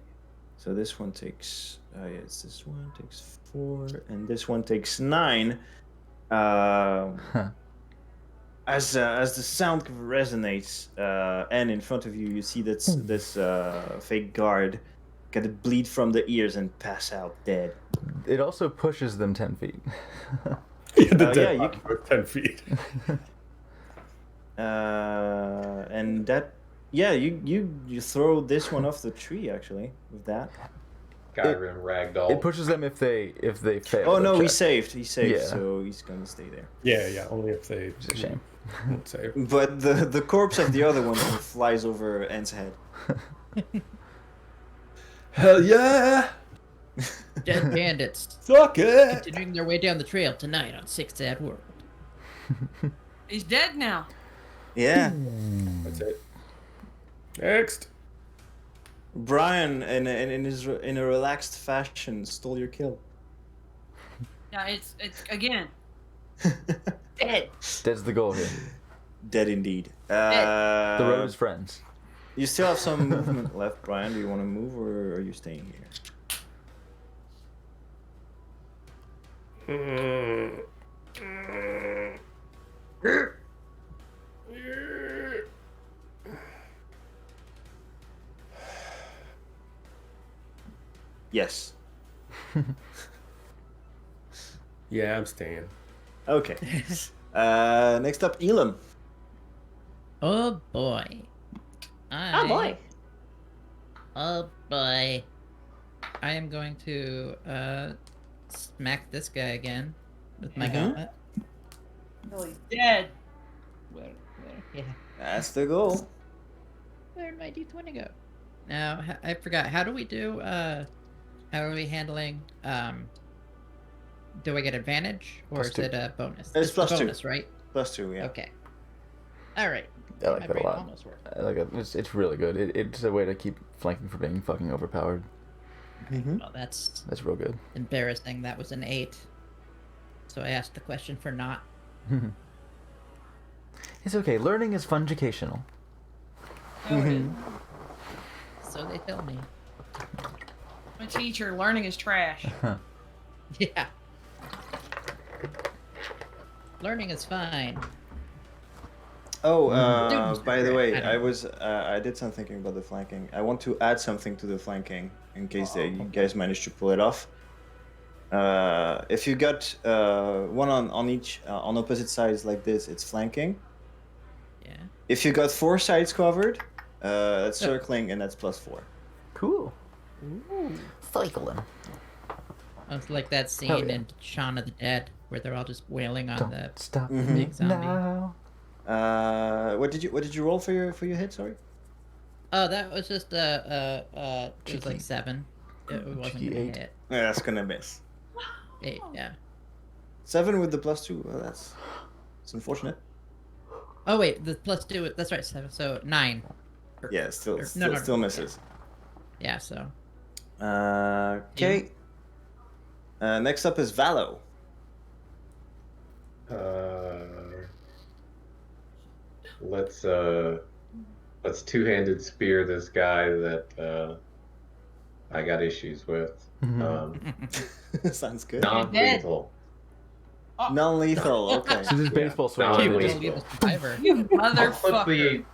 S6: So this one takes. Yes, this one takes 4, and this one takes 9. As the sound resonates, and in front of you, you see that this fake guard kind of bleed from the ears and pass out dead.
S1: It also pushes them 10 feet.
S9: Yeah, the
S6: yeah,
S9: dead
S6: you
S9: body was 10 feet.
S6: And that, yeah, you throw this one off the tree actually with that.
S2: Skyrim ragdoll.
S1: It pushes them if they fail.
S6: Oh
S1: the
S6: no, he
S1: check.
S6: saved. He saved,
S1: Yeah.
S6: so he's gonna stay there.
S9: Yeah, only if they.
S1: It's a shame.
S9: Won't save.
S6: But the corpse of the other one flies over Anne's head.
S9: Hell yeah!
S7: Dead bandits
S9: Suck it!
S7: continuing their way down the trail tonight on Six Sad World.
S4: He's dead now.
S6: Yeah.
S9: That's it. Next.
S6: Brian, in a relaxed fashion, stole your kill.
S4: Yeah, it's again dead.
S1: That's the goal here.
S6: Dead indeed.
S1: The road is friends.
S6: You still have some movement left, Brian. Do you want to move, or are you staying here? Yes.
S9: Yeah, I'm staying.
S6: Okay. Next up, Elam.
S7: Oh boy.
S3: Oh boy.
S7: Oh boy. I am going to smack this guy again with my gauntlet.
S4: Oh, he's dead.
S7: Where, yeah.
S6: That's the goal.
S7: Where'd my D20 go? Now, I forgot. How do we do, how are we handling, do I get advantage? Or
S6: Plus
S7: is
S6: 2.
S7: it a bonus?
S6: It's
S7: the
S6: plus 2.
S7: bonus, right?
S6: +2, yeah.
S7: Okay. Alright.
S1: I like
S7: My
S1: that a
S7: brain
S1: lot.
S7: almost worked.
S1: I like it. It's really good. It's a way to keep flanking from being fucking overpowered.
S6: Mm-hmm.
S7: Well, that's
S1: That's real good.
S7: embarrassing. That was an 8. So I asked the question for not.
S1: It's okay. Learning is funjucational.
S7: So they tell me.
S4: My teacher, learning is trash.
S7: Yeah. Learning is fine.
S6: Oh,
S7: Students
S6: by
S7: are
S6: the
S7: great.
S6: way,
S7: I don't
S6: I did some thinking about the flanking. I want to add something to the flanking in case you guys manage to pull it off. If you got one on each on opposite sides like this, it's flanking.
S7: Yeah.
S6: If you got 4 sides covered, that's circling and that's +4.
S1: Cool.
S8: Cycling.
S7: It's like that scene
S1: Hell yeah.
S7: in Shaun of the Dead where they're all just wailing on the
S1: Don't stop
S7: big zombie.
S1: now.
S6: What did you roll for your hit? Sorry.
S7: Oh, that was just it was
S1: Cheeky.
S7: like 7. It wasn't
S1: Cheeky
S7: gonna
S1: 8.
S7: hit.
S6: Yeah, that's gonna miss.
S7: 8, yeah.
S6: 7 with the +2. Well, that's unfortunate.
S7: Oh wait, the +2. That's right, 7. So 9.
S6: Yeah, still
S7: No, no,
S6: still
S7: no.
S6: misses.
S7: Yeah. So
S6: Okay. Next up is Valo.
S2: Let's two-handed spear this guy that I got issues with.
S6: Sounds good.
S2: Non-lethal.
S6: Non-lethal. Okay.
S1: So this baseball swing.
S2: No,
S1: is
S2: wait.
S1: just-
S7: Lethal survivor.
S4: You
S2: I'll
S4: motherfucker.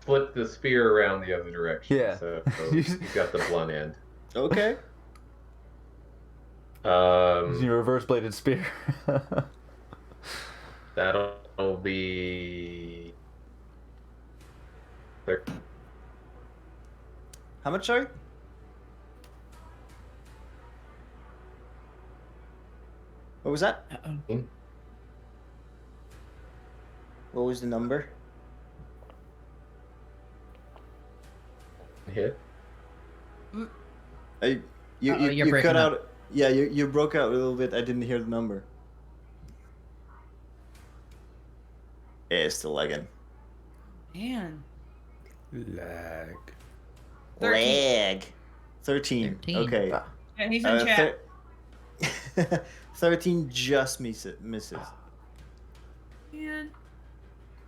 S2: flip the spear around the other direction.
S1: Yeah.
S2: So he's got the blunt end.
S6: Okay.
S1: Using your reverse bladed spear.
S2: That'll be.
S6: How much, sorry? What was that?
S7: Uh-oh.
S6: What was the number?
S2: Hit.
S6: You
S7: You're
S6: you
S7: breaking
S6: cut
S7: up.
S6: out. Yeah, you broke out a little bit. I didn't hear the number. Yeah, it's still lagging.
S4: Man.
S9: Lag.
S6: 13. 13.
S7: 13.
S6: Okay.
S4: Yeah, he's in chat.
S6: 13 just misses.
S4: Man.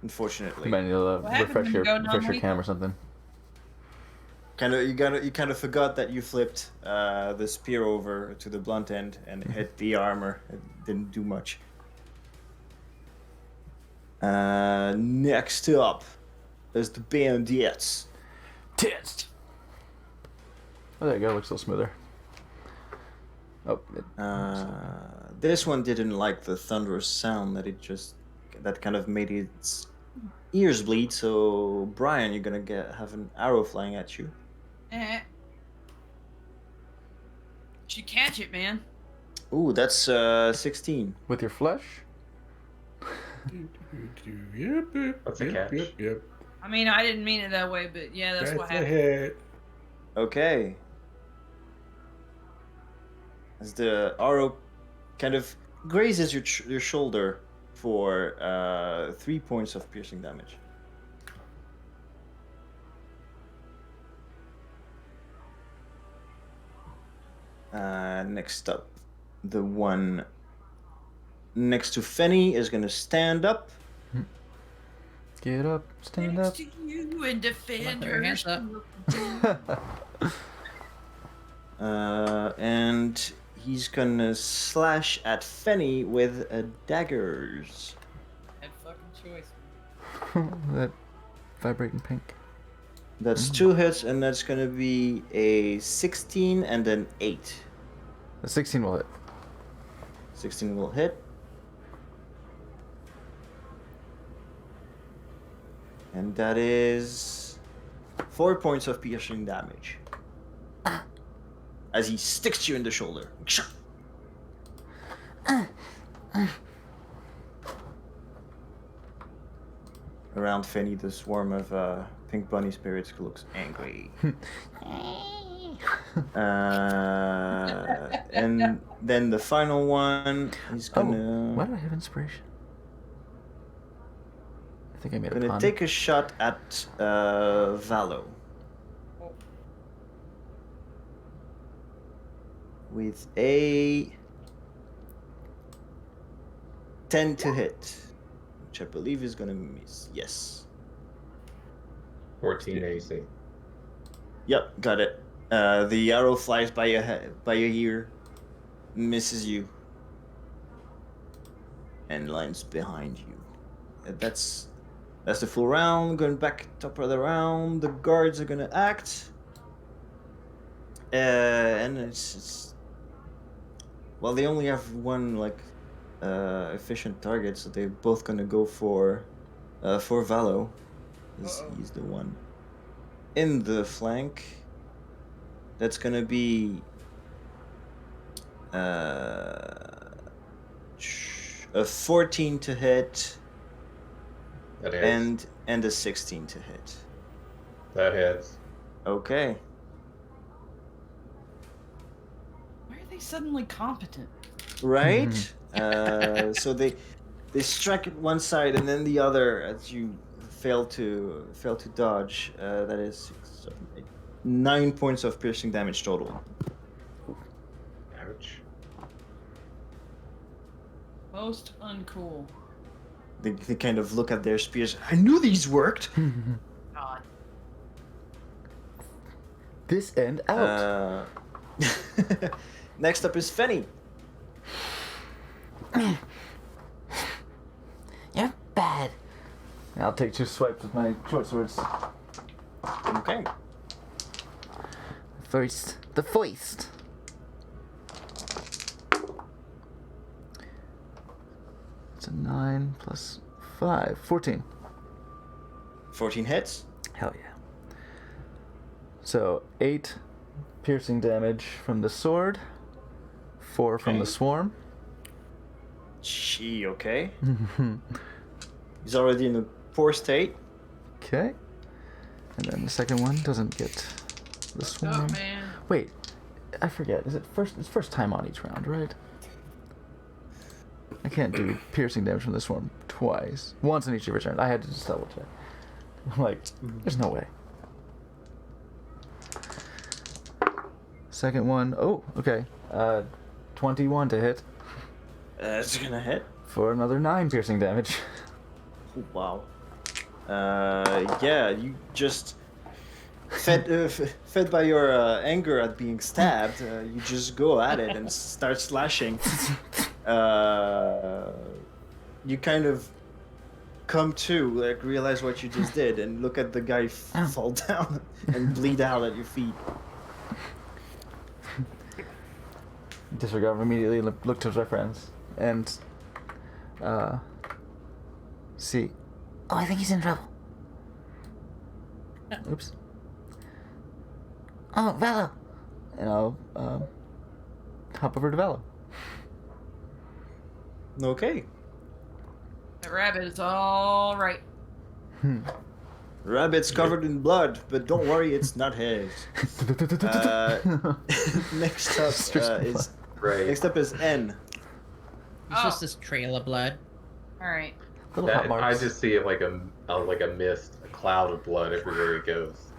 S6: Unfortunately.
S1: Man, you'll
S4: What happened
S1: refresh
S4: when
S1: your
S4: you go
S1: refresh your
S4: non-lethal?
S1: cam or something.
S6: You kind of forgot that you flipped the spear over to the blunt end and hit the armor. It didn't do much. Next up is the bandits.
S1: Tits. Oh, there you go. Looks a little smoother. Oh,
S6: This one didn't like the thunderous sound that kind of made its ears bleed. So Brian, you're gonna have an arrow flying at you.
S4: She catch it, man.
S6: Ooh, that's 16.
S1: with your flesh.
S9: Yep, yep,
S2: That's a
S9: yep,
S2: catch.
S9: yep, yep.
S4: I mean, I didn't mean it that way, but yeah, that's what
S9: a
S4: happened.
S9: hit.
S6: Okay. As the arrow kind of grazes your shoulder for 3 points of piercing damage. Next up, the one next to Fenny is gonna stand up.
S1: Get up, stand up.
S4: Next to you and defend
S7: Put your
S4: her.
S7: hands up.
S6: And he's gonna slash at Fenny with daggers.
S4: Had fucking choice.
S1: That vibrating pink.
S6: That's 2 hits, and that's gonna be a 16 and an 8.
S1: The 16 will hit.
S6: 16 will hit. And that is 4 points of piercing damage. As he sticks you in the shoulder. Around Fenny, the swarm of pink bunny spirits looks angry. And then the final one, he's
S1: Oh,
S6: gonna
S1: why do I have inspiration? I think I made a
S6: gonna
S1: pun.
S6: take a shot at Valo. With a 10 to hit, which I believe is gonna miss. Yes.
S2: 14 AC.
S6: Yep, got it. The arrow flies by your ear, misses you, and lands behind you. That's the full round. Going back top of the round, the guards are gonna act, and it's well, they only have one efficient target, so they're both gonna go for Valo. He's the one in the flank. That's gonna be a 14 to hit
S2: That hits.
S6: and a 16 to hit.
S2: That hits.
S6: Okay.
S4: Why are they suddenly competent?
S6: Right? So they strike at one side and then the other as you fail to dodge. That is 9 points of piercing damage total.
S2: Ouch.
S4: Most uncool.
S6: They kind of look at their spears. I knew these worked.
S4: God.
S1: This end out.
S6: Next up is Fenny.
S8: You're bad.
S1: I'll take 2 swipes with my short swords.
S6: Okay.
S8: First, the foist.
S1: It's a 9 plus 5. 14.
S6: 14 hits.
S1: Hell yeah. So 8 piercing damage from the sword, 4 from the
S6: Okay.
S1: swarm.
S6: Gee, okay. He's already in a poor state.
S1: Okay. And then the second one doesn't get the swarm.
S4: Oh man.
S1: Wait, I forget. Is it first? It's first time on each round, right? I can't do piercing damage from the swarm twice. Once in each of your turns. I had to just double check. I'm like, there's no way. Second one, oh, okay. 21 to hit
S6: It's gonna hit.
S1: for another 9 piercing damage.
S6: Oh, wow. Yeah, you just fed by your anger at being stabbed. You just go at it and start slashing. You kind of come to, like, realize what you just did, and look at the guy fall down and bleed out at your feet.
S1: Disregard immediately, look towards my friends, and see.
S8: Oh, I think he's in trouble.
S1: Oops.
S8: Oh, Valo.
S1: And I'll hop over to Valo.
S6: Okay.
S4: The rabbit is all right.
S6: Rabbit's covered in blood, but don't worry, it's not his. Next up is N.
S7: It's
S4: Oh.
S7: just this trail of blood.
S4: All right.
S1: Little hot
S2: I
S1: marks.
S2: just see it like a mist, a cloud of blood everywhere he goes.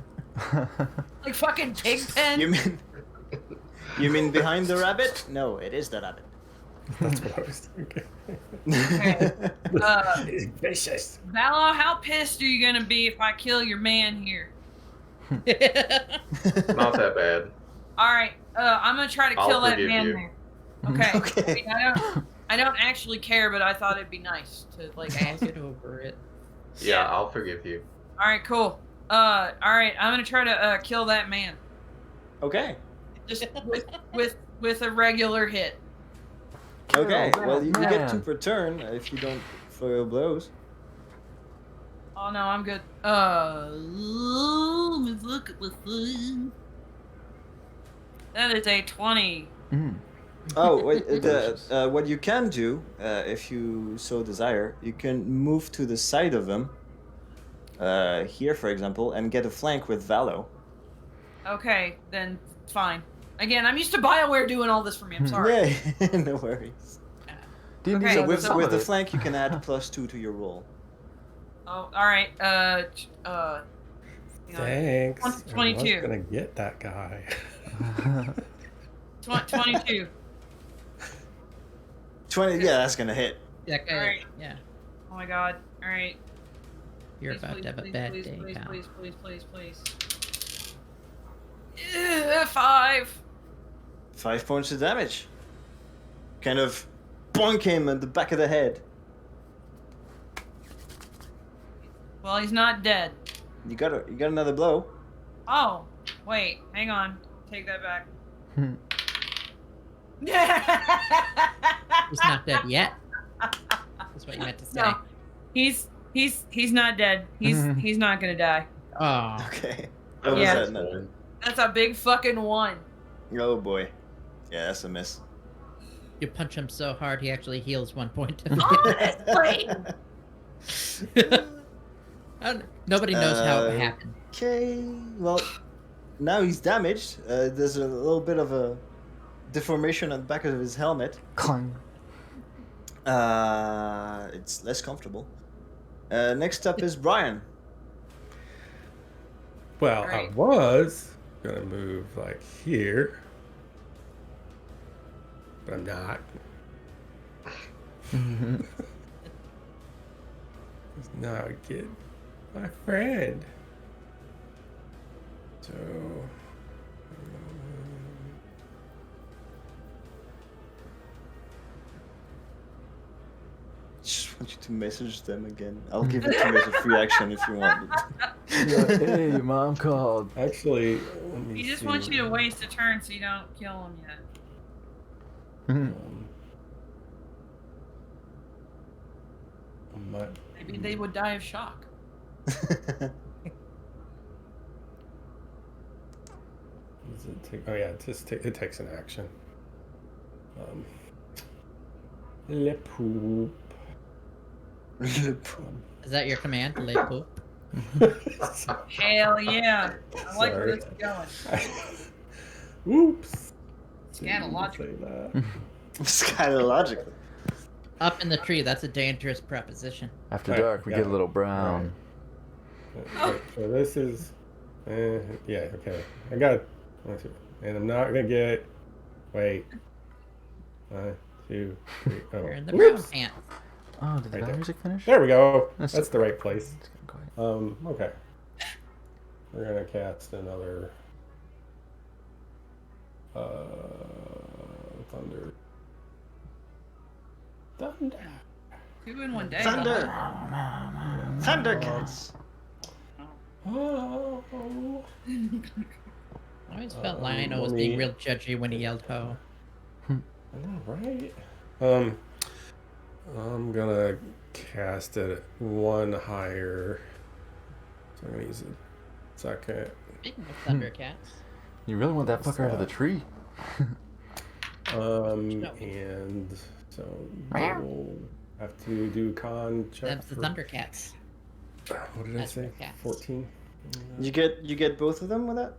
S4: Like fucking Pigpen.
S6: You mean behind the rabbit? No, it is the rabbit.
S9: That's what I was thinking.
S4: Okay.
S9: He's vicious.
S4: Valo, how pissed are you gonna be if I kill your man here?
S2: Not that bad.
S4: All right. I'm gonna try to
S2: I'll
S4: kill that
S2: forgive
S4: man
S2: you.
S4: there. Okay.
S6: Okay.
S4: I don't actually care, but I thought it'd be nice to like ask.
S7: Get over it.
S2: Yeah, I'll forgive you.
S4: All right, cool. All right, I'm gonna try to kill that man.
S6: Okay.
S4: Just with a regular hit.
S6: Okay.
S1: Kill
S6: Well,
S1: that
S6: you get
S1: man.
S6: 2 per turn if you don't foil blows.
S4: Oh no, I'm good. Let's look at the thing. That is a 20.
S1: Mm.
S6: Oh, wait, what you can do, if you so desire, you can move to the side of them, here for example, and get a flank with Valo.
S4: Okay, then fine. Again, I'm used to BioWare doing all this for me. I'm sorry.
S6: Yeah, no worries.
S1: D&D
S4: Okay,
S6: So
S1: does
S6: with,
S1: some
S6: with
S1: of
S6: the
S1: it.
S6: flank, you can add +2 to your roll.
S4: Oh, all right. You know,
S9: Thanks.
S4: 22.
S9: I was gonna get that guy.
S4: 22.
S6: 20, yeah, that's gonna hit.
S7: That guy,
S4: Alright.
S7: yeah.
S4: Oh my god. All right.
S7: You're
S4: Please,
S7: about
S4: please,
S7: to have a
S4: please,
S7: bad
S4: please,
S7: day,
S4: please,
S7: pal.
S4: please. 5.
S6: 5 points of damage. Kind of bonk him in the back of the head.
S4: Well, he's not dead.
S6: You got another blow.
S4: Oh, wait. Hang on. Take that back.
S7: He's not dead yet. That's what you meant to say.
S4: No. He's not dead. He's not gonna die.
S7: Oh,
S6: Okay. What was
S4: Yeah.
S6: that? No.
S4: That's a big fucking 1.
S6: Oh boy. Yeah, that's a miss.
S7: You punch him so hard he actually heals 1 point.
S4: Honestly.
S7: Nobody knows how it
S6: Uh,
S7: happened.
S6: Okay, well, now he's damaged. There's a little bit of a deformation on the back of his helmet.
S1: Clang.
S6: It's less comfortable. Next up is Brian.
S9: Well, I
S4: Alright.
S9: was gonna move like here, but I'm not. 'Cause now I get my friend. So.
S6: Just want you to message them again. I'll give it to you as a free action if you want.
S1: Hey, your mom called.
S9: Actually, let me
S4: He just
S9: see.
S4: wants you to waste a turn so you don't kill him yet.
S9: My,
S4: Maybe they would die of shock.
S9: does it take? Oh yeah, it takes an action. Le poop.
S7: Is that your command? Le poop?
S4: Hell yeah. I like where
S9: Sorry.
S4: this is going.
S9: Oops.
S4: Scatological.
S9: Say that.
S6: Scatologically.
S7: Up in the tree, that's a dangerous proposition.
S1: After
S9: Right,
S1: dark, we
S9: yeah.
S1: get a little brown.
S9: Right, so this is, yeah, okay. I got it. And I'm not gonna get. Wait. 1, 2, 3. Oh.
S7: You're in the brown
S9: Whoops.
S7: pants.
S1: Oh, did the
S9: Right
S1: battle
S9: there.
S1: music finish?
S9: There we go.
S1: That's-
S9: That's the right place.
S1: It's getting quiet.
S9: Okay. We're gonna cast another thunder. Thunder.
S4: 2 in 1 day.
S6: Thunder! Thundercats!
S9: Oh.
S7: I always felt Lionel was
S9: let
S7: being
S9: me-
S7: real judgy when he yelled ho.
S9: I know, right? I'm gonna cast it 1 higher. So I'm gonna use a second.
S7: Speaking of Thundercats,
S1: You really want that fucker out of the tree?
S9: And so we'll have to do con check.
S7: that's the
S9: for-
S7: Thundercats.
S9: What did I
S7: That's
S9: say?
S7: cats.
S9: 14.
S6: You get both of them with that?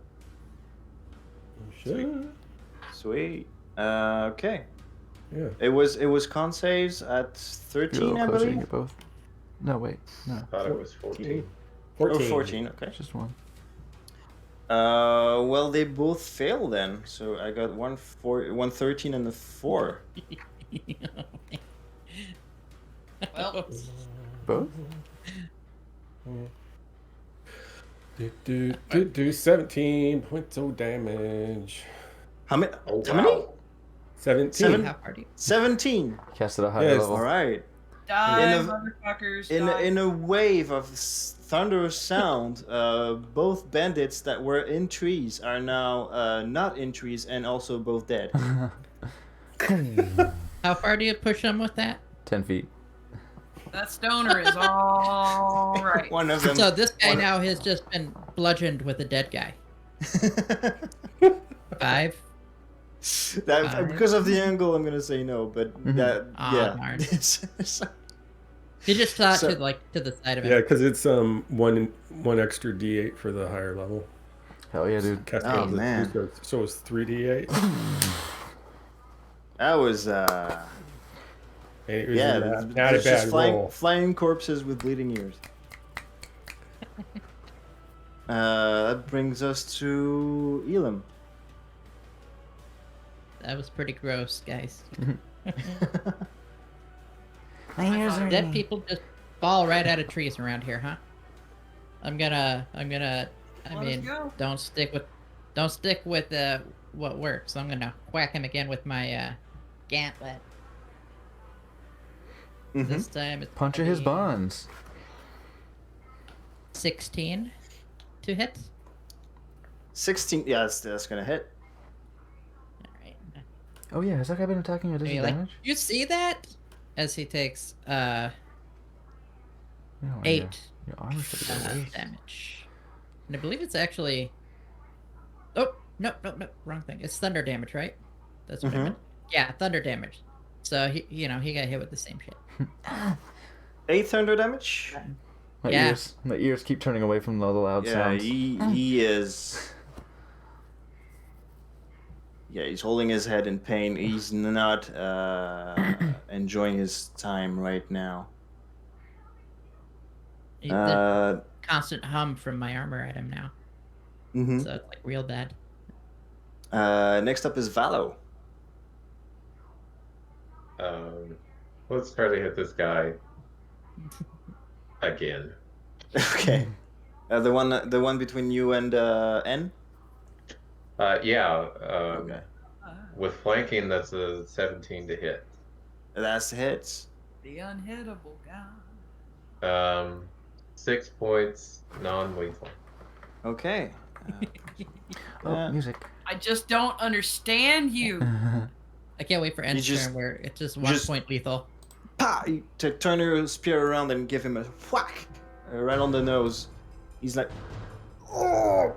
S9: Should.
S6: Sweet. Okay.
S9: Yeah.
S6: It was con saves at
S1: You're a
S6: 13,
S1: little
S6: I
S1: closer, you
S6: believe.
S1: get both. No, wait. No,
S2: Thought it was 14.
S9: 14.
S6: Oh, 14. Okay.
S1: just one.
S6: Well, they both fail then. So I got 113 and a 4.
S4: Well,
S1: Both?
S9: Do 17 points of damage.
S6: How many?
S2: Oh,
S6: How many?
S2: wow.
S9: 17.
S7: How far do you?
S6: 17.
S1: Cast at a higher
S9: Yes.
S1: level.
S6: All right.
S4: die,
S6: In a-
S4: motherfuckers.
S6: In
S4: die.
S6: in a wave of thunderous sound, both bandits that were in trees are now not in trees and also both dead.
S7: How far do you push them with that?
S1: 10 feet.
S4: That stoner is all right.
S6: One of them.
S7: So this guy now has just been bludgeoned with a dead guy. 5.
S6: Because of the angle, I'm gonna say no, but that
S7: Ah, darn.
S6: yeah.
S7: He just shot
S6: So-
S7: to the side of
S9: Yeah,
S7: him.
S9: because it's one extra D8 for the higher level.
S1: Hell yeah, dude.
S9: Casting
S6: Oh,
S9: of the
S6: man.
S9: two, so it's 3D8.
S6: That was
S9: And it was
S6: yeah.
S9: not a
S6: There's just
S9: bad roll.
S6: flying corpses with bleeding ears. That brings us to Elam.
S7: That was pretty gross, guys.
S8: My ears are
S7: Dead people just fall right out of trees around here, huh? I
S4: Let us
S7: mean,
S4: go.
S7: don't stick with what works. I'm gonna whack him again with my gauntlet.
S6: Mhm.
S7: This time it's
S1: Puncture
S7: gonna
S1: his
S7: be
S1: bonds.
S7: 16 to hit.
S6: 16. Yeah, that's gonna hit.
S7: Alright.
S1: Oh yeah, has that guy been attacking at
S7: Maybe like,
S1: disadvantage?
S7: you see that? As he takes
S1: You know,
S7: 8
S1: Your armor should be great.
S7: damage. And I believe it's actually Oh, no, wrong thing. It's thunder damage, right? That's what I meant. Yeah, thunder damage. So he got hit with the same shit.
S6: 8 thunder damage.
S1: My
S7: Yeah.
S1: ears keep turning away from all the loud
S6: Yeah,
S1: sounds.
S6: he is. Yeah, he's holding his head in pain. He's not enjoying his time right now.
S7: The constant hum from my armor at him now.
S6: Mhm.
S7: So it's like real bad.
S6: Next up is Valo.
S2: Let's try to hit this guy again.
S6: Okay. The one between you and N.
S2: Yeah.
S6: Okay.
S2: With flanking, that's a 17 to hit.
S6: That's hits.
S4: The unhittable guy.
S2: 6 points, non-lethal.
S6: Okay.
S1: Oh, music.
S4: I just don't understand you.
S7: I can't wait for End's
S6: just-
S7: turn where it's just 1 point lethal.
S6: Pa! You turn your spear around and give him a whack right on the nose. He's like, oh,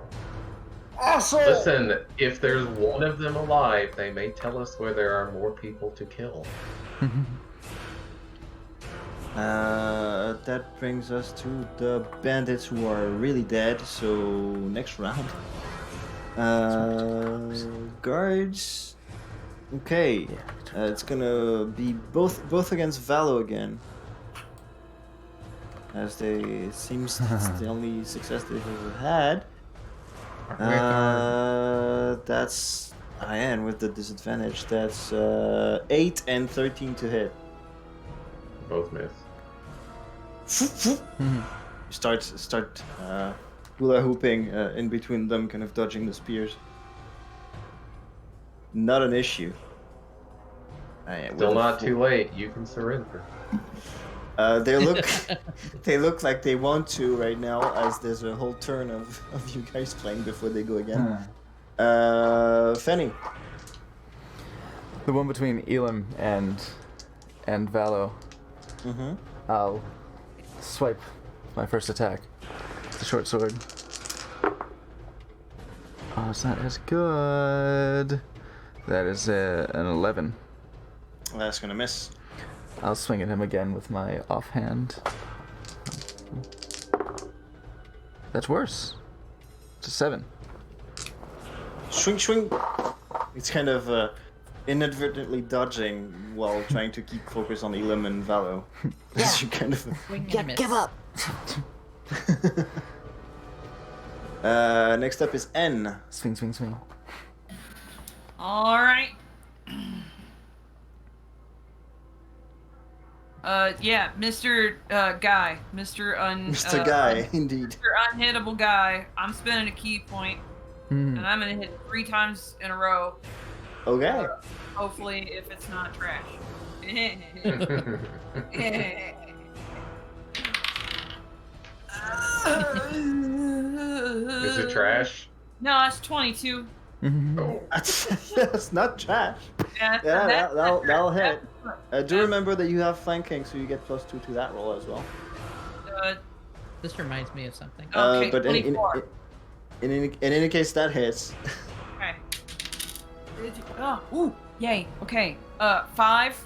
S6: asshole!
S2: Listen, if there's one of them alive, they may tell us where there are more people to kill.
S6: That brings us to the bandits who are really dead. So next round, guards. Okay, it's gonna be both against Valo again, as it seems that's the only success they've ever had. That's Ian with the disadvantage. That's 8 and 13 to hit.
S2: Both miss.
S6: Start hula hooping in between them, kind of dodging the spears. Not an issue.
S2: Still not too late. You can surrender.
S6: They look like they want to right now, as there's a whole turn of you guys playing before they go again. Fenny.
S1: The one between Elam and Valo.
S6: Mm-hmm.
S1: I'll swipe my first attack. The short sword. Oh, it's not as good. That is an 11.
S6: That's gonna miss.
S1: I'll swing at him again with my offhand. That's worse. It's a 7.
S6: Swing. It's kind of inadvertently dodging while trying to keep focus on Elam and Valo. As you kind of.
S8: Give up.
S6: Next up is N.
S1: Swing.
S4: All right. Yeah, Mr. Guy, Mr.
S6: Mr. Guy, indeed.
S4: Mr. Unhittable Guy. I'm spending a key point, and I'm gonna hit 3 times in a row.
S6: Okay.
S4: Hopefully, if it's not trash.
S2: Is it trash?
S4: No, that's 22.
S2: Oh.
S6: That's not trash.
S4: Yeah,
S6: Yeah, that'll hit. Do
S4: Yeah.
S6: remember that you have flanking, so you get +2 to that roll as well.
S7: This reminds me of something.
S4: Okay,
S6: But
S4: 24.
S6: in any case, that hits.
S4: Okay. Oh, ooh, yay. Okay. 5.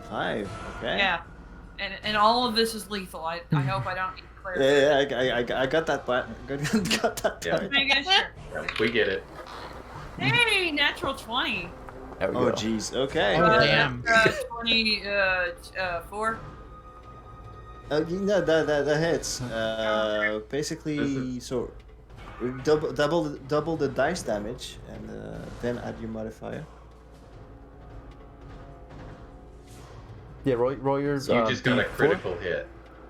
S6: 5. Okay.
S4: Yeah. And all of this is lethal. I hope I don't need to clarify.
S6: Yeah, I got that part. Got that
S2: Yeah.
S6: part.
S4: Making sure.
S2: Yeah, we get it.
S4: Hey, natural 20.
S1: There we
S6: Oh
S1: go.
S6: jeez. Okay.
S7: Oh, damn.
S4: 24.
S6: No, that hits. Basically, so double the dice damage, and then add your modifier.
S1: Yeah, roll your.
S2: You just got a
S1: D4.
S2: critical hit.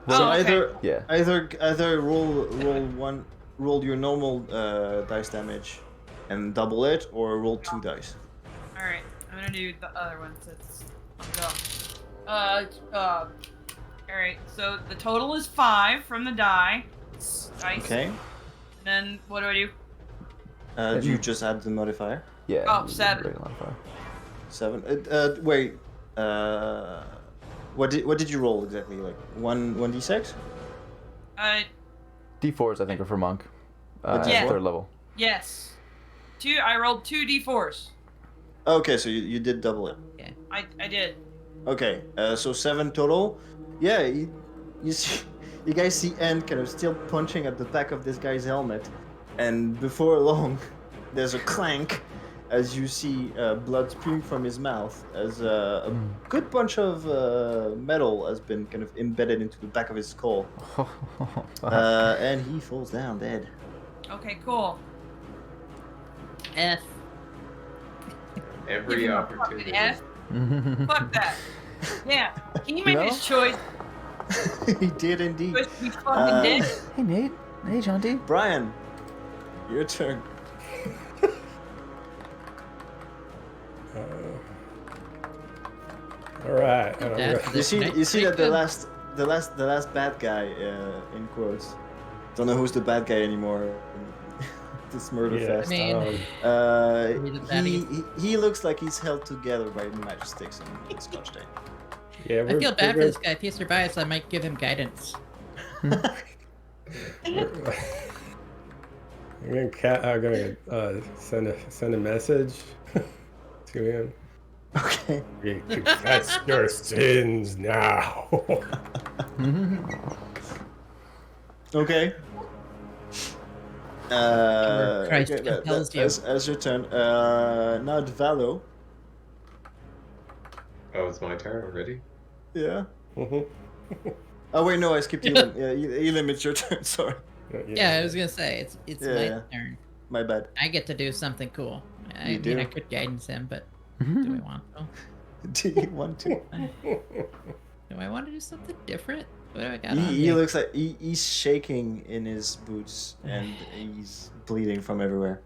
S6: So
S4: Oh, okay.
S6: either roll your normal dice damage, and double it, or roll 2 dice.
S4: All right, I'm gonna do the other one since I'm dumb. All right, so the total is 5 from the dice.
S6: Okay.
S4: And then what do I do?
S6: Do you just add the modifier?
S1: Yeah.
S4: Oh,
S1: you
S4: 7.
S1: regular modifier.
S6: 7. Wait. What did you roll exactly? Like 1d6?
S1: D4s, I think, are for monk.
S6: Yeah.
S1: Third level.
S4: Yes. I rolled 2 d4s.
S6: Okay, so you did double it.
S4: I did.
S6: Okay, so 7 total. Yeah, you see, you guys see End kind of still punching at the back of this guy's helmet, and before long, there's a clank as you see blood spewing from his mouth as a good bunch of metal has been kind of embedded into the back of his skull, and he falls down dead.
S4: Okay, cool.
S7: F.
S2: Every
S4: Give him a
S2: opportunity.
S4: fucking F. Fuck that. Yeah, he made
S1: No?
S4: his choice.
S6: He did indeed.
S4: Choice to be fucking dead.
S1: Hey, Nate. Hey, Shanti.
S6: Brian, your turn.
S9: All right.
S7: That's-
S6: You see that
S7: Good.
S6: the last bad guy in quotes. Don't know who's the bad guy anymore. This murder
S9: Yeah.
S6: fest.
S7: I mean,
S6: Uh,
S7: He's a
S6: he looks like he's held together by matchsticks and scotch tape.
S9: Yeah,
S7: I feel bad for this guy. If he survives, I might give him guidance.
S9: I'm gonna send a message to him.
S6: Okay.
S9: You confess your sins now.
S6: Okay.
S7: Christ
S6: okay,
S7: compels you.
S6: as your turn. Now Valo.
S2: Oh, it's my turn already?
S6: Yeah.
S9: Mhm.
S6: Oh wait, no, I skipped Elim. Yeah, Elim, it's your turn. Sorry,
S7: Yeah, I was gonna say it's
S6: Yeah,
S7: my
S6: yeah.
S7: turn.
S6: my bad.
S7: I get to do something cool. I
S6: You
S7: mean,
S6: do.
S7: I could guidance him, but do I want to?
S6: Do you want to?
S7: Do I want to do something different? What do I got on
S6: He
S7: here?
S6: looks like he's shaking in his boots and he's bleeding from everywhere.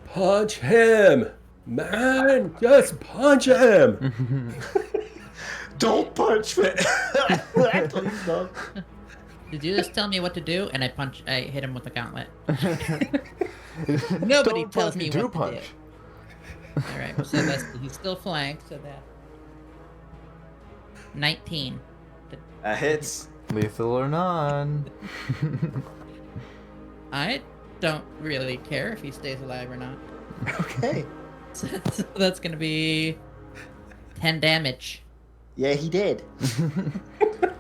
S9: Punch him, man! Just punch him.
S6: Don't punch me! Please don't.
S7: Did you just tell me what to do? And I hit him with a gauntlet. Nobody
S1: Don't
S7: tells
S1: punch,
S7: me
S1: you do
S7: what to
S1: punch.
S7: do. All right, so he's still flanked, so that 19.
S6: Hits.
S1: Lethal or non.
S7: I don't really care if he stays alive or not.
S6: Okay.
S7: So that's gonna be 10 damage.
S6: Yeah, he did.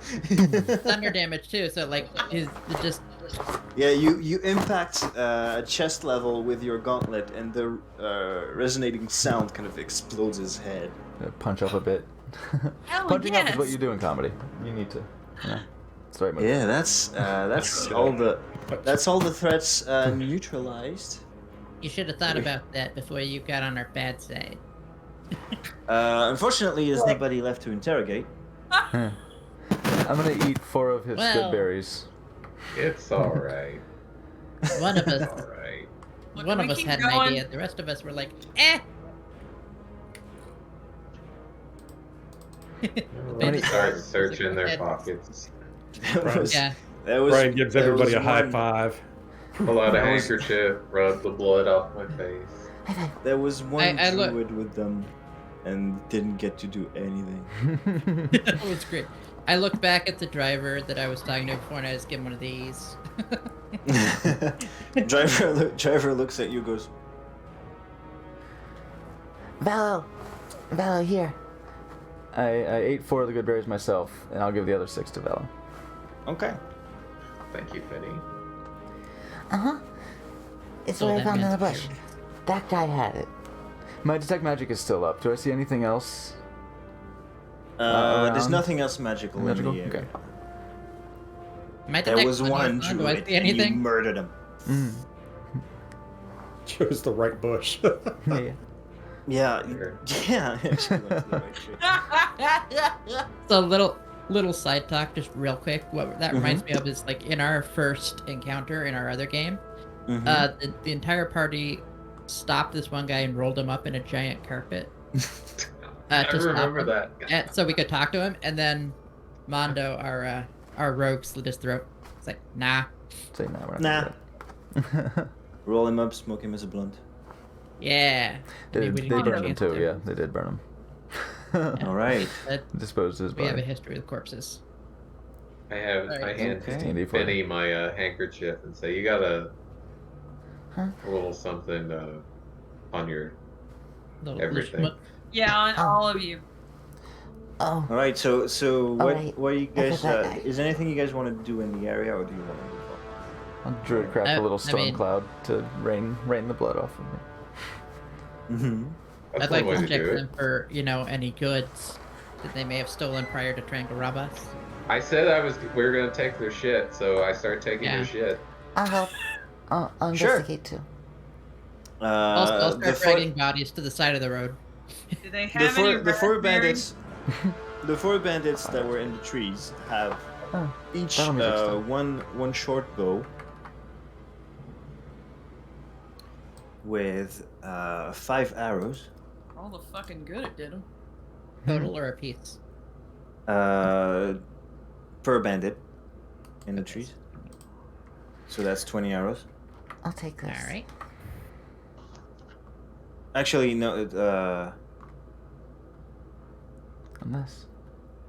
S7: Thunder damage too. So like, it just
S6: Yeah, you impact chest level with your gauntlet, and the resonating sound kind of explodes his head.
S1: Punch up a bit.
S4: Hell
S1: Punching up is what
S4: yes.
S1: you do in comedy. You need to. Yeah. It's the right move.
S6: Yeah, that's all the threats neutralized.
S7: you should have thought about that before you got on our bad side.
S6: Unfortunately, there's nobody left to interrogate.
S1: I'm gonna eat 4 of his
S7: Well.
S1: good berries.
S2: It's alright.
S7: One of us,
S2: Alright.
S4: Look,
S7: one
S4: we
S7: of us
S4: keep
S7: had an
S4: going.
S7: idea. The rest of us were like, eh.
S2: They start searching their pockets.
S7: Yeah.
S6: That was,
S9: Brian gives
S6: there
S9: everybody
S6: was
S9: a high
S6: one-
S9: five.
S2: Pull out a
S6: That was-
S2: handkerchief, rub the blood off my face.
S6: There was one
S7: I look-
S6: druid with them, and didn't get to do anything.
S7: That was great. I look back at the driver that I was talking to before, and I just give him one of these.
S6: Driver looks at you, goes,
S8: Valo, here.
S1: I ate 4 of the good berries myself, and I'll give the other 6 to Velo.
S6: okay.
S2: Thank you, Penny.
S8: It's
S7: Sold
S8: what I
S7: that
S8: found in the
S7: man's
S8: bush.
S7: berries.
S8: That guy had it.
S1: My detect magic is still up. Do I see anything else?
S6: There's
S1: Around?
S6: nothing else magical,
S1: Magical?
S6: in the area.
S1: Okay.
S7: My
S6: There
S7: detect
S6: was
S7: magic
S6: one
S7: is on. Do I
S6: druid,
S7: see
S6: and you
S7: anything?
S6: murdered him.
S1: Mm.
S9: Chose the right bush.
S1: Yeah.
S6: Yeah,
S2: Sure.
S6: yeah. Actually went to the right tree.
S7: So little side talk, just real quick. What that reminds me of is like in our first encounter in our other game,
S6: Mhm.
S7: the entire party stopped this one guy and rolled him up in a giant carpet.
S2: I
S7: To stop
S2: remember
S7: him.
S2: that.
S7: And so we could talk to him, and then Mondo, our rogue, slit his throat. It's like, nah,
S1: Say no, we're not
S6: Nah.
S1: gonna do that.
S6: Roll him up, smoke him as a blunt.
S7: yeah.
S1: They,
S7: We
S1: they
S7: didn't get a
S1: burned him
S7: chance
S1: too,
S7: to.
S1: yeah. They did burn him.
S6: All right.
S1: Disposed his
S7: We have a
S1: body.
S7: history with corpses.
S2: I hand
S7: Alright.
S1: Okay.
S2: Penny my handkerchief and say, you gotta A little something on your
S7: Little
S2: everything.
S7: schmuck.
S4: Yeah, on
S8: Oh.
S4: all of you.
S8: Oh,
S6: All right. So what
S8: right.
S6: what you
S8: I
S6: guys?
S8: got that guy.
S6: Is there anything you guys want to do in the area, or do you want to move on?
S1: I'll druid craft a little
S7: I
S1: storm
S7: mean-
S1: cloud to rain the blood off of me.
S6: Mm-hmm.
S2: That's
S7: I'd
S2: one
S7: like
S2: way
S7: to
S2: to
S7: check
S2: do it.
S7: them for, any goods that they may have stolen prior to trying to rob us.
S2: I said we were gonna take their shit, so I started taking
S7: Yeah.
S2: their shit.
S8: I'll help. I'll
S6: Sure.
S8: investigate too.
S7: Also, I'll
S6: the
S7: start
S6: four,
S7: dragging bodies to the side of the road.
S4: Do they
S6: the
S4: have any
S6: four, the four
S4: raspberries?
S6: bandits, the four bandits that were in the trees have
S1: Oh,
S6: each
S1: that'll be next time.
S6: one short bow with 5 arrows.
S4: All the fucking good it did 'em.
S7: Total or a piece?
S6: Per bandit in the trees. So that's 20 arrows.
S8: I'll take this.
S7: Alright.
S6: Actually, no,
S1: Unless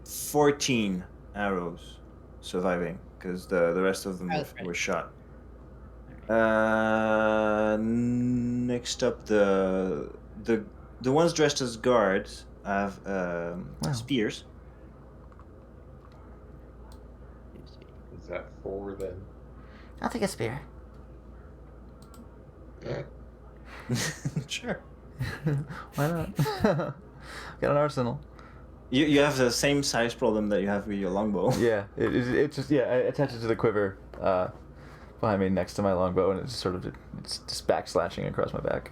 S6: 14 arrows surviving because the rest of them
S7: Okay.
S6: were shot. Next up, the ones dressed as guards have
S1: Wow.
S6: spears.
S2: Is that 4 then?
S8: I'll take a spear.
S6: Sure.
S1: why not? Got an arsenal.
S6: You have the same size problem that you have with your longbow.
S1: Yeah, it just I attach it to the quiver behind me next to my longbow, and it's sort of it's just backslashing across my back.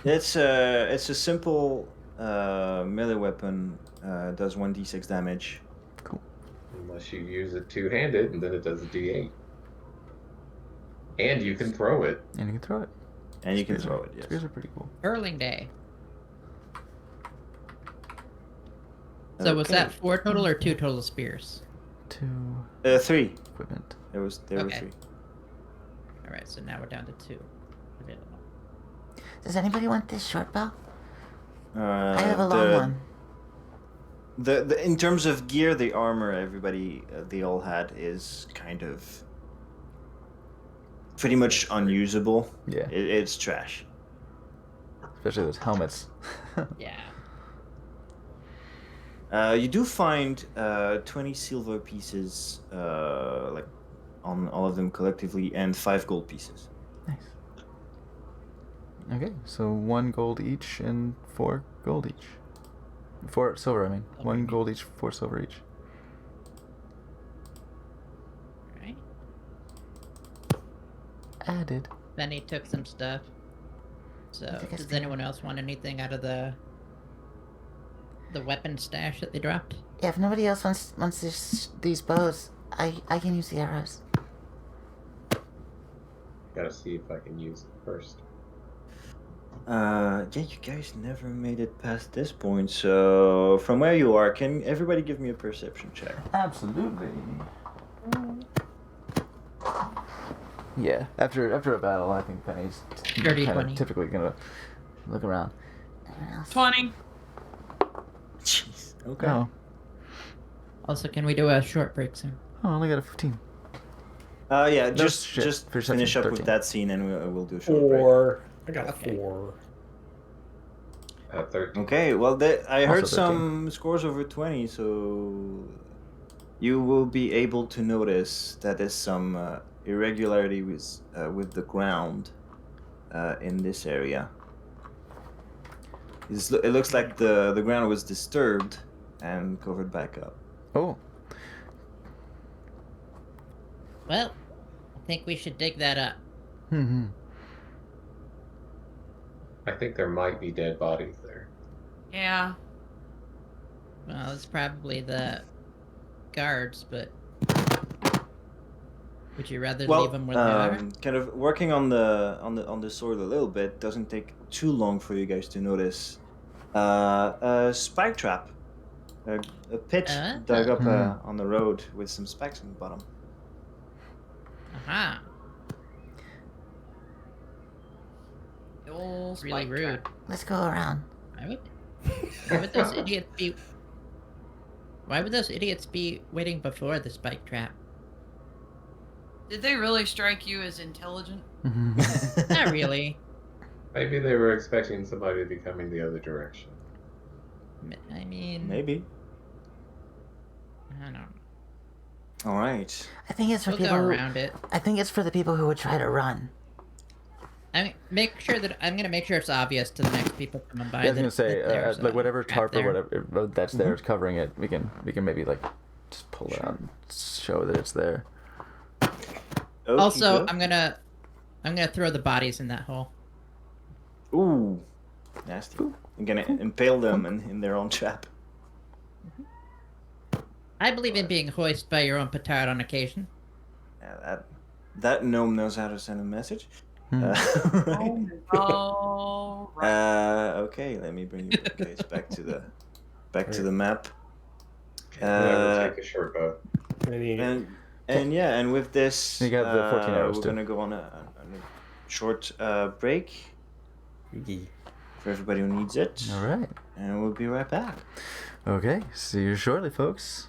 S6: It's a simple melee weapon. Does 1d6 damage.
S2: Unless you use it two-handed, and then it does a d8. And you can throw it.
S1: And you can throw it.
S6: And you can
S1: Spears
S6: throw
S1: are-
S6: it, yes.
S1: Spears are pretty cool.
S7: Hurling day. So was
S6: Okay.
S7: that 4 total or 2 total spears?
S1: 2
S6: 3.
S1: equipment.
S6: There were
S7: Okay.
S6: 3.
S7: Alright, so now we're down to 2 available.
S8: Does anybody want this short bow?
S6: I
S8: I have a long one.
S6: The in terms of gear, the armor everybody they all had is kind of pretty much unusable.
S1: Yeah,
S6: It's trash.
S1: especially those helmets.
S7: Yeah.
S6: You do find 20 silver pieces, like on all of them collectively, and 5 gold pieces.
S1: Nice. Okay, so 1 gold each and 4 gold each. 4 silver, I mean. 1 gold each, 4 silver each.
S7: Alright.
S1: Added.
S7: Benny took some stuff. So,
S8: think I
S7: does
S8: spear.
S7: anyone else want anything out of the weapon stash that they dropped?
S8: Yeah, if nobody else wants these bows, I can use the arrows.
S2: Gotta see if I can use it first.
S6: Yeah, you guys never made it past this point, so from where you are, can everybody give me a perception check?
S1: Absolutely. Yeah, after a battle, I think Penny's
S7: Dirty
S1: kind
S7: 20.
S1: of typically gonna look around.
S8: Anyone else?
S4: 20.
S6: Jeez. Okay.
S1: Oh,
S7: Also, can we do a short break soon?
S1: I only got a 15.
S6: Yeah,
S1: No
S6: just
S1: shit. Perception,
S6: finish up
S1: 13.
S6: with that scene and we'll do a short break.
S9: 4. I got
S7: Okay.
S9: 4.
S2: 13.
S6: Okay, well, I heard
S1: Also 13.
S6: some scores over 20, so you will be able to notice that there's some irregularity with the ground in this area. It looks like the ground was disturbed and covered back up.
S1: Oh,
S7: Well, I think we should dig that up.
S1: hmm.
S2: I think there might be dead bodies there.
S4: Yeah.
S7: Well, it's probably the guards, but would you rather
S6: Well,
S7: leave them where they are?
S6: kind of working on the sword a little bit doesn't take too long for you guys to notice a spike trap, a pit dug up on the road with some spikes on the bottom.
S7: Aha!
S4: The old
S7: Really
S4: spike
S7: rude.
S4: trap.
S8: Let's go around.
S7: Why would those idiots be? Why would those idiots be waiting before the spike trap?
S4: Did they really strike you as intelligent?
S7: Not really.
S2: Maybe they were expecting somebody to be coming the other direction.
S7: I mean,
S6: Maybe.
S7: I don't know.
S6: All right.
S8: I think it's for
S7: We'll go
S8: people who,
S7: around it.
S8: I think it's for the people who would try to run.
S7: I mean, I'm gonna make sure it's obvious to the next people coming by.
S1: Yeah, I was gonna say,
S7: that there's
S1: like
S7: a
S1: whatever
S7: trap
S1: tarp or
S7: there.
S1: whatever that's there is covering it. We can maybe like just pull it out and show that it's there.
S7: Also,
S6: Okey-doke.
S7: I'm gonna throw the bodies in that hole.
S6: Ooh, nasty. I'm gonna impale them in their own trap.
S7: I believe in being hoisted by your own petard on occasion.
S6: Yeah, that gnome knows how to send a message. Right.
S4: Oh, right.
S6: Okay, let me bring you guys back to the map.
S2: Whoever take a short boat.
S6: And with this,
S1: You got the 14 hours
S6: we're
S1: too.
S6: gonna go on a short break for everybody who needs it,
S1: All right.
S6: and we'll be right back.
S1: Okay. See you shortly, folks.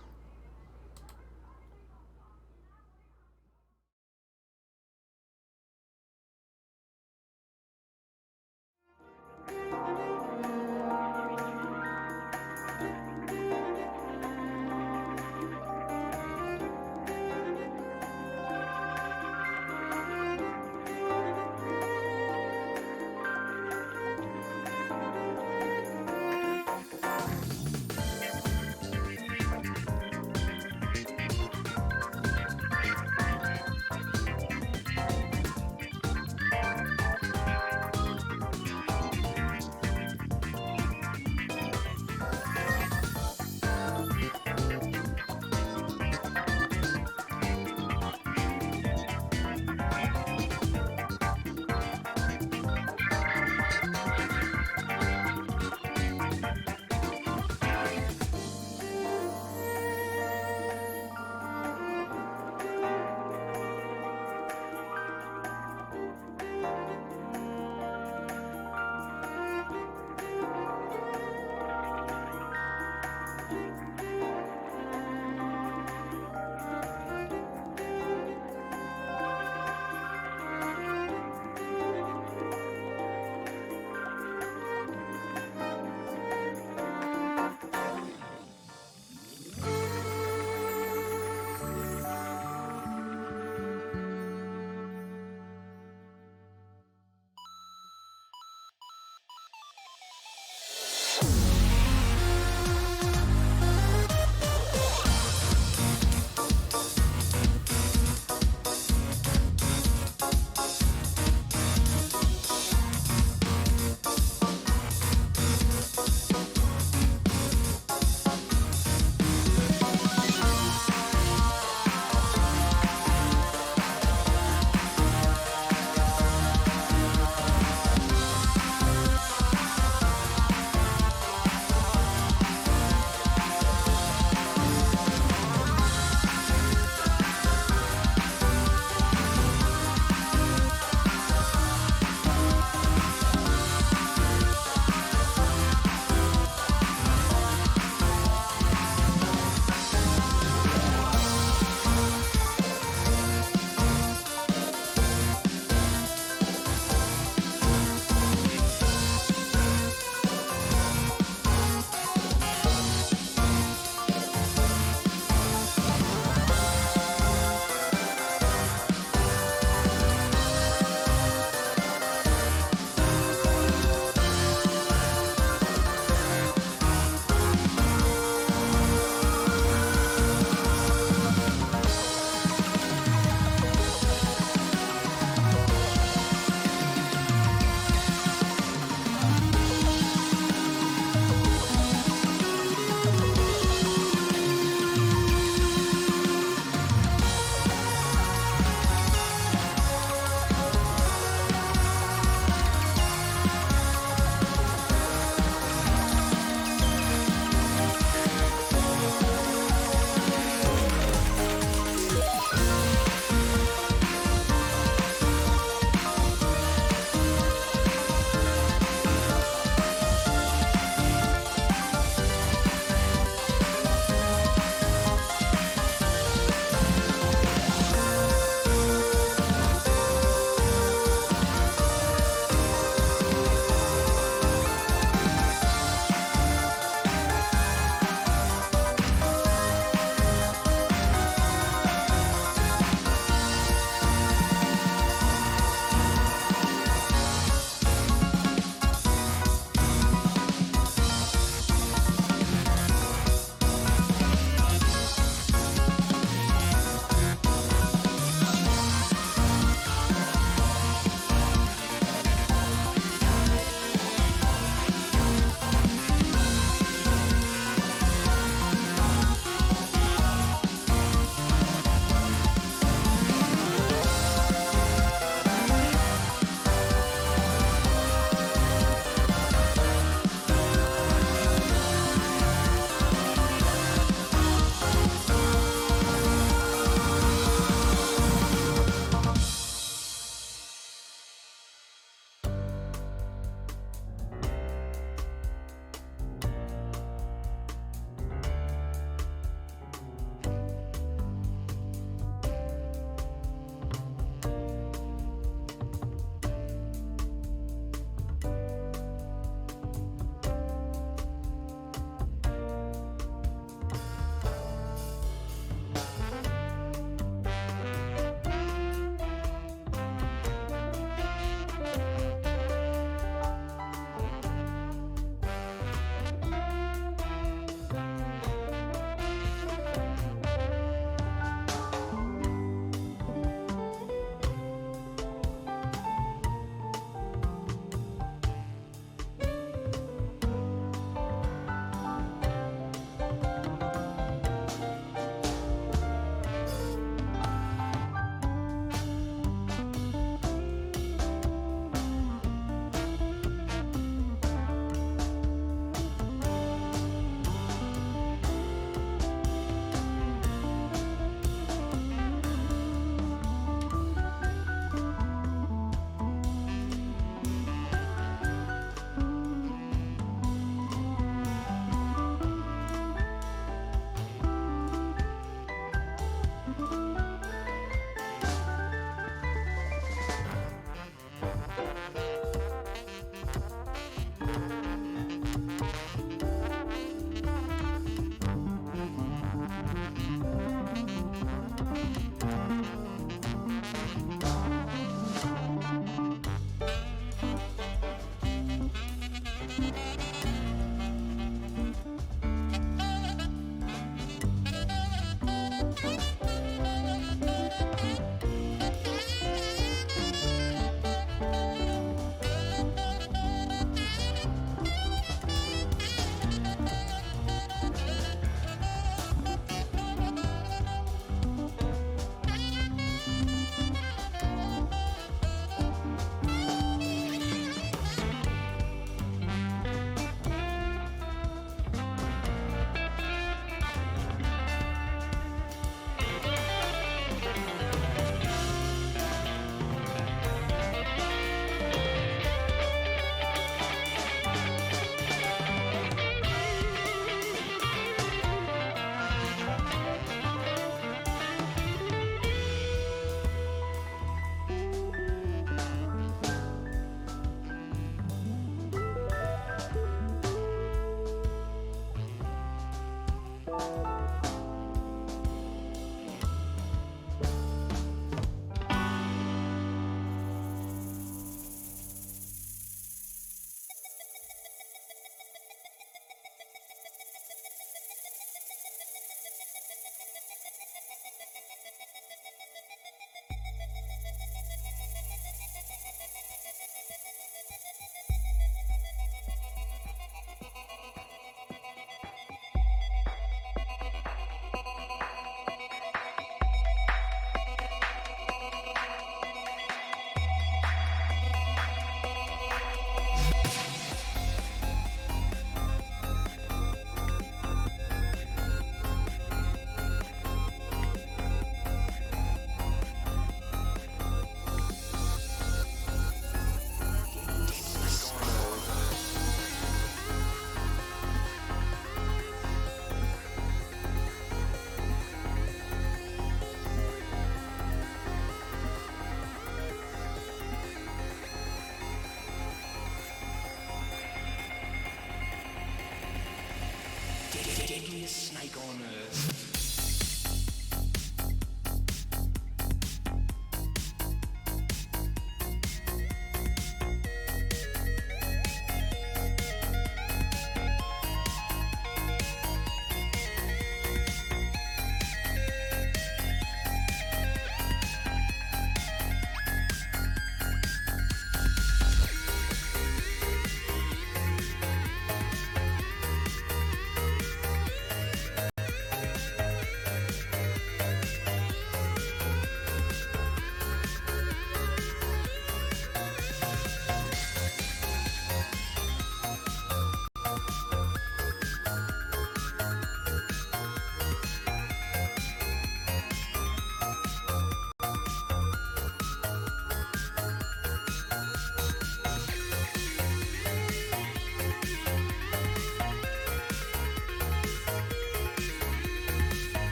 S10: Deadliest snake on earth.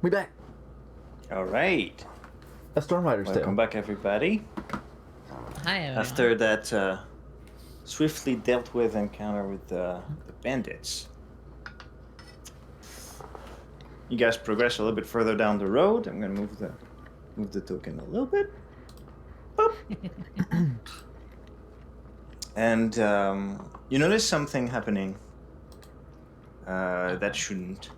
S1: We back.
S6: All right.
S1: A Storm Rider's
S6: Welcome
S1: Tale.
S6: back, everybody.
S7: Hi, everyone.
S6: After that swiftly dealt with encounter with the bandits, you guys progress a little bit further down the road. I'm gonna move the token a little bit. Boop. And you notice something happening that shouldn't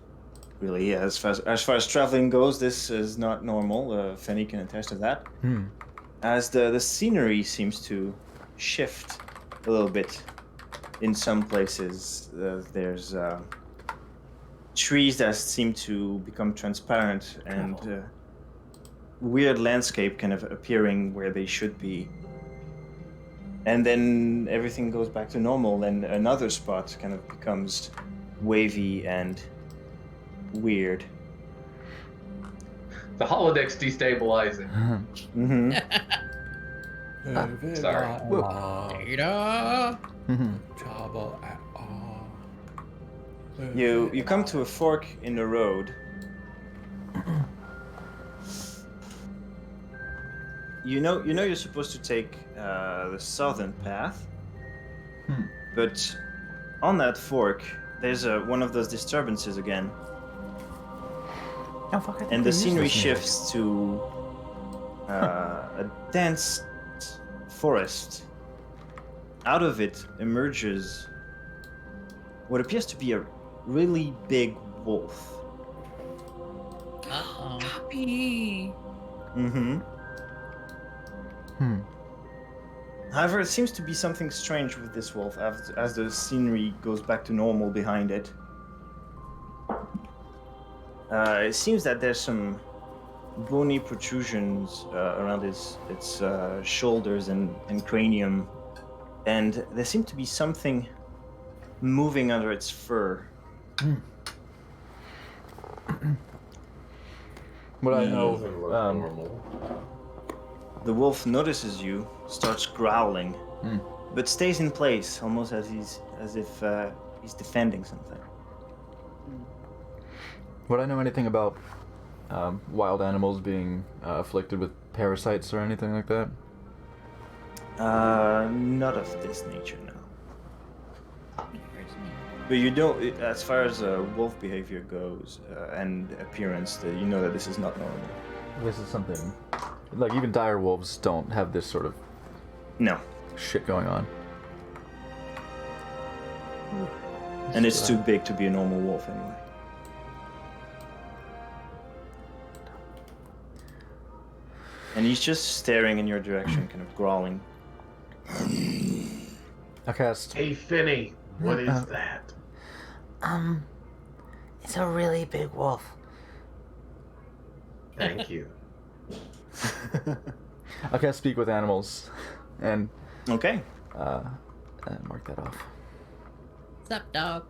S6: really. As far as traveling goes, this is not normal. Fenny can attest to that. As the scenery seems to shift a little bit in some places. There's trees that seem to become transparent and weird landscape kind of appearing where they should be. And then everything goes back to normal, and another spot kind of becomes wavy and weird.
S2: The holodeck's destabilizing.
S6: Mm-hmm.
S2: Sorry.
S7: Data.
S9: Trouble at all.
S6: You come to a fork in the road. You know you're supposed to take the southern path, but on that fork there's one of those disturbances again,
S8: Oh, fuck, I think
S6: and the
S8: they used
S6: scenery
S8: this music.
S6: shifts to a dense forest. Out of it emerges what appears to be a really big wolf.
S7: Uh-oh.
S4: Puppy.
S6: Mm-hmm.
S1: Hmm.
S6: However, it seems to be something strange with this wolf as the scenery goes back to normal behind it. It seems that there's some bony protrusions around its shoulders and cranium, and there seems to be something moving under its fur.
S1: What I
S2: Doesn't look
S1: know,
S2: normal.
S6: The wolf notices you, starts growling,
S1: Hmm.
S6: but stays in place, almost as if he's defending something.
S1: would I know anything about wild animals being afflicted with parasites or anything like that?
S6: Not of this nature, no. But you don't, as far as wolf behavior goes and appearance, you know that this is not normal.
S1: This is something like even dire wolves don't have this sort of
S6: No.
S1: shit going on.
S6: And it's too big to be a normal wolf anyway. And he's just staring in your direction, kind of growling.
S1: I cast.
S2: Hey, Finny, what is that?
S8: It's a really big wolf.
S2: Thank you.
S1: I cast speak with animals, and
S6: Okay.
S1: mark that off.
S7: What's up, dog?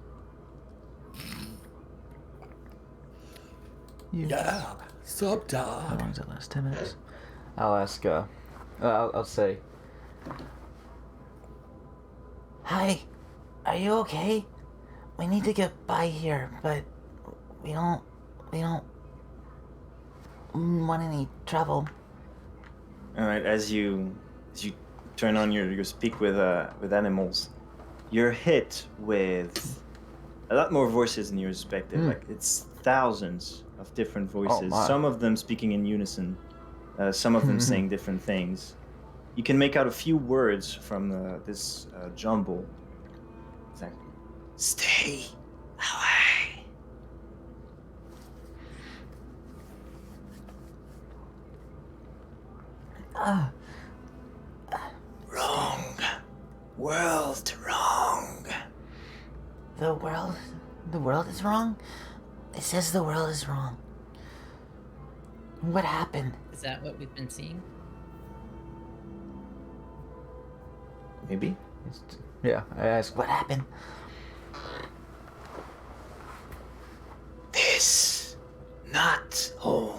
S10: Yeah, sup,
S1: How
S10: dog?
S1: long does that last? 10 minutes. I'll ask. I'll say.
S8: Hi, are you okay? We need to get by here, but we don't want any trouble.
S6: All right. As you turn on your speak with animals, you're hit with a lot more voices than you expected. Like it's thousands of different voices.
S1: my.
S6: Some of them speaking in unison. Some of them saying different things. You can make out a few words from this jumble. It's like, stay away. Wrong. World wrong.
S8: The world is wrong? It says the world is wrong. What happened?
S7: Is that what we've been seeing?
S6: Maybe.
S1: Yeah, I asked.
S8: What happened?
S6: This not home.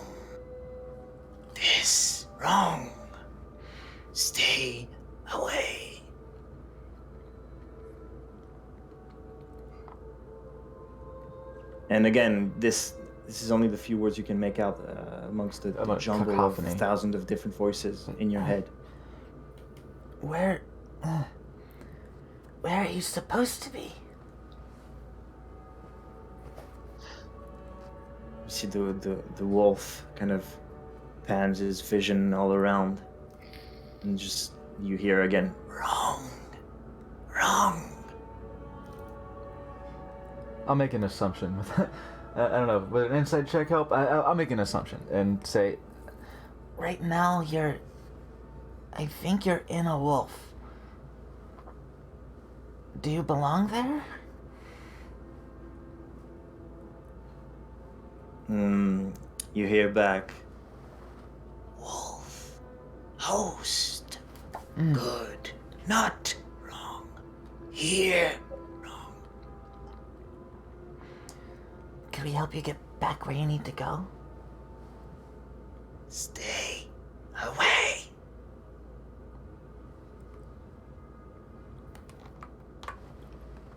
S6: This wrong. Stay away. And again, this is only the few words you can make out amongst the
S1: Among
S6: jumble
S1: cacophony.
S6: of thousands of different voices in your head.
S8: Where are you supposed to be?
S6: You see the wolf kind of pans his vision all around, and just you hear again, wrong.
S1: I'll make an assumption. I don't know. Would an inside check help? I'll make an assumption and say,
S8: Right now I think you're in a wolf. Do you belong there?
S6: You hear back, wolf, host, good, not wrong, here.
S8: Can we help you get back where you need to go?
S6: Stay away.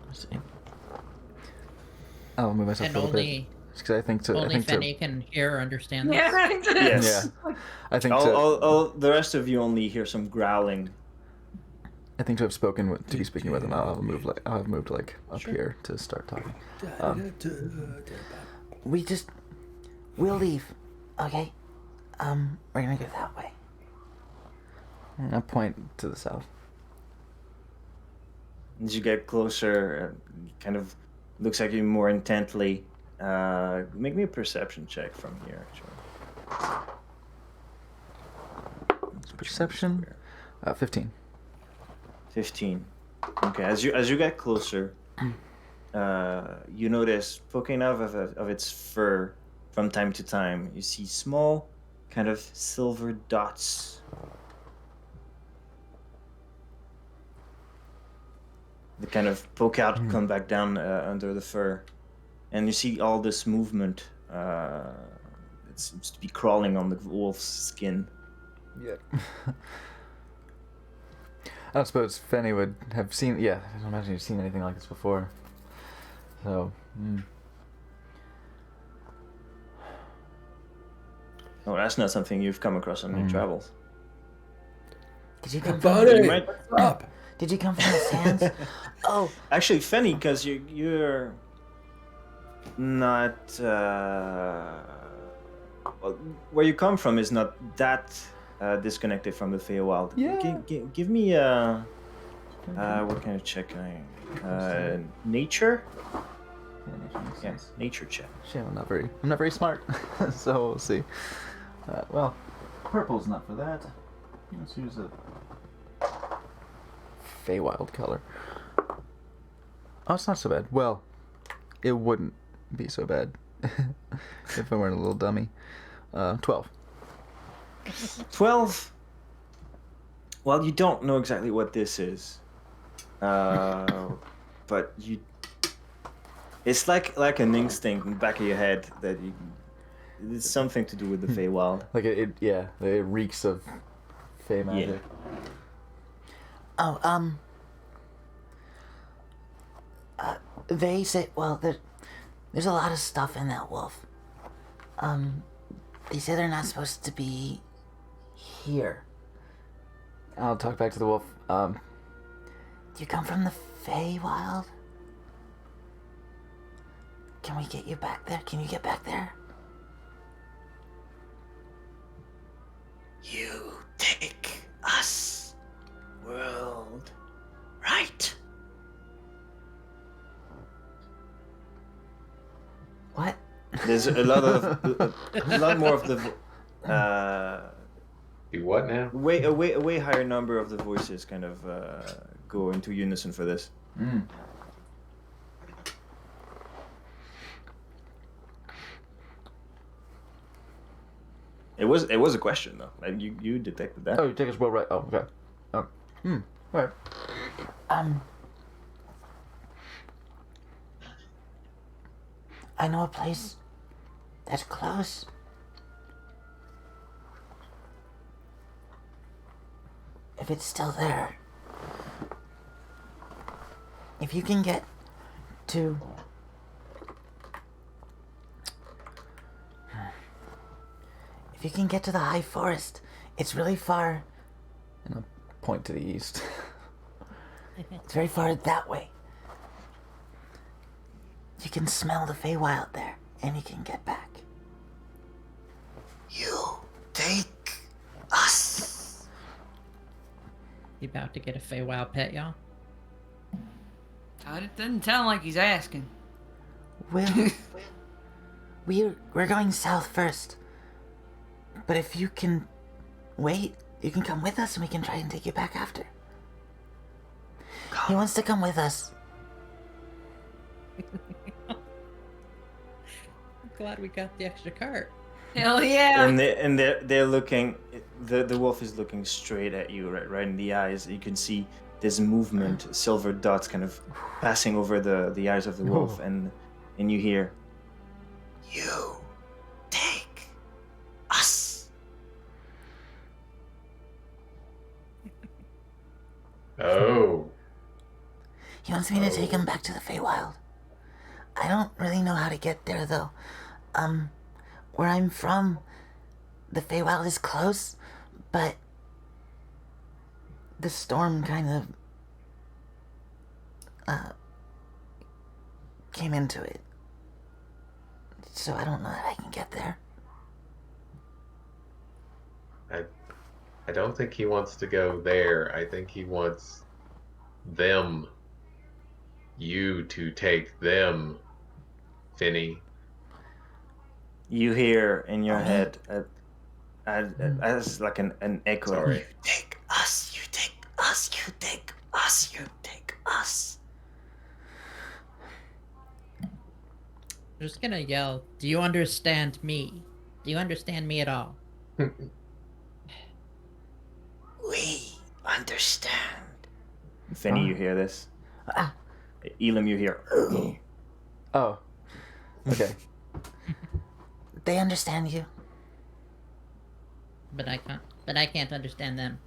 S1: let's see. I'll move myself
S7: And
S1: a little bit.
S7: only
S1: Because I think to. I
S7: only
S1: think
S7: Fenny can hear or understand this.
S4: Yeah.
S6: Yes.
S1: Yeah. I think to.
S6: All the rest of you only hear some growling.
S1: I think to have spoken with, to be speaking with him, I'll have moved like up here to start talking.
S8: We'll leave. Okay? We're gonna go that way.
S1: And I'll point to the south.
S6: As you get closer, kind of looks at you more intently. Make me a perception check from here, actually.
S1: Perception. 15.
S6: 15. Okay, as you get closer, you notice poking out of its fur from time to time, you see small, kind of silver dots. They kind of poke out, come back down under the fur. And you see all this movement. It seems to be crawling on the wolf's skin.
S1: Yeah. I don't suppose Fenny would have seen. Yeah, I don't imagine you've seen anything like this before. So.
S6: Oh, that's not something you've come across on your travels.
S8: Did you come
S10: Bunny,
S6: You might-
S10: what's up?
S8: Did you come from the sands? Oh,
S6: Actually, Fenny, because you're not. Well, where you come from is not that disconnected from the Feywild.
S1: Yeah.
S6: Give me what kind of check? Nature. Yeah, nature check.
S1: Shit, I'm not very smart. So we'll see. Well, purple's not for that. Let's use a Feywild color. Oh, it's not so bad. Well, it wouldn't be so bad if I weren't a little dummy. 12.
S6: 12. Well, you don't know exactly what this is, but you. It's like an instinct in the back of your head that you. It's something to do with the Feywild.
S1: Like it reeks of Fey magic.
S8: oh, they say, well, there's a lot of stuff in that wolf. They say they're not supposed to be here.
S1: I'll talk back to the wolf.
S8: Do you come from the Feywild? Can we get you back there? Can you get back there? You take us, world, right? What?
S6: There's a lot more of the.
S2: Do what now?
S6: A way higher number of the voices kind of go into unison for this. It was a question though. Like you detected that.
S1: Oh, you take us well right. Oh, okay. Right.
S8: I know a place that's close. If it's still there. If you can get to... If you can get to the high forest, it's really far.
S1: And I'll point to the east.
S8: It's very far that way. You can smell the Feywild there, and you can get back. You take us.
S7: You about to get a Feywild pet, y'all?
S4: It doesn't sound like he's asking.
S8: We're going south first. But if you can wait, you can come with us and we can try and take you back after. He wants to come with us.
S7: I'm glad we got the extra cart.
S4: Hell yeah!
S6: And they're looking. The wolf is looking straight at you, right in the eyes. You can see this movement, silver dots kind of passing over the eyes of the wolf, and you hear, "You take us."
S2: Oh.
S8: He wants me to take him back to the Feywild. I don't really know how to get there though. Where I'm from, the Feywild is close, but the storm kind of came into it. So I don't know that I can get there.
S2: I don't think he wants to go there. I think he wants them. You to take them, Finny.
S6: You hear in your head as like an echo.
S2: Sorry.
S8: You take us, you take us, you take us, you take us.
S7: just gonna yell, "Do you understand me? Do you understand me at all?"
S8: We understand.
S6: Fenny, you hear this?
S8: Ah.
S6: Elam, you hear.
S1: Oh. Okay.
S8: They understand you.
S7: But I can't. But I can't understand them.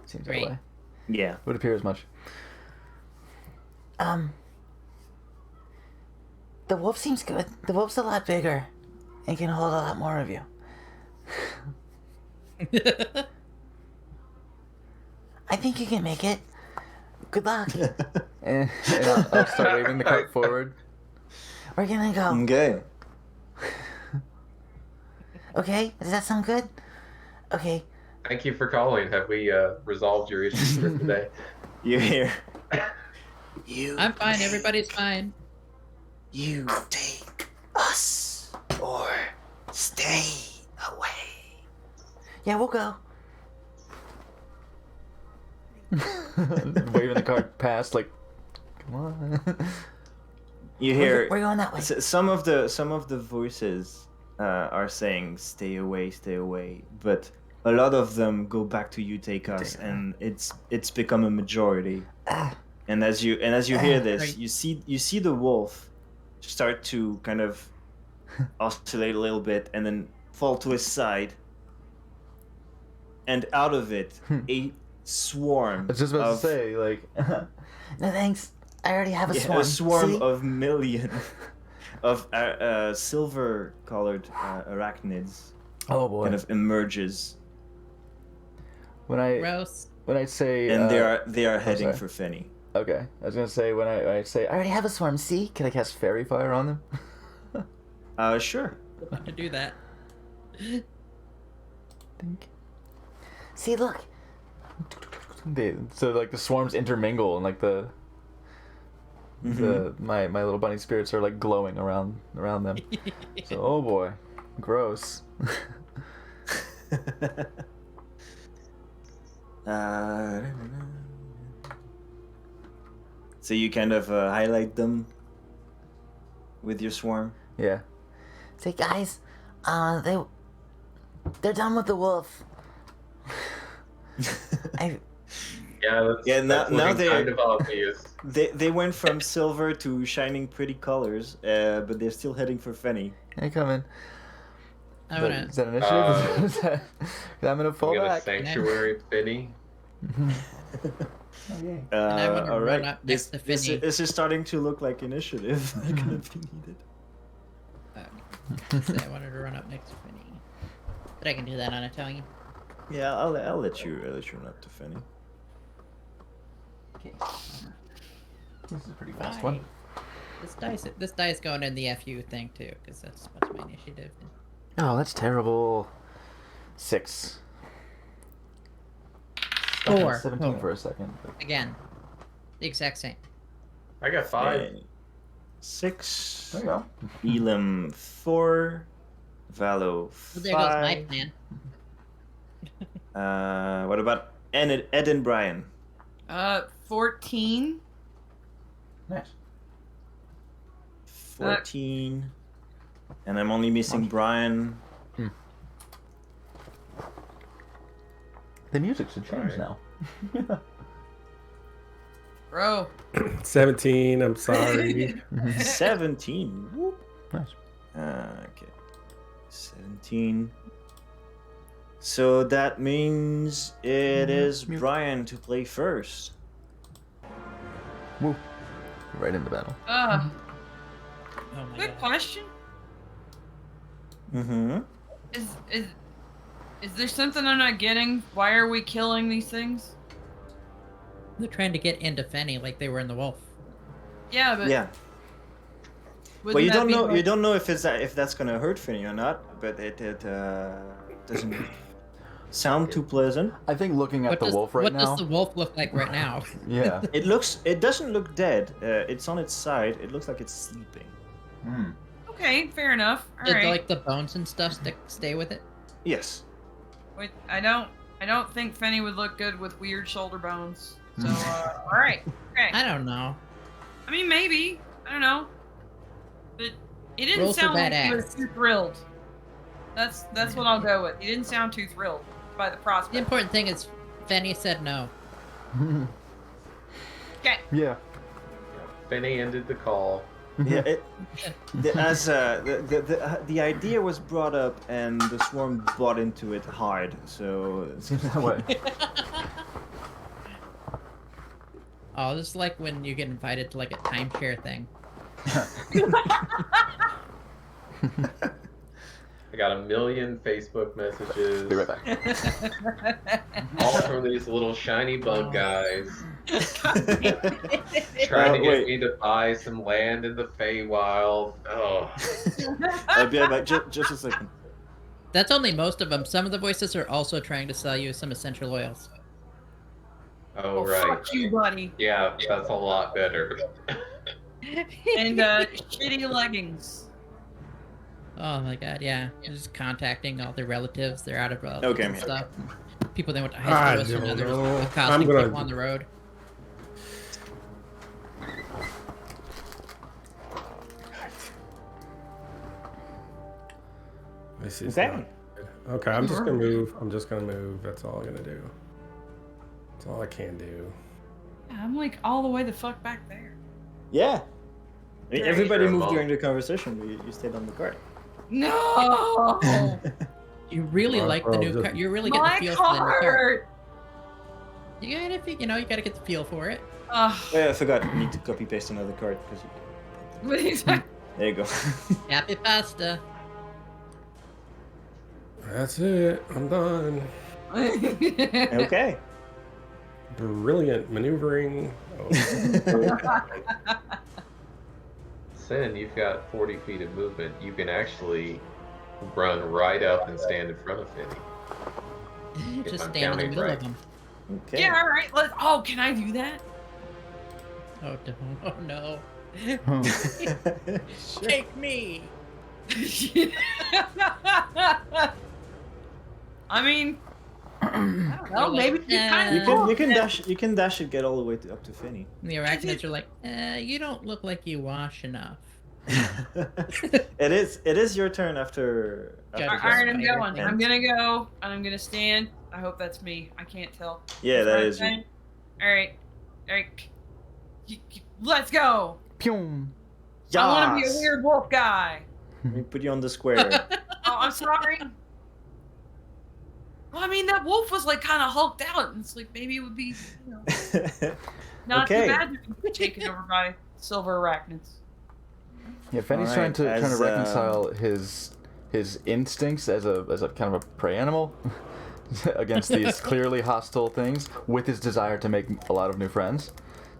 S1: Seems
S7: Great.
S1: that way.
S6: Yeah.
S1: Would appear as much.
S8: The wolf seems good. The wolf's a lot bigger and can hold a lot more of you. I think you can make it. Good luck.
S1: And I'll start waving the cart forward.
S8: We're gonna go.
S6: Okay.
S8: Okay? Does that sound good? Okay.
S2: Thank you for calling. Have we resolved your issues for today?
S6: You hear.
S8: You.
S7: I'm fine.
S8: take-
S7: Everybody's fine.
S8: You take us or stay away. Yeah, we'll go.
S1: Waving the cart past, like, come on.
S6: You hear.
S8: We're going that way.
S6: Some of the voices are saying "stay away," but a lot of them go back to "you take us," and it's become a majority. And as you hear this,
S7: Right.
S6: you see the wolf start to kind of oscillate a little bit and then fall to his side, and out of it a swarm.
S1: I was just about
S6: of,
S1: to say, like,
S8: No thanks. I already have a swarm.
S6: a swarm
S8: See?
S6: of million of silver-colored arachnids
S1: oh boy.
S6: kind of emerges,
S1: When I
S7: Gross.
S1: say,
S6: and they are heading
S1: sorry.
S6: for Fenny.
S1: Okay, I was gonna say when I say
S8: I already have a swarm. See?
S1: can I cast fairy fire on them?
S6: Sure.
S7: Want to do that?
S1: Think.
S8: See, look.
S1: So like the swarms intermingle and like the my little bunny spirits are like glowing around them. So oh boy, gross.
S6: So you kind of highlight them with your swarm.
S1: Yeah.
S8: Say, guys. They're done with the wolf. I.
S2: Yeah, that's,
S6: Yeah, now-
S2: that's
S6: now
S2: looking
S6: they're-
S2: kind of obvious.
S6: They went from silver to shining pretty colors, but they're still heading for Fenny.
S1: Hey, come in.
S7: I wanna.
S1: Is that initiative? Is that, I'm gonna fall
S2: We got a
S1: back.
S2: sanctuary Finny.
S1: Okay.
S7: I wanna
S6: All
S7: run
S6: right,
S7: up next to Finny.
S6: this is starting to look like initiative. Gonna be needed.
S7: So I wanted to run up next to Finny. But I can do that on Italian.
S6: Yeah, I'll let you run up to Fenny.
S1: Okay. This is a pretty fast
S7: Why?
S1: one.
S7: This dice going in the FU thing too, because that's what's my initiative.
S1: Oh, that's terrible. 6.
S7: 4.
S1: 17 for a second. But...
S7: Again, the exact same.
S2: I got 5.
S6: Okay. 6.
S1: There you go.
S6: Elam 4. Valo 5.
S7: Well, there goes my plan.
S6: What about Ed and Brian?
S4: 14.
S1: Nice.
S6: 14. And I'm only missing Brian.
S1: The music should change
S2: Alright.
S1: now.
S4: Bro.
S9: 17. I'm sorry.
S6: 17. Whoop.
S1: Nice.
S6: Okay. 17. So that means it is
S1: Mute.
S6: Brian to play first.
S1: Woo. Right into battle.
S7: Oh my
S4: Good
S7: god.
S4: question.
S6: Mm-hmm.
S4: Is there something I'm not getting? Why are we killing these things?
S7: They're trying to get into Fenny like they were in the wolf.
S4: Yeah, but
S6: Yeah.
S4: wouldn't
S6: Well, you
S4: that
S6: don't
S4: be
S6: know.
S4: like-
S6: You don't know if that's gonna hurt Finny or not. But it doesn't sound too pleasant.
S1: I think looking at
S7: What
S1: the
S7: does,
S1: wolf right
S7: what
S1: now.
S7: does the wolf look like right now?
S1: Yeah.
S6: It doesn't look dead. It's on its side. It looks like it's sleeping.
S1: Hmm.
S4: Okay, fair enough. All
S7: Did
S4: right.
S7: like the bones and stuff stay with it?
S6: Yes.
S4: Wait, I don't think Fenny would look good with weird shoulder bones. So, all right. Okay.
S7: I don't know.
S4: I mean, maybe. I don't know. But he didn't
S7: Roll for
S4: sound like he was
S7: badass.
S4: too thrilled. That's what I'll go with. He didn't sound too thrilled by the
S7: The
S4: prospect.
S7: important thing is Fenny said no.
S4: Okay.
S1: Yeah.
S2: Finney ended the call.
S6: Yeah, the idea was brought up and the swarm bought into it hard. So
S1: Seems that way.
S7: Oh, this is like when you get invited to like a timeshare thing.
S2: I got 1 million Facebook messages.
S1: Be right back.
S2: All from these little shiny bug guys trying to get
S6: wait.
S2: me to buy some land in the Feywild. Oh,
S6: I'll be right back. Just a second.
S7: That's only most of them. Some of the voices are also trying to sell you some essential oils.
S2: oh,
S4: Oh,
S2: right.
S4: fuck you, buddy.
S2: Yeah, that's a lot better.
S4: And shitty leggings.
S7: Oh my god, yeah. Just contacting all their relatives. They're out of relatives
S6: Okay,
S7: and
S6: man.
S7: stuff. People they went to
S9: I
S7: high school with,
S9: don't
S7: and others
S9: know.
S7: accosting
S9: I'm gonna-
S7: people on the road.
S9: This is
S6: Okay.
S9: not good. Okay, I'm just gonna move. I'm just gonna move. That's all I'm gonna do. That's all I can do.
S4: Yeah, I'm like all the way the fuck back there.
S6: Yeah. I mean,
S2: Yeah,
S6: everybody
S2: sure,
S6: moved
S2: Mom.
S6: during the conversation, but you stayed on the card.
S4: No!
S7: You really
S9: Well,
S7: like the
S9: well,
S7: new
S9: just-
S7: car. You really get
S4: My
S7: the feel for the new car.
S4: card!
S7: You gotta, you know, you gotta get the feel for it.
S4: Ugh.
S6: Oh, yeah, I forgot. You need to copy paste another card because
S4: What is that?
S6: there you go.
S7: Happy pasta.
S9: That's it. I'm done.
S6: Okay.
S9: Brilliant maneuvering. Oh,
S2: Sin, you've got 40 feet of movement. You can actually run right up and stand in front of Finney.
S7: Just
S2: I'm
S7: stand in the
S2: counting
S7: middle
S2: right.
S7: of them.
S6: Okay.
S4: Yeah, alright. Oh, can I do that?
S7: Oh, no. Oh no.
S6: Sure.
S7: Take me.
S4: I mean, I don't know.
S7: You're like,
S4: Maybe you kind
S6: You
S4: of
S6: can dash it, get all the way up to Finney.
S7: And the arachnids are like, you don't look like you wash enough.
S6: It is your turn after.
S7: Gotta
S6: after
S7: go.
S4: Alright, I'm
S7: Spider
S4: going.
S7: thing.
S4: I'm gonna go, and I'm gonna stand. I hope that's me. I can't tell.
S6: Yeah, that is you.
S4: Alright. Alright. Let's go!
S1: Pyong.
S4: I want to be a
S6: Yas!
S4: weird wolf guy.
S6: Let me put you on the square.
S4: Oh, I'm sorry. Well, I mean, that wolf was like kind of hulked out, and it's like maybe it would be, you know, not
S6: Okay.
S4: too bad to be taken over by silver arachnids.
S1: Yeah, Fenny's
S6: Alright,
S1: trying to
S6: as,
S1: reconcile his instincts as a kind of a prey animal against these clearly hostile things with his desire to make a lot of new friends.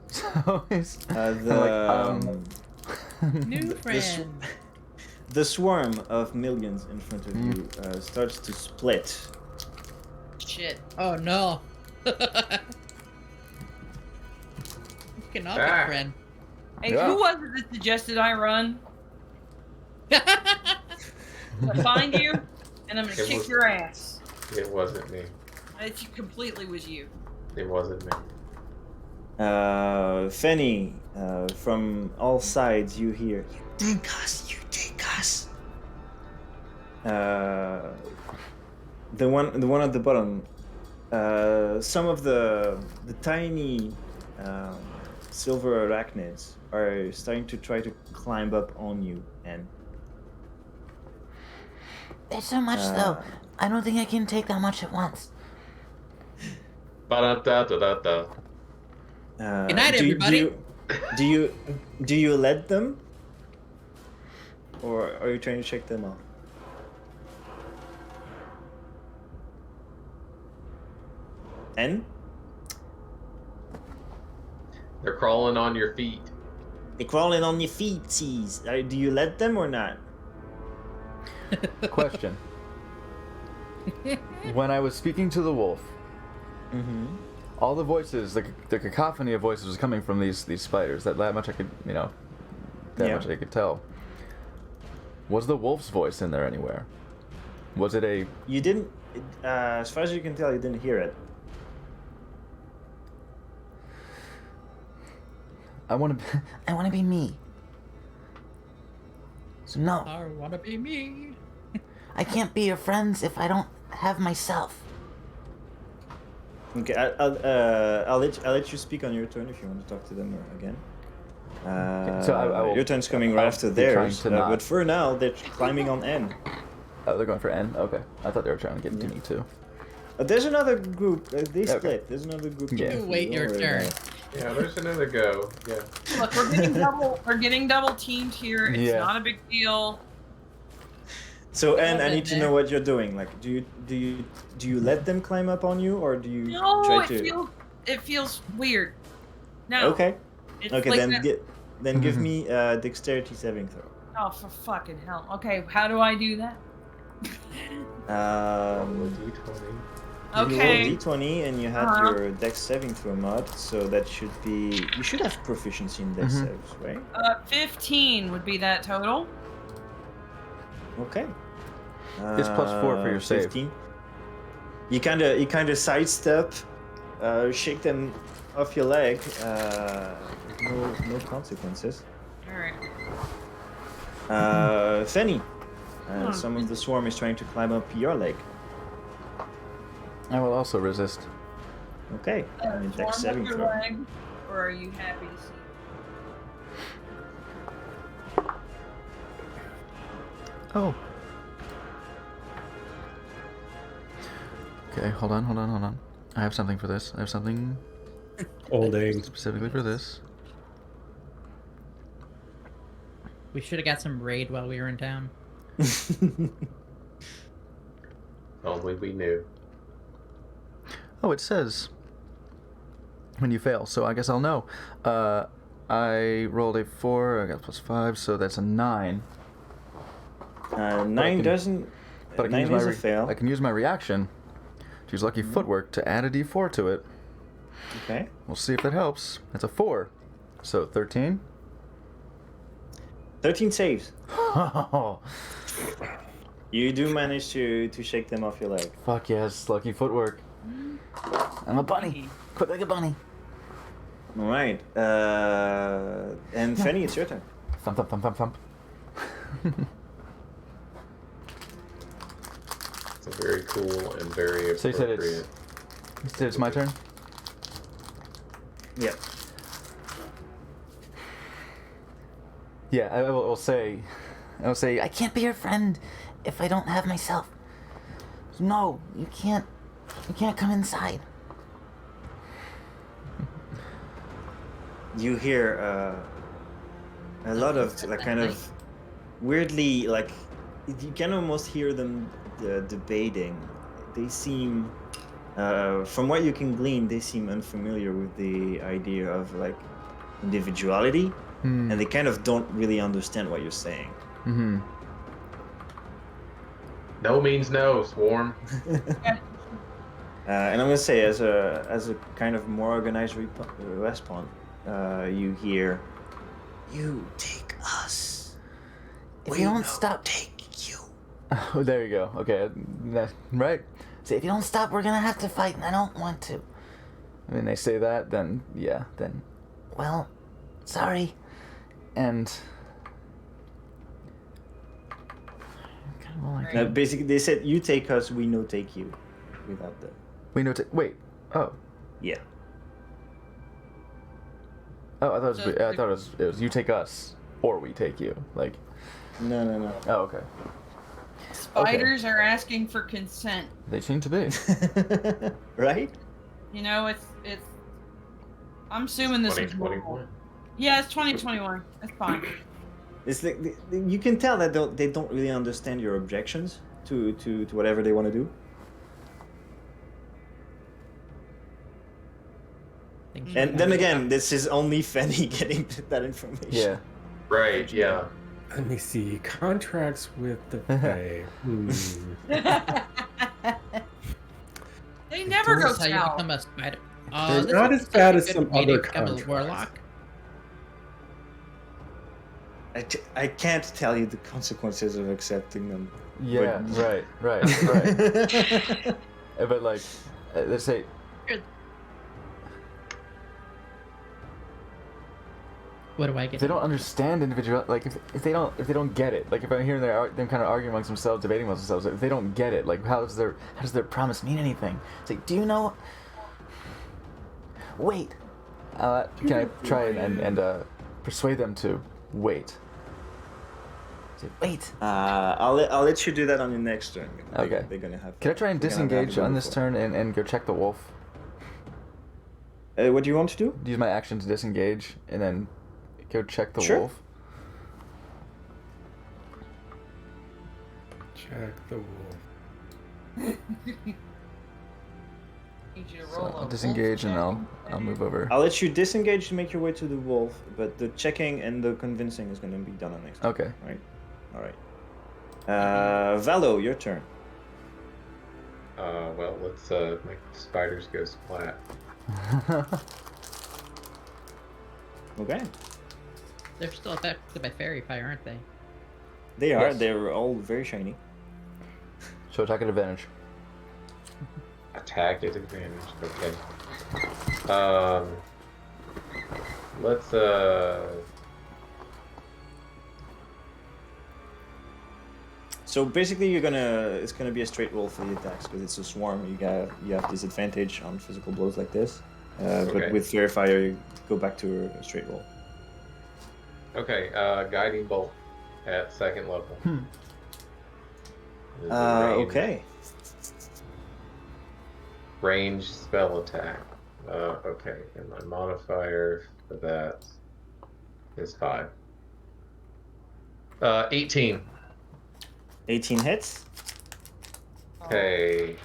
S1: So he's
S7: New
S6: the
S7: friend.
S6: the swarm of millions in front of you starts to split.
S7: Shit. Oh no. You cannot
S2: Ah.
S7: be friend.
S4: Hey,
S1: Yeah.
S4: who was it that suggested I run? I'm gonna find you, and I'm gonna
S2: It
S4: kick
S2: was-
S4: your ass.
S2: It wasn't me.
S4: It completely was you.
S2: It wasn't me.
S6: Fenny, from all sides you hear, "You take us, you take us." The one at the bottom, some of the tiny silver arachnids are starting to try to climb up on you, and
S8: There's so much, though. I don't think I can take that much at once.
S2: Ba-da-da-da-da-da.
S7: Good night, everybody.
S6: Do you let them, or are you trying to check them out? And
S2: They're crawling on your feet.
S6: they're crawling on your feet, tease. Do you let them or not?
S1: Question. When I was speaking to the wolf,
S6: Mm-hmm.
S1: all the voices, the cacophony of voices was coming from these spiders. That much I could, that
S6: Yeah.
S1: much I could tell. Was the wolf's voice in there anywhere? Was it a...
S6: You didn't, as far as you can tell, you didn't hear it.
S8: I want to be me. So no,
S7: I wanna be me.
S8: I can't be your friends if I don't have myself.
S6: Okay, I'll let you speak on your turn if you want to talk to them again.
S1: So I will,
S6: your turn's coming right
S1: I'll
S6: after
S1: be trying
S6: theirs,
S1: to not-
S6: but for now they're climbing on N.
S1: Oh, they're going for N? Okay. I thought they were trying to get to me too.
S6: There's another group. They
S1: Okay.
S6: split. There's another group.
S1: Yeah.
S6: coming
S7: You
S6: through,
S7: wait
S6: don't
S7: your
S6: worry
S7: turn.
S6: about it.
S2: Yeah, there's another go. Yeah.
S4: Look, we're getting double teamed here. It's
S1: Yeah.
S4: not a big deal.
S6: So, and I
S7: been
S6: need to
S7: there.
S6: know what you're doing. Like, do you let them climb up on you, or do you
S4: No,
S6: try to?
S4: it feels weird. No.
S6: Okay.
S4: It's
S6: Okay,
S4: like
S6: then
S4: that-
S6: give me a dexterity saving throw.
S4: Oh, for fucking hell. Okay, how do I do that?
S2: Roll a d20.
S6: You
S4: Okay.
S6: roll d20 and you had
S4: Uh-huh.
S6: your dex saving throw mod, so that should be. You should have proficiency in dex saves, right?
S4: 15 would be that total.
S6: Okay.
S1: It's +4 for your save.
S6: 15. You kind of sidestep, shake them off your leg. No consequences.
S4: Alright.
S6: Fenny, some of the swarm is trying to climb up your leg.
S1: I will also resist.
S6: Okay. I mean, dex saving
S4: your
S6: throw.
S4: leg, or are you happy to see?
S1: Oh. Okay, hold on. I have something for this. I have something
S9: Holding.
S1: specifically for this.
S7: We should have got some raid while we were in town.
S2: Only we knew.
S1: Oh, it says when you fail, so I guess I'll know. I rolled a 4, I got +5, so that's a 9.
S6: 9 doesn't.
S1: But I can
S6: 9
S1: use my
S6: is a fail.
S1: I can use my reaction to use lucky footwork to add a d4 to it.
S6: Okay.
S1: We'll see if that helps. That's a 4, so 13.
S6: 13 saves.
S1: Oh,
S6: You do manage to shake them off your leg.
S1: fuck yes, lucky footwork. I'm a bunny. Quick like a bunny.
S6: All right. And Fenny, it's your turn.
S1: Thump, thump, thump, thump, thump.
S2: It's a very cool and very
S1: So you said
S2: appropriate.
S1: it's my turn?
S6: Yep.
S1: Yeah, I will say,
S8: I can't be your friend if I don't have myself. No, you can't come inside.
S6: You hear a lot of like kind of weirdly like you can almost hear them debating. They seem, from what you can glean, they seem unfamiliar with the idea of like individuality, and they kind of don't really understand what you're saying.
S1: Mm-hmm.
S2: No means no, Swarm.
S6: And I'm gonna say, as a kind of more organized response, you hear, "You take us.
S8: If you don't stop,
S6: take you."
S1: Oh, there you go. Okay, right.
S8: if you don't stop, we're gonna have to fight, and I don't want to.
S1: I mean, they say that, then yeah, then
S8: Well, sorry.
S1: and kind of like
S6: Basically, they said, "You take us, we no take you," without the.
S1: we know. Wait. Oh.
S6: Yeah.
S1: Oh, I thought
S4: So-
S1: it was you take us or we take you. Like.
S6: No.
S1: Oh, okay.
S4: Spiders are asking for consent.
S1: They seem to be.
S6: Right?
S4: You know, it's. I'm assuming this is normal.
S2: 2021.
S4: Yeah, it's 2021. That's fine.
S6: It's like you can tell that they don't really understand your objections to whatever they want to do. And then again, this is only Fenny getting that information.
S1: Yeah.
S2: Right, yeah.
S9: Let me see. Contracts with the Fae.
S4: They never go
S7: This is how you
S4: south.
S7: become a spider.
S9: They're
S7: this
S9: not
S7: is
S9: as bad
S7: a
S9: as
S7: good
S9: some
S7: way to
S9: other
S7: become a
S9: contracts.
S7: warlock.
S6: I can't tell you the consequences of accepting them.
S1: Yeah.
S6: But-
S1: Right. But like, let's say.
S7: What do I get?
S1: If they don't understand individual, like if they don't get it, like if I'm hearing them kind of arguing amongst themselves, debating amongst themselves, if they don't get it, like how does their promise mean anything? It's like, do you know? Wait. Can I try and persuade them to wait? Say, wait.
S6: I'll let you do that on your next turn.
S1: Okay.
S6: They're gonna have.
S1: Can I try and
S6: they're gonna have
S1: disengage
S6: to go
S1: on this
S6: before.
S1: turn and go check the wolf?
S6: What do you want to do?
S1: Use my action to disengage and then go check the
S6: Sure.
S1: wolf.
S9: Check the wolf.
S4: Need you to
S1: So
S4: roll
S1: I'll
S4: a
S1: disengage and
S4: wolf
S1: I'll move over.
S6: I'll let you disengage to make your way to the wolf, but the checking and the convincing is gonna be done on next turn.
S1: Okay.
S6: Right. All right. Valo, your turn.
S2: Well, let's make the spiders go splat.
S6: Okay.
S7: They're still affected by fairy fire, aren't they?
S6: They are.
S1: Yes.
S6: They're all very shiny.
S1: So attack at advantage.
S2: Attack at advantage. Okay. Let's
S6: So basically, it's gonna be a straight roll for the attacks because it's a swarm. You have disadvantage on physical blows like this,
S2: Okay.
S6: but with fairy fire, you go back to a straight roll.
S2: Okay, guiding bolt at second level. This is a range-
S6: Okay.
S2: Range spell attack. Okay, and my modifier for that is 5. 18.
S6: 18 hits.
S2: Okay,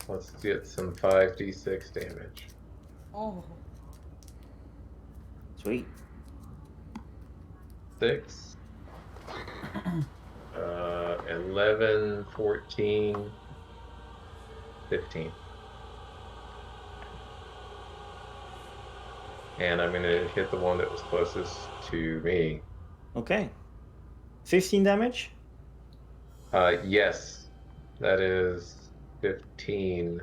S2: let's get some 5d6 damage.
S4: Oh.
S6: Sweet.
S2: 6. 11, 14, 15. And I'm gonna hit the one that was closest to me.
S6: Okay. 15 damage.
S2: Yes, that is 15.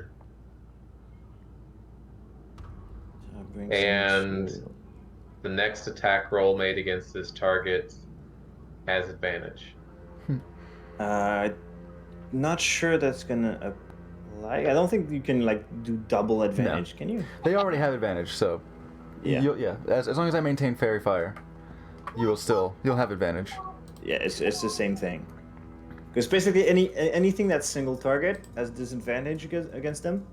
S6: That brings
S2: And
S6: him
S2: the next attack roll made against this target has advantage.
S6: to, not sure that's gonna apply. I don't think you can like do double advantage. Can you?
S1: They already have advantage, so
S6: Yeah.
S1: As long as I maintain fairy fire, you'll have advantage.
S6: Yeah, it's the same thing. Because basically anything that's single target has disadvantage against them.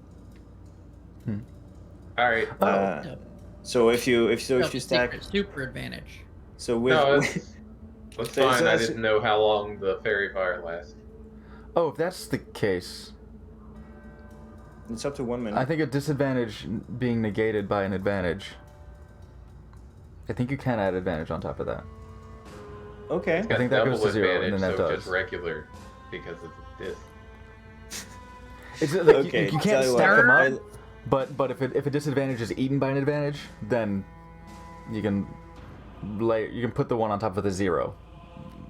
S2: All right.
S7: No.
S6: So if you
S7: No,
S6: stack,
S7: super advantage.
S6: so with
S2: No, that's
S6: So
S2: fine. I
S6: that's-
S2: didn't know how long the fairy fire lasts.
S1: Oh, if that's the case,
S6: it's up to 1 minute.
S1: I think a disadvantage being negated by an advantage. I think you can add advantage on top of that.
S6: Okay.
S2: It's got
S1: think that
S2: double
S1: goes to 0, and
S2: advantage,
S1: then that
S2: so
S1: does.
S2: just regular because it's this.
S1: It's like
S6: Okay,
S1: you
S6: tell
S1: can't
S6: you
S1: stack
S6: what,
S1: them
S6: I-
S1: up, but if a disadvantage is eaten by an advantage, then you can put the one on top of the 0,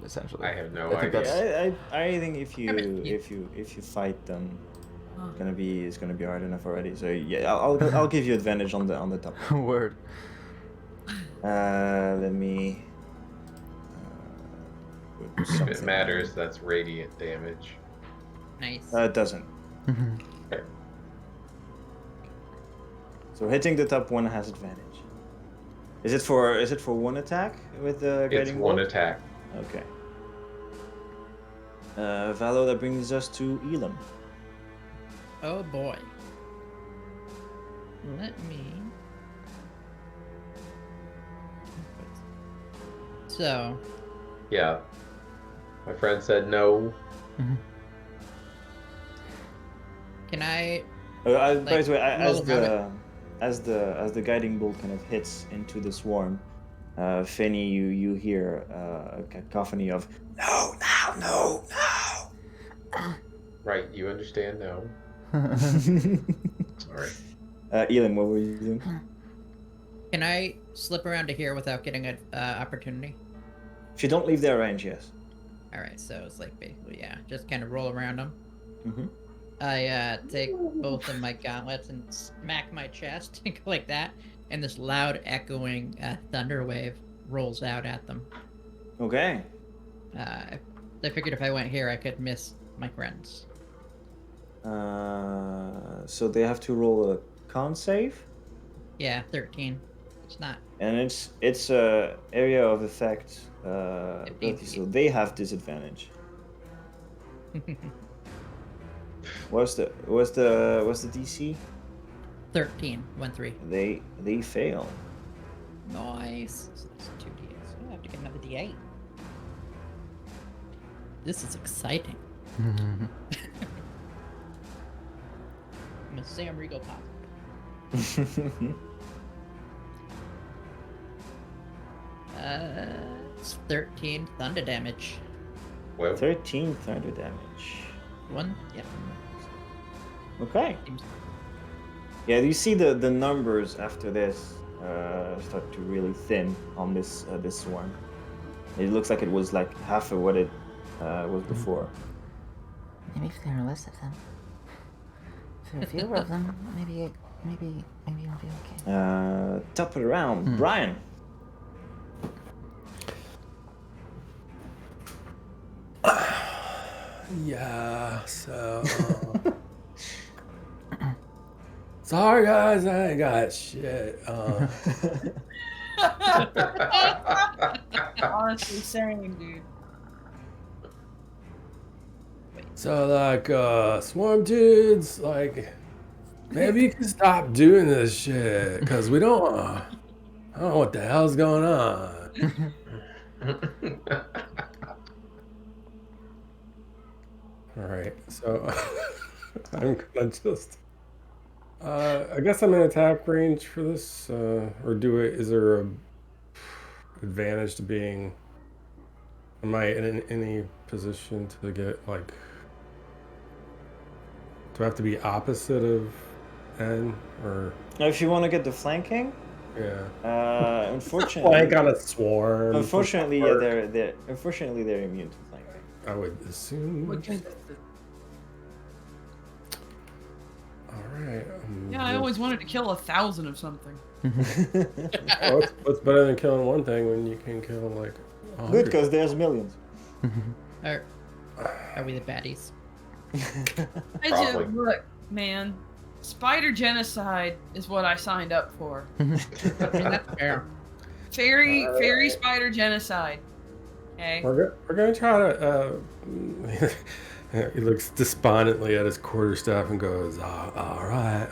S1: essentially.
S2: I have no
S1: I think
S2: idea.
S1: that's-
S6: I think if you
S7: mean,
S6: if you fight them, it's gonna be hard enough already. So yeah, I'll give you advantage on the top.
S1: Word.
S6: Let me. Put
S2: If it
S6: something
S2: matters, that's radiant damage.
S7: Nice.
S6: It doesn't.
S2: Okay.
S6: So hitting the top one has advantage. Is it for one attack with the
S2: It's
S6: guiding
S2: one
S6: bolt?
S2: attack.
S6: Okay. Valo, that brings us to Elam.
S7: Oh boy. Let me. So,
S2: Yeah. My friend said no.
S7: can I?
S6: By
S7: Like,
S6: the way,
S7: roll around
S6: as the guiding bolt kind of hits into the swarm, Fanny, you hear a cacophony of no.
S2: Right, you understand no. Sorry.
S6: Elam, what were you doing?
S7: Can I slip around to here without getting an opportunity?
S6: If you don't leave their range, yes.
S7: All right, so it's like basically, yeah, just kind of roll around them.
S6: Mhm.
S7: I take both of my gauntlets and smack my chest like that, and this loud echoing thunder wave rolls out at them.
S6: Okay.
S7: I figured if I went here, I could miss my friends.
S6: So they have to roll a con save,
S7: Yeah, 13. It's not.
S6: and it's a area of effect ability, so they have disadvantage. What's the DC?
S7: 13. 1-3.
S6: They fail.
S7: Nice. So that's 2d8. So I have to get another d8. This is exciting. I'm a Sam Riegel pop. It's 13 thunder damage.
S2: Well,
S6: 13 thunder damage.
S7: One? Yeah.
S6: Okay.
S7: Seems-
S6: Yeah, you see the numbers after this start to really thin on this swarm. It looks like it was like half of what it was before.
S8: Maybe if there are less of them. If there are fewer of them, maybe it'll be okay.
S6: Top of the round, Brian.
S10: Yeah, so. Sorry, guys, I ain't got shit.
S4: Honestly, same, dude.
S10: So, like, swarm dudes, like, maybe you can stop doing this shit, because we don't, I don't know what the hell's going on. All right, so I'm gonna just, I guess I'm in attack range for this, or is there a advantage to being, am I in any position to get, like, do I have to be opposite of N, or?
S6: Now, if you want to get the flanking,
S10: Yeah.
S6: unfortunately,
S10: Flank on a swarm.
S6: unfortunately, yeah, they're immune to flanking.
S10: I would assume. All right.
S4: Yeah, I always wanted to kill 1,000 of something.
S10: What's better than killing one thing when you can kill like 100?
S6: Good, because there's millions.
S7: Are we the baddies?
S2: Probably.
S4: Look, man, spider genocide is what I signed up for.
S7: I mean, that's fair.
S4: Fairy spider genocide. Okay.
S10: We're gonna try to. He looks despondently at his quarterstaff and goes, "All right."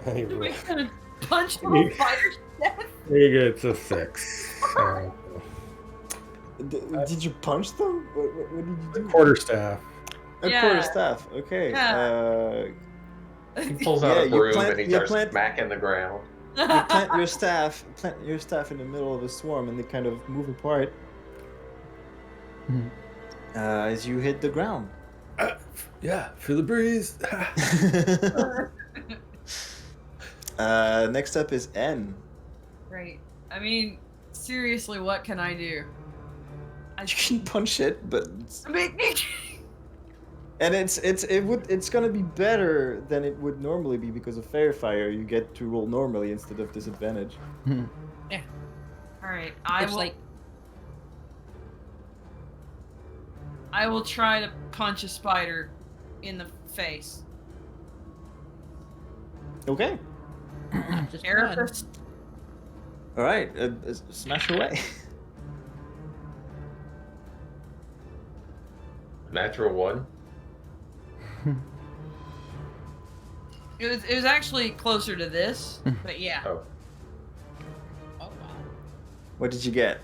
S4: We're gonna punch the whole spider's death.
S10: He gets a 6. So.
S6: Did you punch them? What did you do?
S10: Quarterstaff.
S6: A
S4: Yeah.
S6: quarterstaff. Okay.
S4: Yeah.
S2: He pulls out
S6: Yeah,
S2: a
S6: you
S2: broom
S6: plant-
S2: and he
S6: you
S2: starts
S6: plant-
S2: smacking the ground.
S6: You plant your staff in the middle of a swarm, and they kind of move apart as you hit the ground.
S10: Yeah, feel the breeze.
S6: Next up is N.
S4: Right. I mean, seriously, what can I do?
S6: You can punch it, but
S4: I mean,
S6: and it's gonna be better than it would normally be because of fair fire. You get to roll normally instead of disadvantage.
S7: Yeah.
S4: all right. I will try to punch a spider in the face.
S6: Okay.
S7: Just
S4: Aerithus.
S6: All right. Smash away.
S2: Natural 1.
S4: It was actually closer to this, but yeah.
S2: Oh.
S7: Oh wow.
S6: What did you get?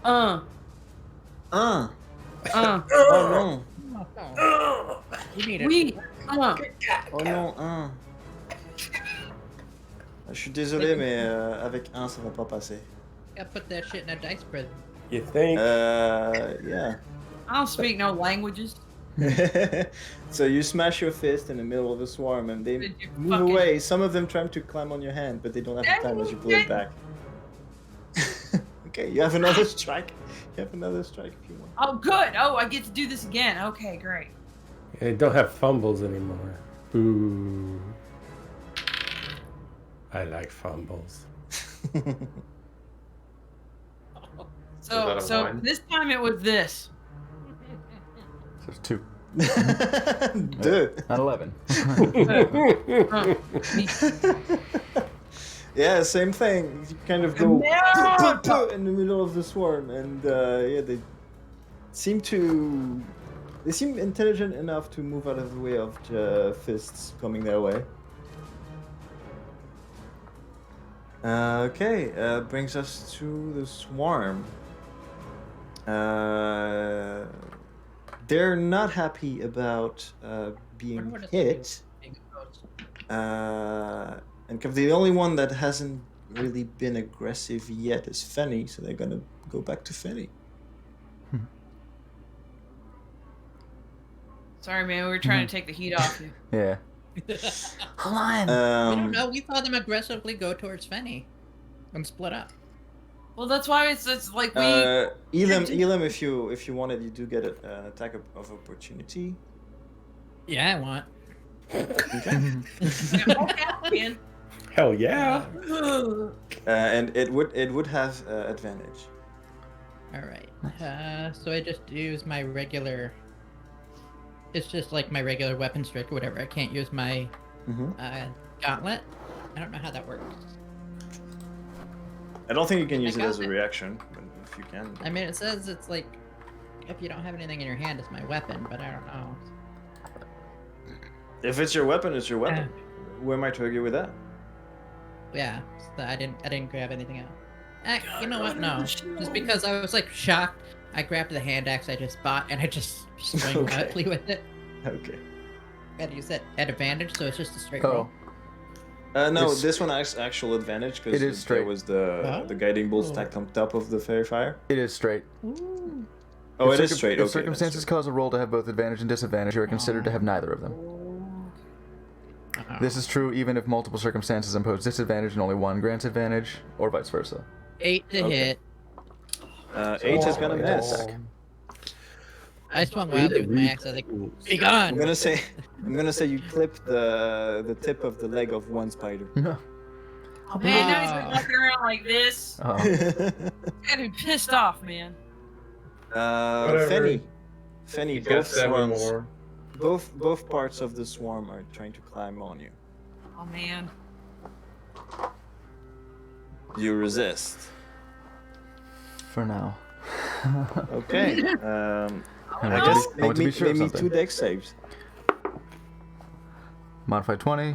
S7: Oh no.
S6: Oh
S7: You need it.
S4: Oui.
S6: non. Oh non. Je suis désolé, mais avec 1, ça va pas passer.
S7: Gotta put that shit in a dice prison.
S10: You think?
S6: Yeah.
S4: I don't speak no languages.
S6: So you smash your fist in the middle of a swarm, and they
S4: Did you
S6: move
S4: fucking-
S6: away. Some of them try to climb on your hand, but they don't have the time as you pull it back. Okay, you have another strike. You have another strike if you want.
S4: Oh, good. Oh, I get to do this again. Okay, great.
S10: They don't have fumbles anymore. Ooh. I like fumbles.
S4: So
S2: that a one?
S4: this time it was this.
S1: So there's 2.
S6: Duh.
S1: Not 11.
S6: Yeah, same thing. You kind of go in the middle of the swarm, and yeah, they seem intelligent enough to move out of the way of fists coming their way. Okay, brings us to the swarm. They're not happy about being hit. And the only one that hasn't really been aggressive yet is Fenny, so they're gonna go back to Fenny.
S4: Sorry, man. We were trying to take the heat off you.
S1: Yeah.
S8: Hold on.
S7: I don't know. We saw them aggressively go towards Fenny and split up.
S4: Well, that's why it's like we.
S6: Elam, if you wanted, you do get an attack of opportunity.
S7: Yeah, I want.
S4: Okay, man.
S10: Hell yeah.
S6: And it would have advantage.
S7: All right. So I just use my regular. It's just like my regular weapon strike or whatever. I can't use my gauntlet. I don't know how that works.
S6: I don't think you can
S7: I
S6: use it
S7: got
S6: as a
S7: it.
S6: reaction, but if you can.
S7: I mean, it says it's like if you don't have anything in your hand, it's my weapon, but I don't know.
S6: If it's your weapon, it's your weapon. Who am I to argue with that?
S7: Yeah, so I didn't grab anything out. You know what? No, just because I was like shocked. I grabbed the hand axe I just bought and I just swing
S6: Okay.
S7: wildly with it.
S6: Okay.
S7: Gotta use that at advantage, so it's just a straight
S1: Oh.
S7: roll.
S6: No,
S1: It's-
S6: this one has actual advantage because
S1: It is straight.
S6: there was the guiding bolt stacked on top of the fairy fire.
S1: It is straight.
S6: Oh,
S1: If
S6: it is straight.
S1: If
S6: Okay,
S1: circumstances
S6: that's
S1: cause a roll to have both advantage and disadvantage, you are considered to have neither of them. This is true even if multiple circumstances impose disadvantage and only one grants advantage, or vice versa.
S7: 8 to
S6: Okay.
S7: hit.
S6: true. 8 is gonna miss.
S7: I swung wildly with my axe. I was like, be gone!
S6: I'm gonna say you clipped the tip of the leg of one spider.
S1: No.
S4: Oh, man, now he's been walking around like this.
S1: Oh.
S4: I'd be pissed off, man.
S2: Whatever.
S6: Fenny,
S2: He's got
S6: both
S2: 7
S6: swarms,
S2: more.
S6: both parts of the swarm are trying to climb on you.
S4: Oh, man.
S6: You resist.
S1: For now.
S6: Okay.
S1: I
S6: I
S1: want
S6: guess
S1: to be- I want to be sure of
S6: maybe
S1: something.
S6: 2 dex saves.
S1: Modified 20.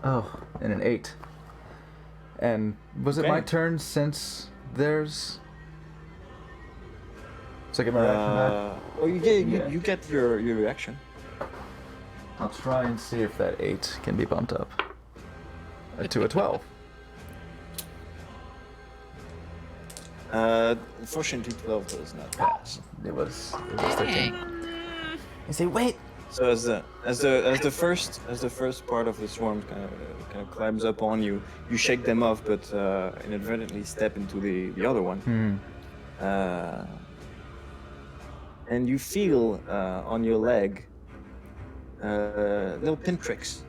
S1: Oh, and an 8. And was it my
S6: Okay.
S1: turn since there's... So I get my reaction back?
S6: Oh, you get your reaction.
S1: I'll try and see if that 8 can be bumped up to a 12.
S6: Unfortunately, 12 does not pass.
S1: It was 13.
S8: I say, wait.
S6: So as the first part of the swarm kind of climbs up on you, you shake them off, but inadvertently step into the other one. And you feel on your leg little pinpricks.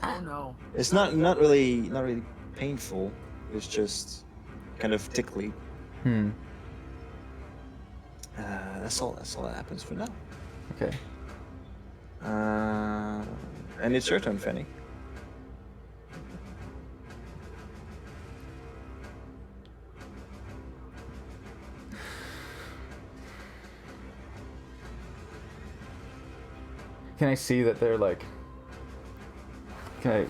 S4: Oh, no.
S6: It's not really painful. It's just kind of tickly. That's all that happens for now.
S1: Okay.
S6: And it's your turn, Fenny.
S1: Can I see that they're like... Can I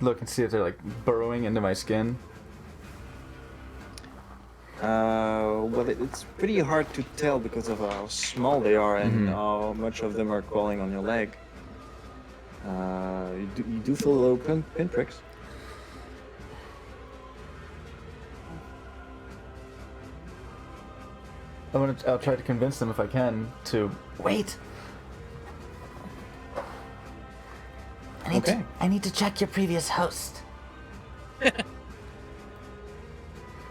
S1: look and see if they're like burrowing into my skin?
S6: Well, it's pretty hard to tell because of how small they are and how much of them are crawling on your leg. You do feel little pinpricks.
S1: I'll try to convince them if I can to...
S8: Wait.
S6: Okay.
S8: I need to check your previous host.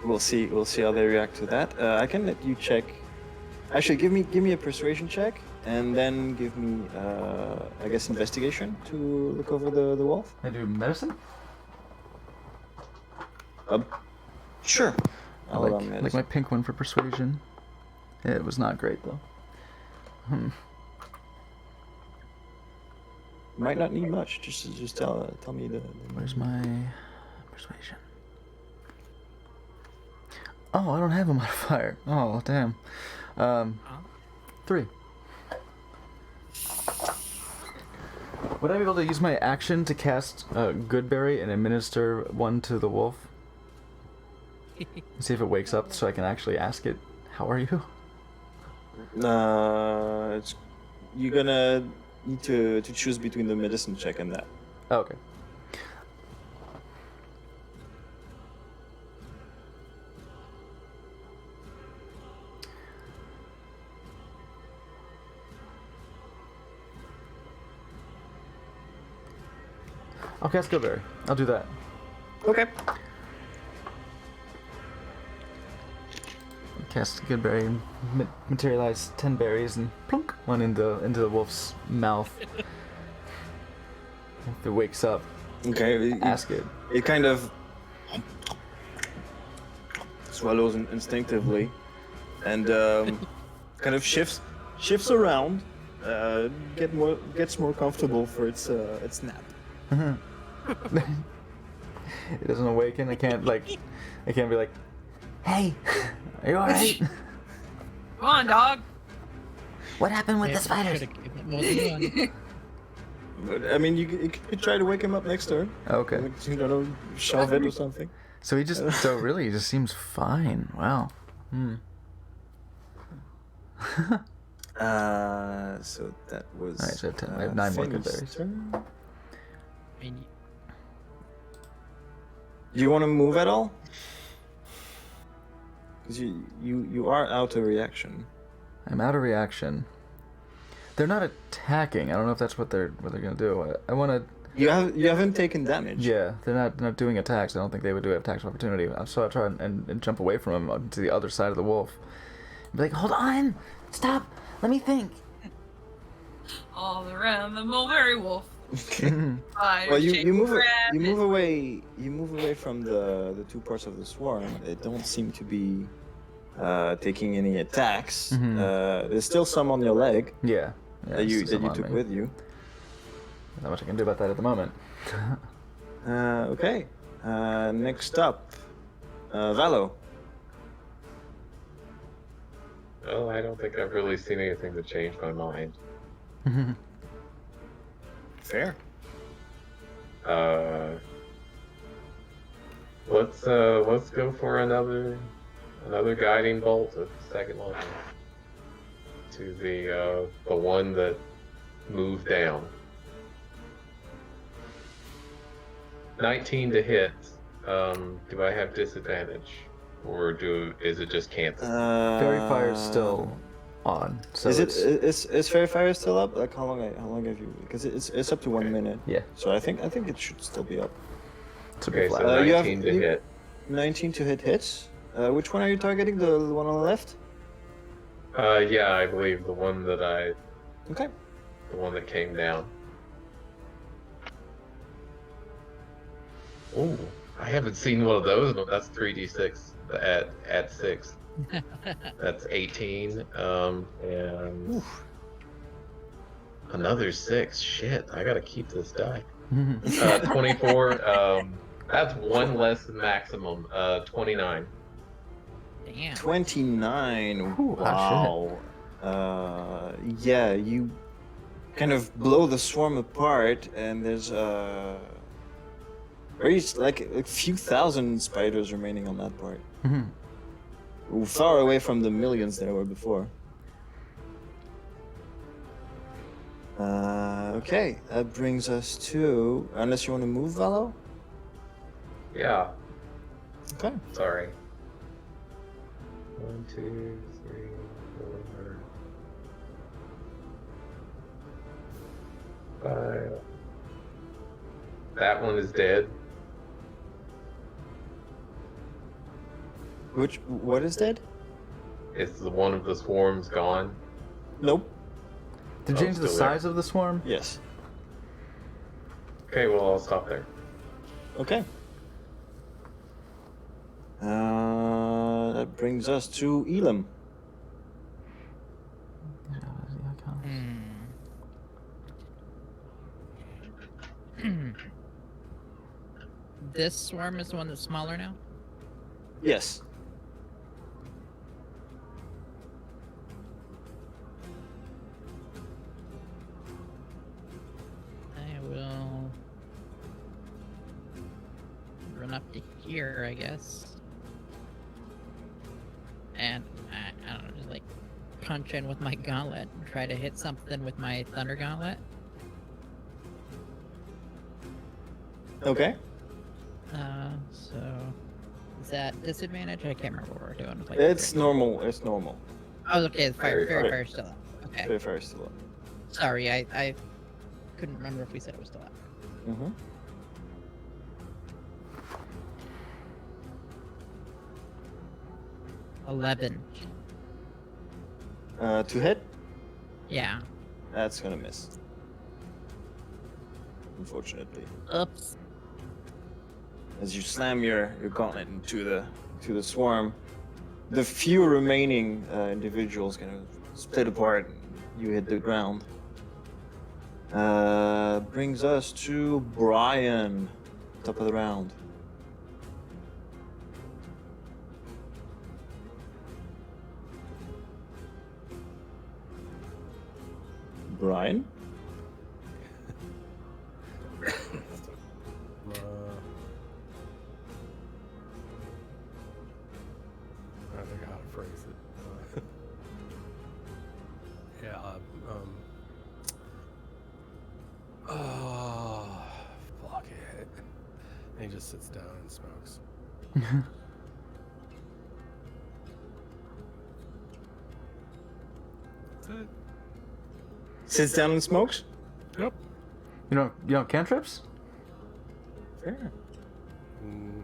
S6: We'll see how they react to that. I can let you check. Actually, give me a persuasion check. and then give me, I guess, investigation to look over the wolf.
S1: I do medicine.
S6: Sure.
S1: I
S6: I'll
S1: like
S6: run
S1: like
S6: medicine.
S1: my pink one for persuasion. It was not great though.
S6: Might not need much. Just tell me the
S1: Where's my persuasion? Oh, I don't have a modifier. Oh, damn. 3. Would I be able to use my action to cast Goodberry and administer one to the wolf? See if it wakes up so I can actually ask it, how are you?
S6: It's you're gonna need to choose between the medicine check and that.
S1: Oh, okay. I'll cast Goodberry. I'll do that.
S6: Okay.
S1: Cast Goodberry, materialize 10 berries, and plunk one into the wolf's mouth. If it wakes up,
S6: Okay.
S1: ask it.
S6: It kind of swallows instinctively, and kind of shifts around, gets more comfortable for its nap.
S1: It doesn't awaken. I can't be like, hey, are you alright?
S4: Come on, dog.
S8: What happened with
S7: Yeah,
S8: the spiders?
S7: should've given it more than one.
S6: But, I mean, you could try to wake him up next turn.
S1: Okay.
S6: Like, you know, shove it or something.
S1: So he just seems fine. Wow.
S6: So that was.
S1: Alright, so I have 10. I have 9 more
S6: Finn's
S1: Goodberries.
S6: turn.
S7: I mean,
S6: Do you want to move at all? Because you are out of reaction.
S1: I'm out of reaction. They're not attacking. I don't know if that's what they're gonna do. I want to.
S6: You haven't taken damage.
S1: Yeah, they're not doing attacks. I don't think they would do attacks of opportunity. So I try and jump away from them to the other side of the wolf. Be like, hold on,
S8: Stop. Let me think.
S4: All around the mulberry wolf.
S6: Okay.
S4: Spider
S6: Well, you
S4: shaped
S6: move
S4: rabbit.
S6: away from the two parts of the swarm. They don't seem to be taking any attacks. There's still some on your leg
S1: Yeah.
S6: that you
S1: some on
S6: took
S1: me.
S6: with you.
S1: Not much I can do about that at the moment.
S6: Okay. Next up, Valo.
S2: Well, I don't think I've really seen anything to change my mind.
S6: Fair.
S2: Let's go for another guiding bolt at second level to the one that moved down. 19 to hit. Do I have disadvantage, or is it just cancel?
S1: Fairy Fire's still on. So
S6: Is Fairy Fire still up? Like how long have you? Because it's up to 1 minute.
S1: Yeah.
S6: So I think it should still be up.
S1: It's a
S2: Okay,
S1: bit
S2: so
S1: flat.
S6: you have-
S2: 19 to
S6: you-
S2: hit.
S6: 19 to hits. Which one are you targeting? The one on the left?
S2: Yeah, I believe the one that
S6: Okay.
S2: came down. Ooh, I haven't seen one of those, but that's 3d6 at 6. That's 18. And another 6. Shit, I gotta keep this die. 24. That's one less than maximum. 29.
S7: damn.
S6: 29.
S1: Ooh, hot
S6: Wow. Yeah, you kind of blow the swarm apart, and there's like a few thousand spiders remaining on that part. Far away from the millions there were before. Okay, that brings us to. Unless you want to move, Valo?
S2: Yeah,
S6: Okay.
S2: sorry. 1, 2, 3, 4, 5. That one is dead.
S6: What is dead?
S2: Is the one of the swarms gone?
S6: Nope.
S1: To change the
S2: still there.
S1: size of the swarm?
S6: Yes.
S2: Okay, well, I'll stop there.
S6: Okay. That brings us to Elam.
S7: This swarm is the one that's smaller now?
S6: Yes.
S7: I will run up to here, I guess. And I don't know, just like punch in with my gauntlet and try to hit something with my thunder gauntlet.
S6: Okay.
S7: So is that disadvantage? I can't remember what we're doing. With, like,
S6: It's
S7: three.
S6: normal. It's normal.
S7: Oh, okay. The fairy
S2: Fairy
S7: fire's still up. Okay.
S6: Very far still up.
S7: Sorry, I couldn't remember if we said it was still up.
S6: Mm-hmm.
S7: $11.
S6: To hit,
S7: Yeah.
S6: that's gonna miss. Unfortunately.
S7: Oops.
S6: As you slam your gauntlet into the swarm, the few remaining individuals kind of split apart. You hit the ground. Brings us to Brian, top of the round. Brian?
S10: I think how to phrase it. Oh, fuck it. And he just sits down and smokes. That's it.
S6: Sits down and smokes?
S10: Yep.
S1: You know cantrips?
S6: Fair.
S10: Mm,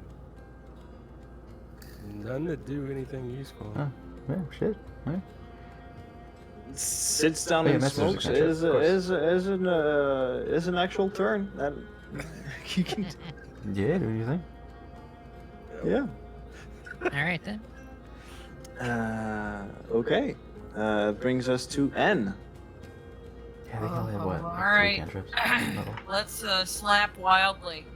S10: none that do anything useful.
S1: Oh, yeah, shit. Right.
S6: Sits down
S1: Oh, yeah,
S6: and
S1: message
S6: smokes
S1: cantrip,
S6: is
S1: of
S6: is an actual turn. That you can,
S1: Yeah, do you think?
S6: yeah.
S7: Alright then.
S6: Okay. Brings us to N.
S1: Yeah, they can only have what?
S4: All
S1: Like
S4: right.
S1: 3 cantrips? Level.
S4: Let's slap wildly.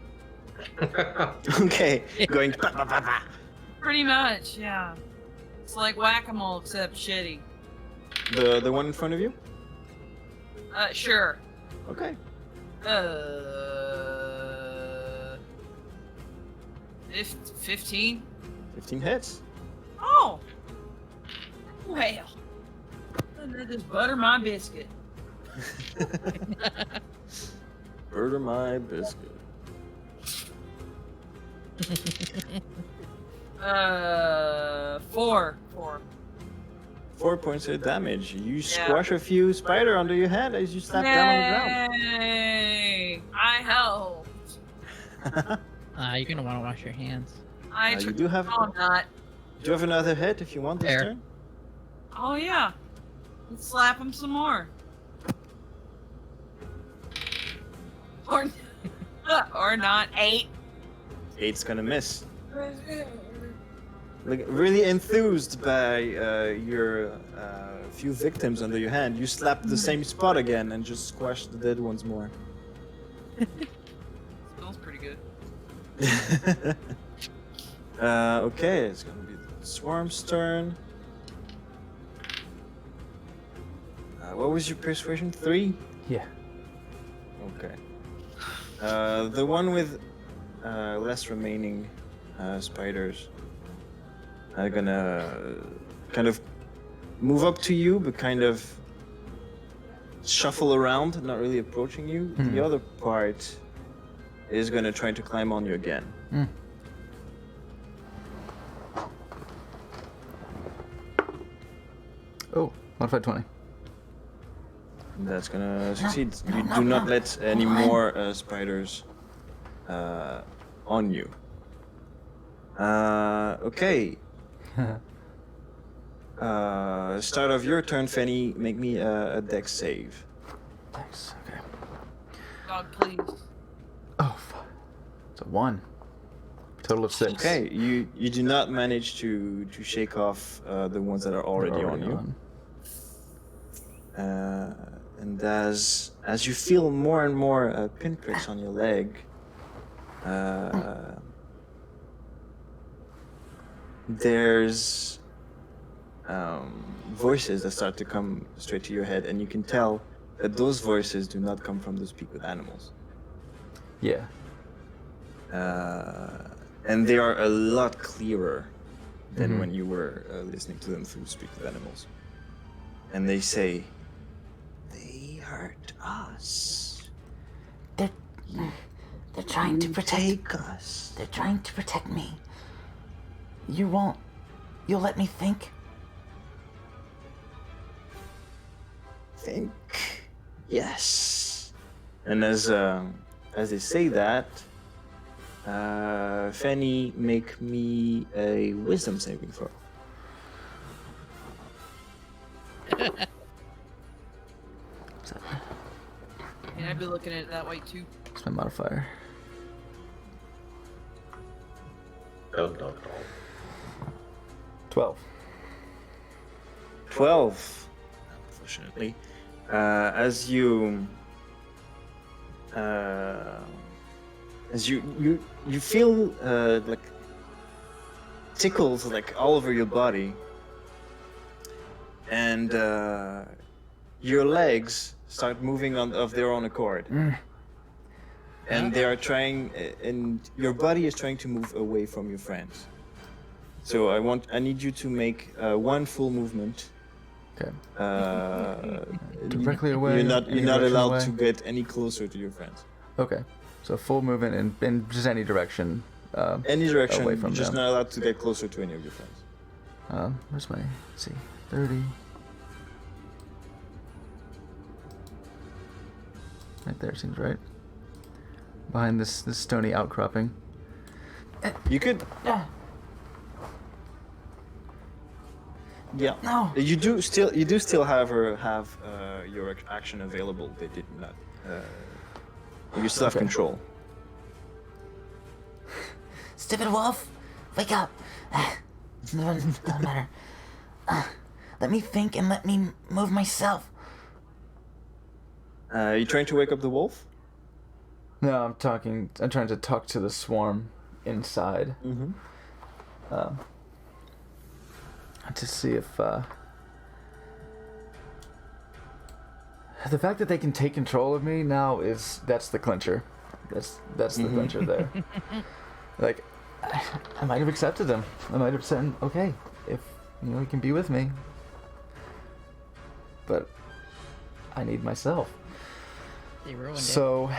S6: Okay. Going. Pa, pa, pa, pa.
S4: Pretty much, yeah. It's like whack-a-mole except shitty.
S6: The one in front of you.
S4: Sure.
S6: Okay.
S4: 15?
S6: 15 hits.
S4: Oh! Well. That just butter my biscuit.
S6: Murder my biscuit.
S4: 4.
S6: 4 points of damage. You squash a few spider under your head as you slap down on the ground.
S4: Yay! I helped.
S7: You're gonna want to wash your hands.
S4: I
S6: You
S4: took.
S6: do have.
S4: Oh, not.
S6: Do you have another hit if you want this
S7: There.
S6: turn?
S4: Oh yeah. Let's slap him some more. Or, or not. 8.
S6: 8's gonna miss. Like, really enthused by your few victims under your hand, you slap the same spot again and just squash the dead ones more.
S4: Smells pretty good.
S6: Okay, it's gonna be the swarm's turn. What was your persuasion? 3?
S1: Yeah.
S6: Okay. The one with less remaining spiders are gonna kind of move up to you, but kind of shuffle around, not really approaching you. The other part is gonna try to climb on you again.
S1: Oh, modified 20.
S6: That's gonna succeed. You do not let any more spiders on you. Okay. Start of your turn, Fanny. Make me a dex save.
S1: thanks. Okay.
S4: God, please.
S1: Oh, fuck. It's a 1. Total of 6.
S6: Okay, you do not manage to shake off the ones that are already on you. And as you feel more and more pinpricks on your leg, there's voices that start to come straight to your head, and you can tell that those voices do not come from the Speak with Animals.
S1: Yeah.
S6: And they are a lot clearer than when you were listening to them through Speak with Animals. And they say, "They hurt us.
S8: They're trying to protect
S6: Take us.
S8: They're trying to protect me. You'll let me think?
S6: Think, yes." And as they say that, Fanny, make me a wisdom saving throw.
S4: Yeah, I'd be looking at it that way too.
S1: What's my modifier?
S2: Not at all.
S1: 12.
S6: 12. Unfortunately, as you feel like tickles like all over your body, and your legs start moving of their own accord, and they are trying, and your body is trying to move away from your friends. So I need you to make one full movement.
S1: Okay.
S6: Directly
S1: away,
S6: You're not
S1: any
S6: allowed
S1: direction
S6: to get any closer to your friends.
S1: Okay. So full movement in just any direction.
S6: Any direction.
S1: away from
S6: You're just
S1: them.
S6: not allowed to get closer to any of your friends.
S1: Where's my? Let's see. 30. Right there seems right. Behind this stony outcropping.
S6: You could. Yeah.
S8: No.
S6: You do still have your action available. They did not. You still have
S1: Okay.
S6: control.
S8: Stupid wolf, wake up. Doesn't matter. Let me think and let me move myself.
S6: You trying to wake up the wolf?
S1: No, I'm trying to talk to the swarm inside.
S6: Mm-hmm.
S1: To see if the fact that they can take control of me now that's the clincher. That's the clincher there. Like, I might have accepted them. I might have said, okay, if you can be with me. But I need myself.
S7: They ruined it.
S1: So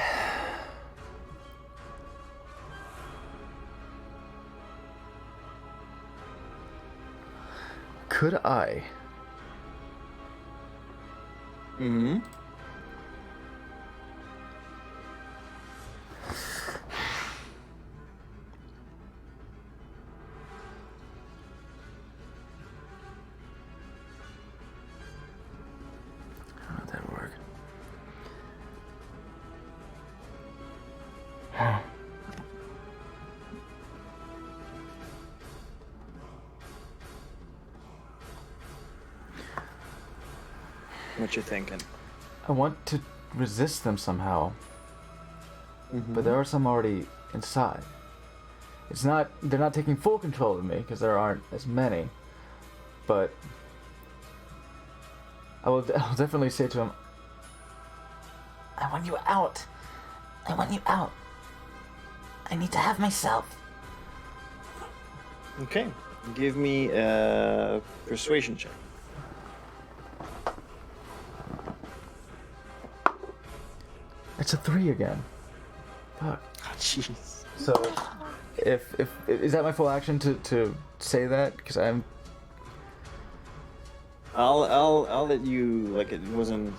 S1: could I?
S6: Mm-hmm.
S1: How would that work?
S6: What you thinking?
S1: I want to resist them somehow, but there are some already inside. They're not taking full control of me because there aren't as many, but I'll definitely say to them,
S8: I want you out. I want you out. I need to have myself.
S6: Okay. Give me a persuasion check.
S1: it's a 3 again. Fuck.
S6: Oh, jeez.
S1: So, if is that my full action to say that? Because I'm.
S6: I'll let you, like, it wasn't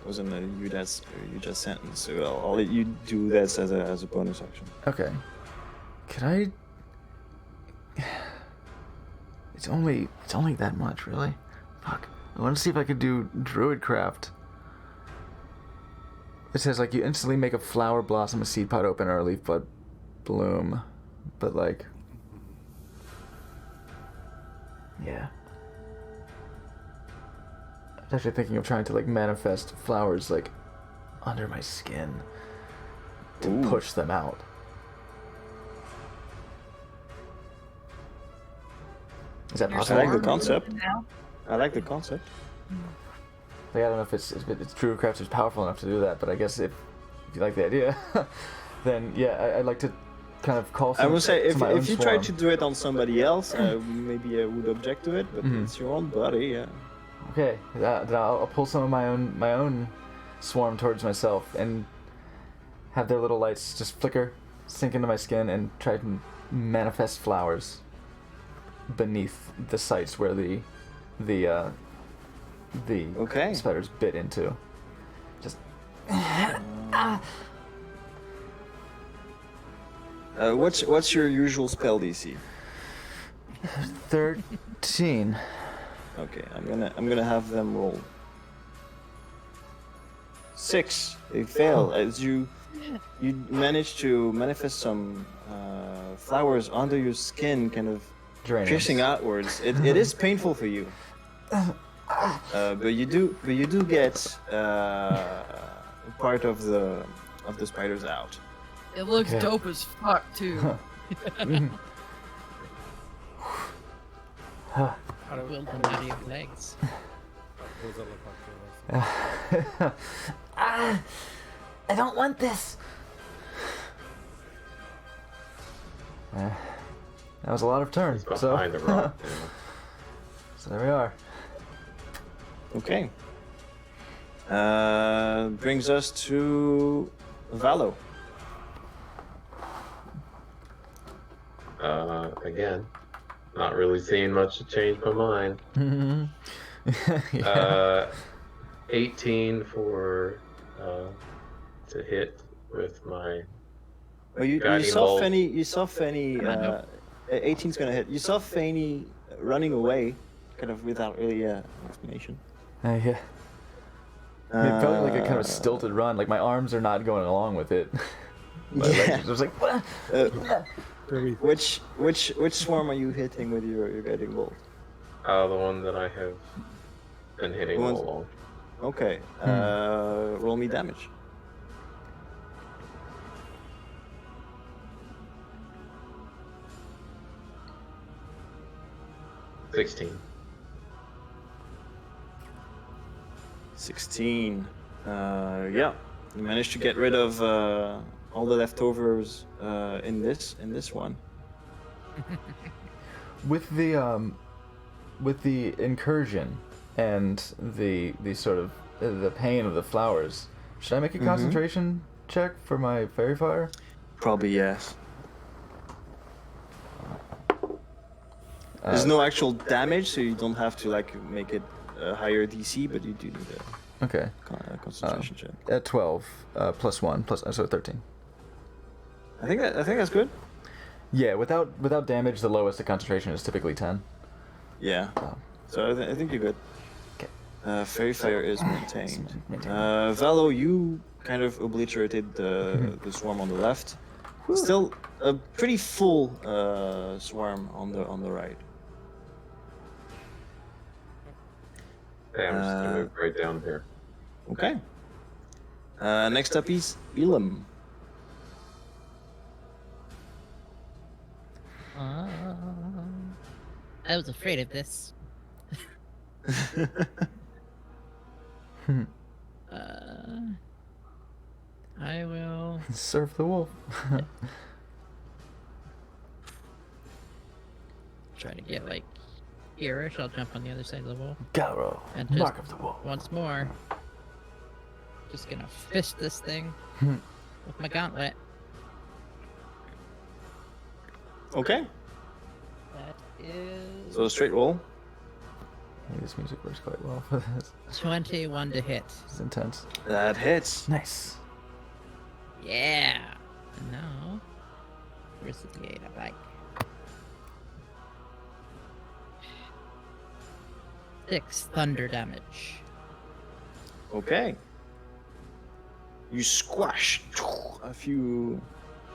S6: a you just sentence, so I'll let you do this as a bonus action.
S1: Okay. Could I? It's only that much, really. Fuck. I want to see if I could do Druidcraft. It says like you instantly make a flower blossom, a seed pod open, or a leaf bud bloom, but like, yeah. I was actually thinking of trying to like manifest flowers like under my skin to
S6: Ooh.
S1: push them out. Is that
S4: Your
S6: I
S1: possible?
S6: like the
S4: swarm
S6: concept.
S4: now?
S6: I like the concept.
S1: Like, I don't know if it's Druidcraft is powerful enough to do that, but I guess if you like the idea, then yeah, I'd like to kind of call.
S6: I would say
S1: to my own
S6: if you try
S1: swarm.
S6: to do it on somebody else, maybe I would object to it. But
S1: Mhm.
S6: it's your own body, yeah.
S1: Okay, then I'll pull some of my own swarm towards myself and have their little lights just flicker, sink into my skin, and try to manifest flowers beneath the sites where the
S6: Okay.
S1: spiders bit into. Just
S6: What's your usual spell DC?
S1: 13.
S6: Okay, I'm gonna have them roll. 6. They fail as you manage to manifest some flowers under your skin, kind of
S1: Geraniums.
S6: piercing outwards. It is painful for you, but you do get part of the spiders out.
S4: It looks
S1: Okay.
S4: dope as fuck too.
S10: How do,
S7: Will come out of your legs.
S10: what does that look like to us?
S8: I don't want this.
S1: That was a lot of turns.
S2: He's
S1: So,
S2: behind the rock. Yeah.
S1: so there we are.
S6: Okay. Brings us to Valo.
S2: Again, not really seeing much to change my mind.
S1: Yeah.
S2: 18 for to hit with my.
S6: Well, you
S2: Guiding
S6: saw
S2: bolt.
S6: Fanny. You saw Fanny. 18's gonna hit. You saw Fanny running away, kind of without really explanation.
S1: Yeah. I mean, it felt like a kind of stilted run. Like my arms are not going along with it. My legs
S6: Yeah.
S1: are just like, what?
S10: Very
S6: Which swarm are you hitting with your guiding bolt?
S2: The one that I have been hitting
S6: The
S2: all
S6: ones-
S2: along.
S6: Okay. Roll me damage.
S2: — 16.
S6: 16. Yeah. You managed to get rid of all the leftovers in this one.
S1: With the incursion and the sort of the pain of the flowers, should I make a concentration check for my fairy fire?
S6: Probably yes. There's no actual damage, so you don't have to like make it a higher DC, but you do need
S1: Okay.
S6: a concentration check.
S1: At 12, plus 1, plus so 13.
S6: I think that's good.
S1: Yeah, without damage, the lowest the concentration is typically 10.
S6: Yeah.
S1: Oh.
S6: So I think you're good.
S1: Okay.
S6: Fairy fire is maintained.
S1: Maintained.
S6: Valo, you kind of obliterated the swarm on the left. Still a pretty full swarm on the right.
S2: Okay, I'm just gonna move right down here.
S6: Okay. Next up is Elam.
S7: I was afraid of this. I will
S1: Surf the wolf.
S7: try to get like here. I'll jump on the other side of the wall.
S1: Garo,
S7: And just
S1: mark of the wolf.
S7: once more, just gonna fist this thing with my gauntlet.
S6: Okay.
S7: That is
S6: So a straight roll.
S1: Hey, this music works quite well for this.
S7: 21 to hit.
S1: It's intense.
S6: That hits.
S1: Nice.
S7: Yeah. And now, where's the D8 I like? 6 thunder damage.
S6: Okay. you squash a few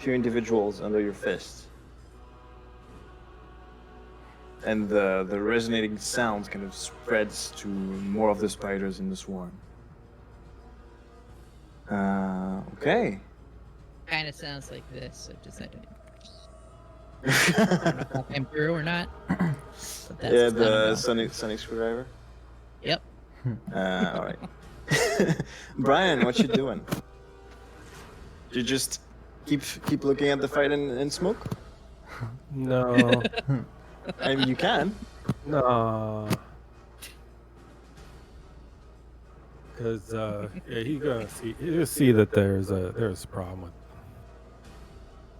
S6: individuals under your fist. And the resonating sound kind of spreads to more of the spiders in the swarm. Okay.
S7: Kind of sounds like this, so just I don't know if that came through or not. But that's,
S6: Yeah,
S7: I don't know.
S6: the sonic screwdriver.
S7: Yep.
S6: All right. Brian, what you doing? You just keep looking at the fight and smoke?
S10: No.
S6: I mean, you can.
S10: No. Because yeah, he'll see that there's a problem with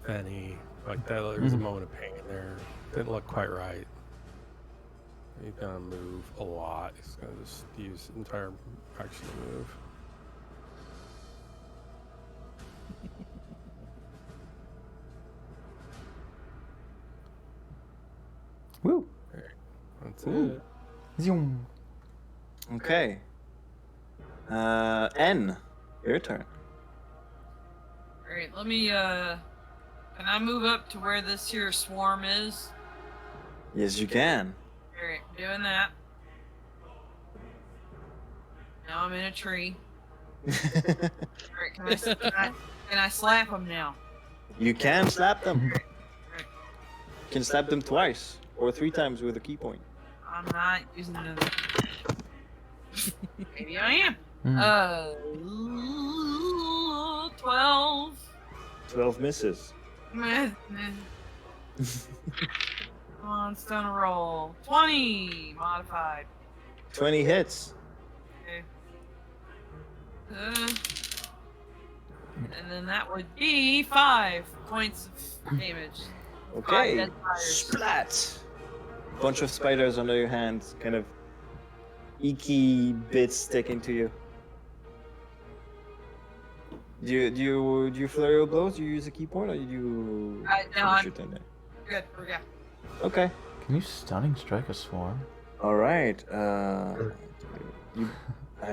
S10: Fenny. Like that, there's a moment of pain there. Didn't look quite right. He's gonna move a lot. He's gonna just use entire action to move.
S1: Woo.
S10: That's
S1: Ooh.
S10: it.
S1: Zoom.
S6: Okay. N, your turn.
S4: Alright, let me, can I move up to where this here swarm is?
S6: Yes, you can.
S4: Alright, doing that. Now I'm in a tree. Alright, can I slap him now?
S6: You can slap them.
S4: Alright,
S6: You can slap them twice or 3 times with a key point.
S4: I'm not using the... Maybe I am.
S1: Mm.
S4: 12.
S6: 12 misses.
S4: Meh, meh. Come on, it's done a roll. 20 modified.
S6: 20 hits.
S4: Okay. And then that would be 5 points of damage.
S6: Okay.
S4: Dead spiders.
S6: Splat. Bunch of spiders under your hands, kind of icky bits sticking to you. Do you flurry your blows? Do you use a key point or do you
S4: No, I'm
S6: shoot in there?
S4: good. We're good.
S6: Okay.
S1: Can you stunning strike a swarm?
S6: All right. I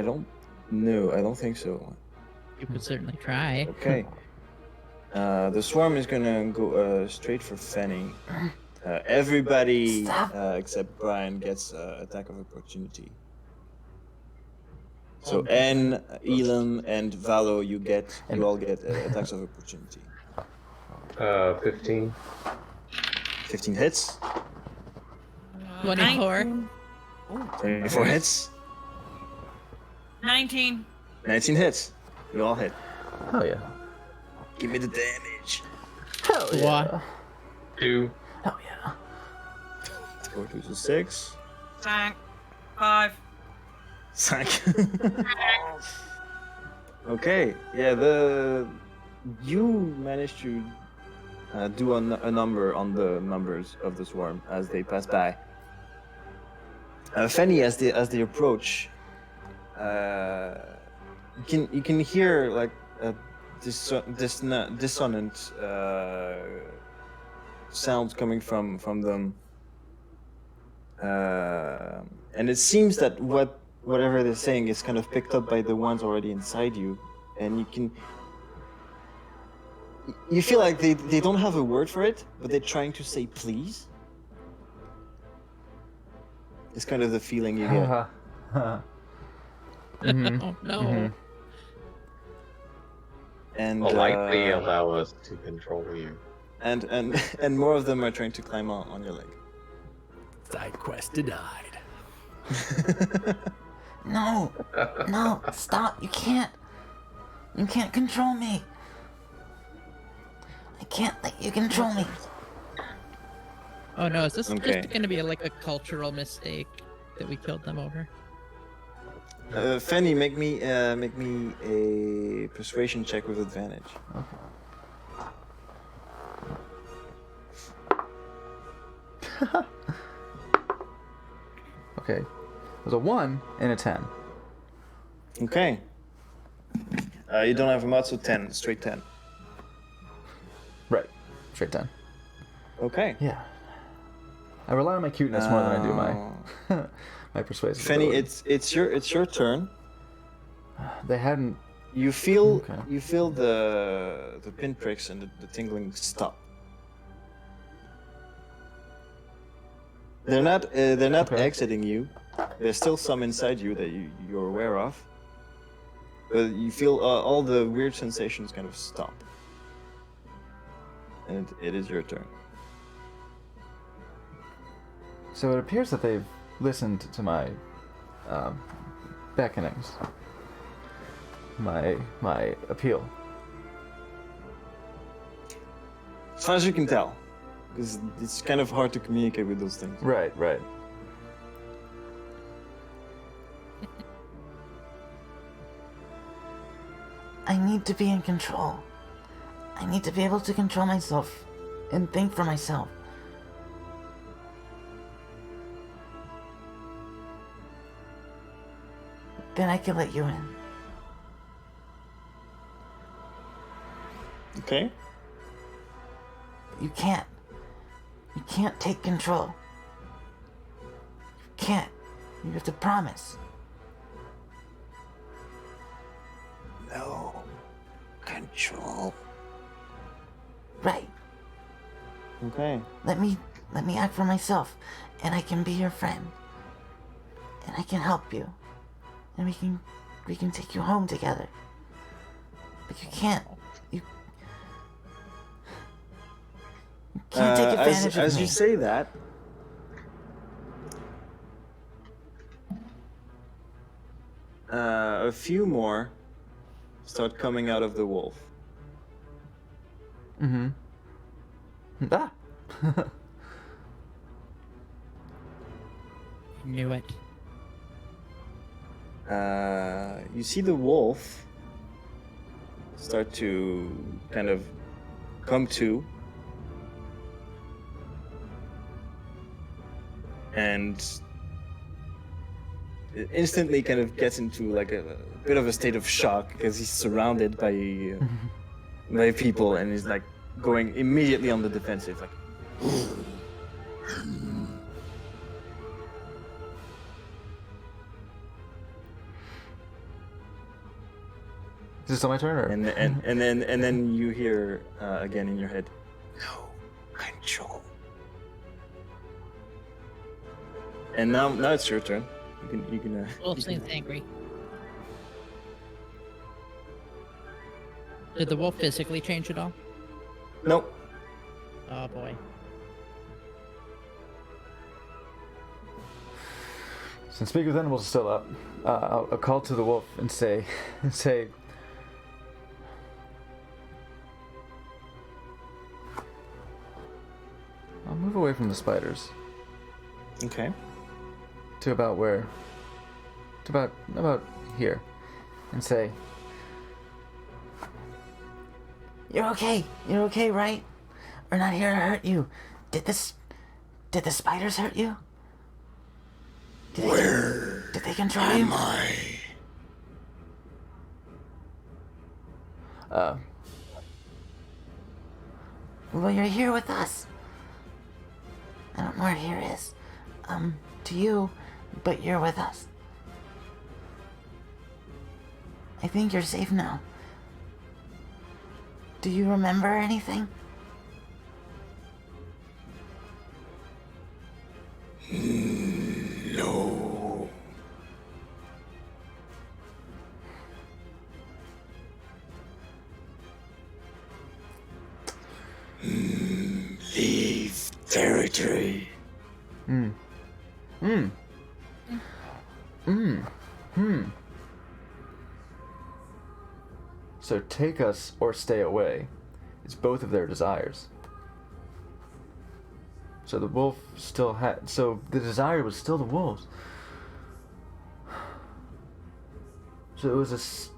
S6: don't know. I don't think so.
S7: You could certainly try.
S6: Okay. The swarm is gonna go straight for Fenny. Everybody except Brian gets attack of opportunity. So N, Elam, and Valo, you all get attacks of opportunity.
S2: 15.
S6: 15 hits.
S7: 24.
S6: 24 hits.
S4: 19.
S6: 19 hits. You all hit.
S1: Oh yeah.
S6: Give me the damage.
S1: Hell yeah.
S2: 2.
S1: Hell yeah.
S6: 4 2 is 6.
S4: 5.
S6: 5. Okay. Yeah. You managed to do a number on the members of the swarm as they pass by. Fenny, as they approach, you can hear like a dissonant sounds coming from them, and it seems that whatever they're saying is kind of picked up by the ones already inside you, and you feel like they don't have a word for it, but they're trying to say please. It's kind of the feeling you get.
S1: Mhm.
S7: Oh no.
S1: Mhm.
S6: And
S2: Politely allow us to control you.
S6: and more of them are trying to climb on your leg.
S10: Side quest denied.
S8: No, no, stop! You can't control me. I can't let you control me.
S7: Oh no, is this
S6: Okay.
S7: just gonna be like a cultural mistake that we killed them over?
S6: Fenny, make me a persuasion check with advantage.
S1: Okay. There's a 1 and a 10.
S6: Okay. You don't have a mod, so 10, straight 10.
S1: Right. Straight 10.
S6: Okay.
S1: Yeah. I rely on my cuteness more than I do my my persuasive.
S6: Fenny,
S1: ability.
S6: it's your turn.
S1: They hadn't
S6: You feel
S1: Okay.
S6: the pinpricks and the tingling stop. They're not
S1: Okay.
S6: exiting you. There's still some inside you that you're aware of. But you feel all the weird sensations kind of stop. And it is your turn.
S1: So it appears that they've listened to my beckonings, my appeal.
S6: As far as you can tell, because it's kind of hard to communicate with those things.
S1: Right, right.
S8: I need to be in control. I need to be able to control myself and think for myself. Then I can let you in.
S6: Okay.
S8: You can't. You can't take control. You can't. You have to promise.
S6: No control.
S8: Right.
S6: Okay.
S8: Let me act for myself, and I can be your friend. And I can help you. And we can take you home together. But you can't. You can't take advantage of
S6: as
S8: me.
S6: you say that, a few more start coming out of the wolf.
S1: Mm-hmm. Ah.
S7: Knew it.
S6: You see the wolf start to kind of come to, and it instantly kind of gets into like a bit of a state of shock because he's surrounded by people, and he's like going immediately on the defensive, like.
S1: Is it still my turn, or?
S6: And then you hear again in your head, no control. And now it's your turn. You can.
S7: Wolf seems angry. Did the wolf physically change at all?
S6: Nope.
S7: Oh boy.
S1: Since Speak with Animals is still up, I'll call to the wolf and say, I'll move away from the spiders
S6: Okay.
S1: to about where, to about here, and say,
S8: You're okay, right? We're not here to hurt you. Did the spiders hurt you? Did they control you? Well, you're here with us. I don't know where here is. To you, but you're with us. I think you're safe now. Do you remember anything?
S6: No. Leave territory.
S1: so take us or stay away. It's both of their desires. So the wolf still had. So the desire was still the wolves. So it was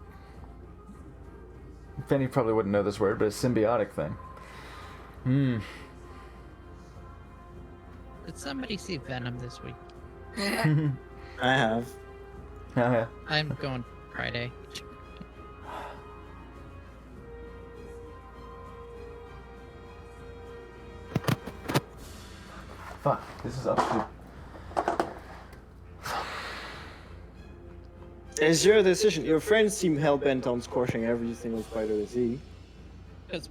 S1: Fanny probably wouldn't know this word, but a symbiotic thing.
S7: Did somebody see Venom this week?
S6: I have.
S1: Yeah.
S7: I'm going Friday.
S1: Fuck. This is up to.
S6: It's your decision. Your friends seem hell bent on squashing every single spider they see.
S7: Because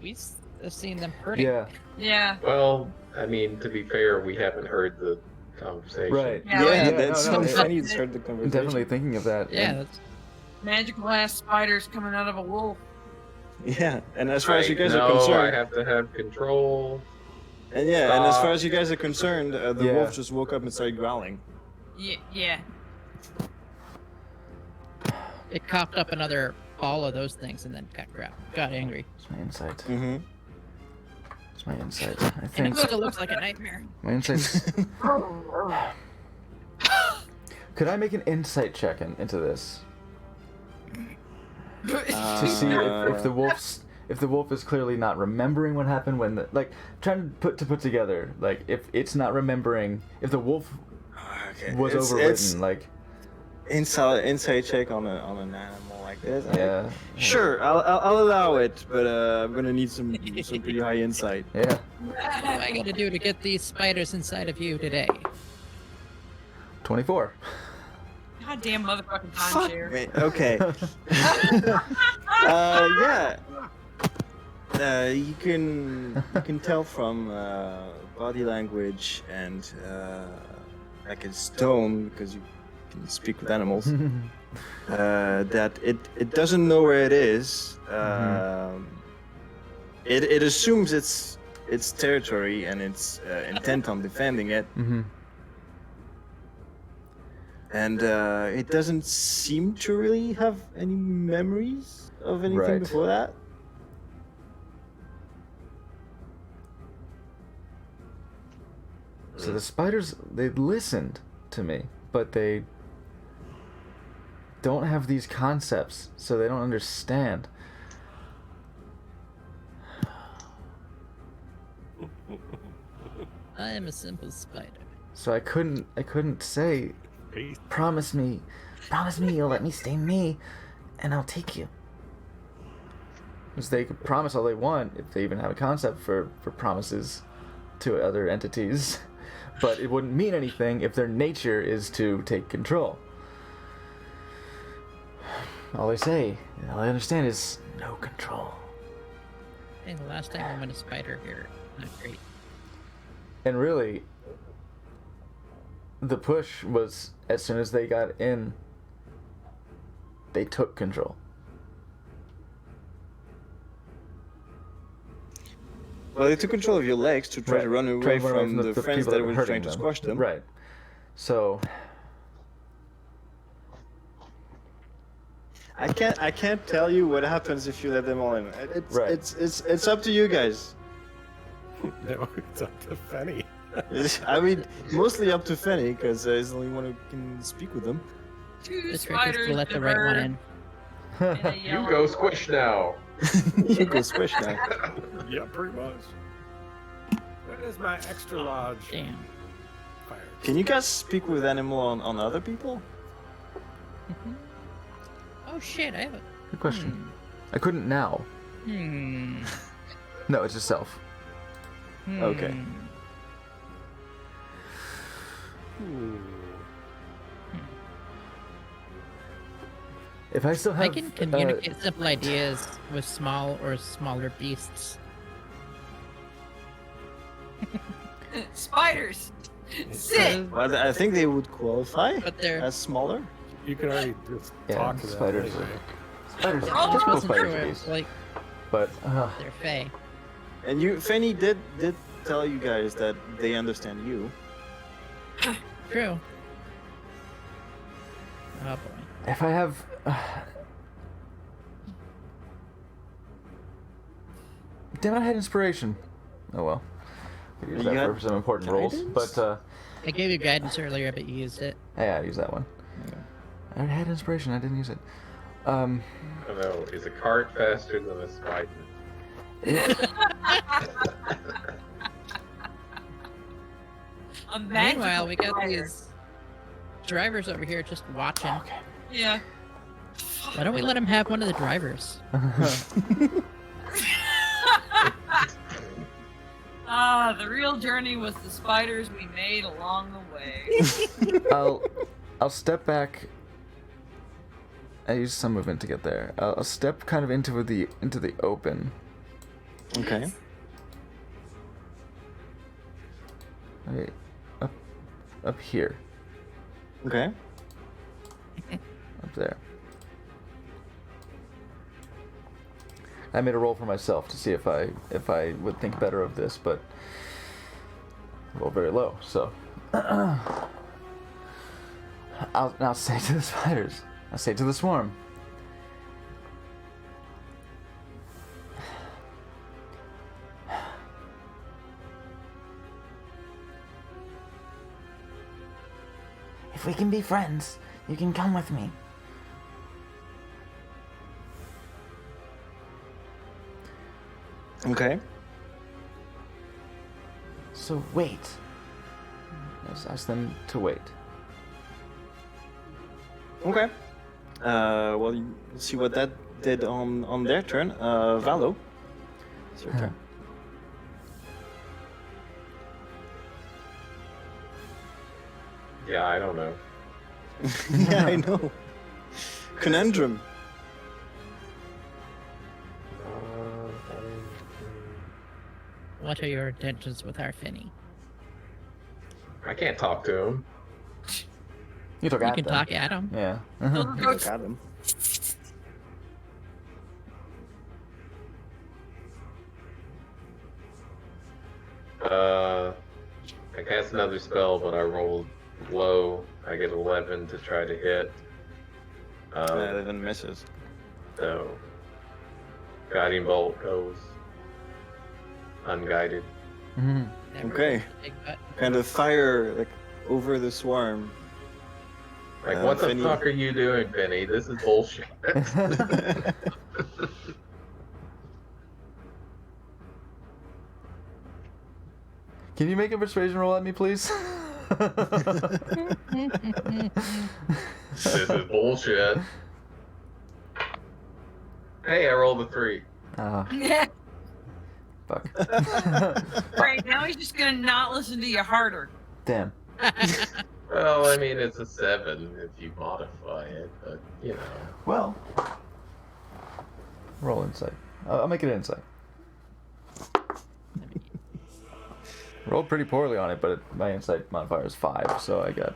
S7: have seen them hurting.
S1: Yeah.
S4: Yeah.
S2: Well, I mean, to be fair, we haven't heard the conversation.
S1: Right.
S4: Yeah,
S6: Yeah,
S4: like-
S6: that's
S1: no,
S6: so
S1: no,
S6: funny
S1: yeah.
S6: to start the
S1: I'm
S6: conversation.
S1: definitely thinking of that.
S7: Yeah,
S1: and-
S7: that's
S4: Magical ass spiders coming out of a wolf.
S6: Yeah, and as far as you guys
S2: no,
S6: are concerned,
S2: I have to have control.
S6: and yeah, and as far as you guys are concerned, the
S1: Yeah.
S6: wolf just woke up and started growling.
S4: Yeah.
S7: it coughed up another all of those things and then got angry.
S1: It's my insight.
S6: Mm-hmm.
S1: It's my insight. I
S7: And
S1: think
S7: it still looks like a nightmare.
S1: my insight. Could I make an insight check into this to see if the wolf is clearly not remembering what happened when trying to put together if it's not remembering if the wolf was overridden
S6: insight check on an animal like this.
S1: Yeah.
S6: Sure, I'll allow it, but I'm gonna need some pretty high insight.
S1: Yeah.
S7: What do I gotta do to get these spiders inside of you today?
S1: 24.
S4: Goddamn motherfucking
S6: Fuck
S4: timeshare.
S6: me. Okay. Yeah. You can tell from body language and like his tone, because you can speak with animals, that it doesn't know where it is. It assumes it's territory and it's intent on defending it.
S1: Mm-hmm.
S6: And it doesn't seem to really have any memories of anything
S1: Right.
S6: before that.
S1: So the spiders, they listened to me, but they don't have these concepts, so they don't understand.
S7: I am a simple spider.
S1: So I couldn't say, promise me you'll let me stay me, and I'll take you. Because they could promise all they want, if they even have a concept for promises to other entities, but it wouldn't mean anything if their nature is to take control. All they say, all I understand is no control.
S7: Hey, the last time I met a spider here, not great.
S1: And really, the push was as soon as they got in, they took control.
S6: Well, they took control of your legs to try to run away from the friends
S1: people
S6: that were
S1: hurting
S6: trying to
S1: them.
S6: squash them.
S1: Right. So
S6: I can't tell you what happens if you let them all in. It's up to you guys.
S10: No, it's up to Fenny.
S6: I mean, mostly up to Fenny, because he's the only one who can speak with them.
S4: Two
S7: The trick is
S4: spiders
S7: to let the right one in.
S4: and a
S2: You
S4: yellow
S2: go squish now.
S6: You can squish now.
S10: Yeah, pretty much. What is my extra large
S7: Damn.
S10: fire?
S6: Can you guys speak with animal on other people?
S7: Oh shit, I have a...
S1: good question. I couldn't now.
S7: Hmm.
S1: No, it's just self.
S6: Okay.
S1: If I still have,
S7: I can communicate simple ideas with small or smaller beasts.
S4: spiders. Sit.
S6: Well, I think they would qualify
S7: But they're...
S6: as smaller.
S10: You can already just
S1: Yeah,
S10: talk to
S1: spiders
S10: them
S1: are-
S10: anyway.
S1: spiders,
S4: They're all
S1: typical
S7: wasn't sure
S1: spiders are
S7: if,
S1: beasts.
S7: like,
S1: But
S7: they're fey.
S6: And you, Fanny, did tell you guys that they understand you.
S7: True. Oh boy.
S1: if I have, damn it, I had inspiration. Oh well, could use
S6: You
S1: that
S6: had
S1: for some important roles.
S6: guidance?
S1: But
S7: I gave you guidance earlier, but you used it.
S1: yeah, I use that one. I already had inspiration. I didn't use it.
S2: I don't know. Is a cart faster than a spider?
S4: A magical
S7: Meanwhile, we got
S4: spider.
S7: these drivers over here just watching.
S1: Okay.
S4: Yeah.
S7: Why don't we let them have one of the drivers?
S4: Ah, the real journey was the spiders we made along the way.
S1: I'll step back I use some movement to get there. I'll step kind of into the open.
S6: Okay.
S1: Okay, up here,
S6: Okay.
S1: up there. I made a roll for myself to see if I would think better of this, but I rolled very low. So I'll say to the spiders. I'll say to the swarm.
S8: If we can be friends, you can come with me.
S6: Okay.
S1: So wait. Let's ask them to wait.
S6: Okay. Well, you see what that did on their turn. Valo, it's your turn.
S2: Yeah, I don't know.
S6: Yeah, I know. Conundrum.
S7: What are your intentions with our Finny?
S2: I can't talk to him.
S1: You talk
S7: You
S1: at
S7: can
S1: them.
S7: talk at him.
S1: Yeah.
S6: Got him.
S2: I cast another spell, but I rolled low. I get 11 to try to hit.
S6: 11 misses.
S2: So, Guiding Bolt goes unguided.
S1: Mhm.
S7: Never
S6: Okay.
S7: heard of the big butt.
S6: Kind of fire like over the swarm.
S2: Like, what the
S6: Finny-
S2: fuck are you doing, Benny? This is bullshit.
S1: Can you make a persuasion roll at me, please?
S2: This is bullshit. Hey, I rolled a 3.
S4: Yeah.
S1: Fuck.
S4: Right now he's just gonna not listen to you harder.
S1: Damn.
S2: Well, I mean, it's a 7 if you modify it, but, you know.
S1: Well. Roll insight. I'll make it insight. Rolled pretty poorly on it, but my insight modifier is 5, so I got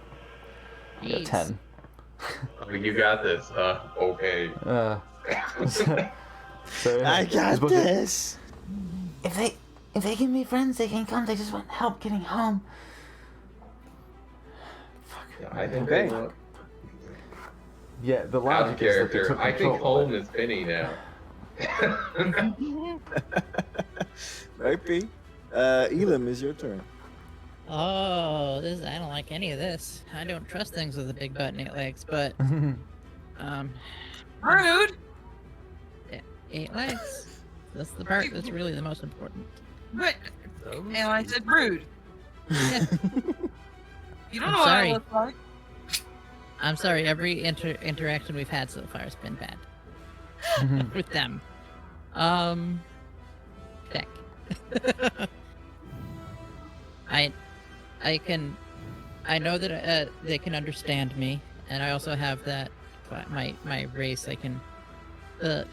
S7: Jeez.
S1: 10.
S2: Oh, you got this, huh? Okay.
S1: So, yeah,
S6: I
S1: you're
S6: got
S1: supposed to-
S6: this.
S8: If they can be friends, they can come. They just want help getting home.
S2: Yeah, I think
S6: Okay.
S2: they will.
S1: Yeah, the
S2: Out
S1: logic
S2: of
S1: is that they
S2: character.
S1: took
S2: I think
S1: control,
S2: home is Benny now.
S6: Right, P. Elam is your turn.
S7: Oh, I don't like any of this. I don't trust things with a big butt and 8 legs, but
S4: Rude.
S7: 8 legs. That's the part that's really the most important.
S4: But and I said rude.
S7: Yeah.
S4: You don't
S7: I'm
S4: know what
S7: sorry.
S4: I look like.
S7: I'm sorry, every interaction we've had so far has been bad with them. Heck. I know that they can understand me, and I also have that my race. I can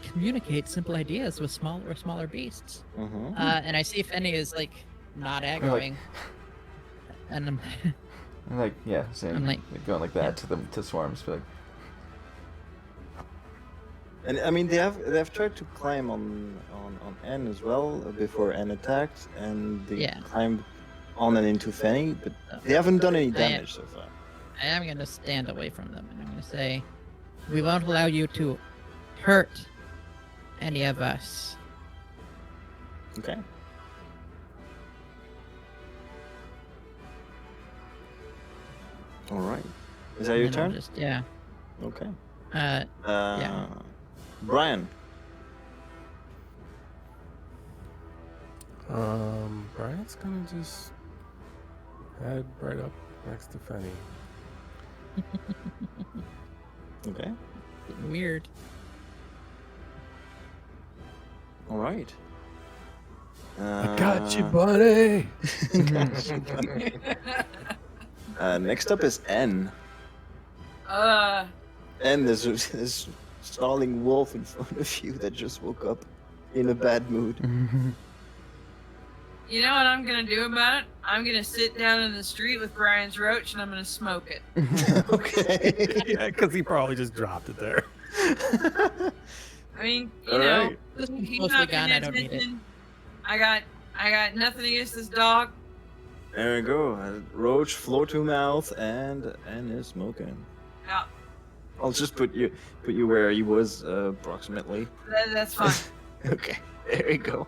S7: communicate simple ideas with smaller beasts.
S6: Mm-hmm.
S7: And I see Fenny is like not aggroing, and I'm
S1: And like, yeah, same.
S7: I'm like-
S1: going like that to swarms. Be like,
S6: And I mean, they've tried to climb on N as well before N attacked, and they
S7: Yeah.
S6: climbed on and into Fenny, but they haven't done any damage so far.
S7: I am going to stand away from them, and I'm going to say, we won't allow you to hurt any of us.
S6: Okay. All right. Is that your
S7: And I'll
S6: turn?
S7: Yeah.
S6: Okay.
S7: Yeah.
S6: Brian.
S10: Brian's gonna just head right up next to Fenny.
S6: Okay.
S7: Getting weird.
S6: All right.
S10: I got you, buddy.
S6: Next up is N. N is snarling wolf in front of you that just woke up in a bad mood.
S4: You know what I'm gonna do about it? I'm gonna sit down in the street with Brian's roach and I'm gonna smoke it.
S6: Okay.
S11: Yeah, because he probably just dropped it there.
S4: I mean, you
S6: All
S4: know,
S6: right.
S7: This one's
S4: he's
S7: mostly
S4: not
S7: gone.
S4: paying
S7: I don't need it.
S4: attention. I got nothing against this dog.
S6: There we go. Roach, floor to mouth, and is smoking.
S4: Yeah,
S6: I'll just put you where he was approximately.
S4: that's fine.
S6: Okay, there you go.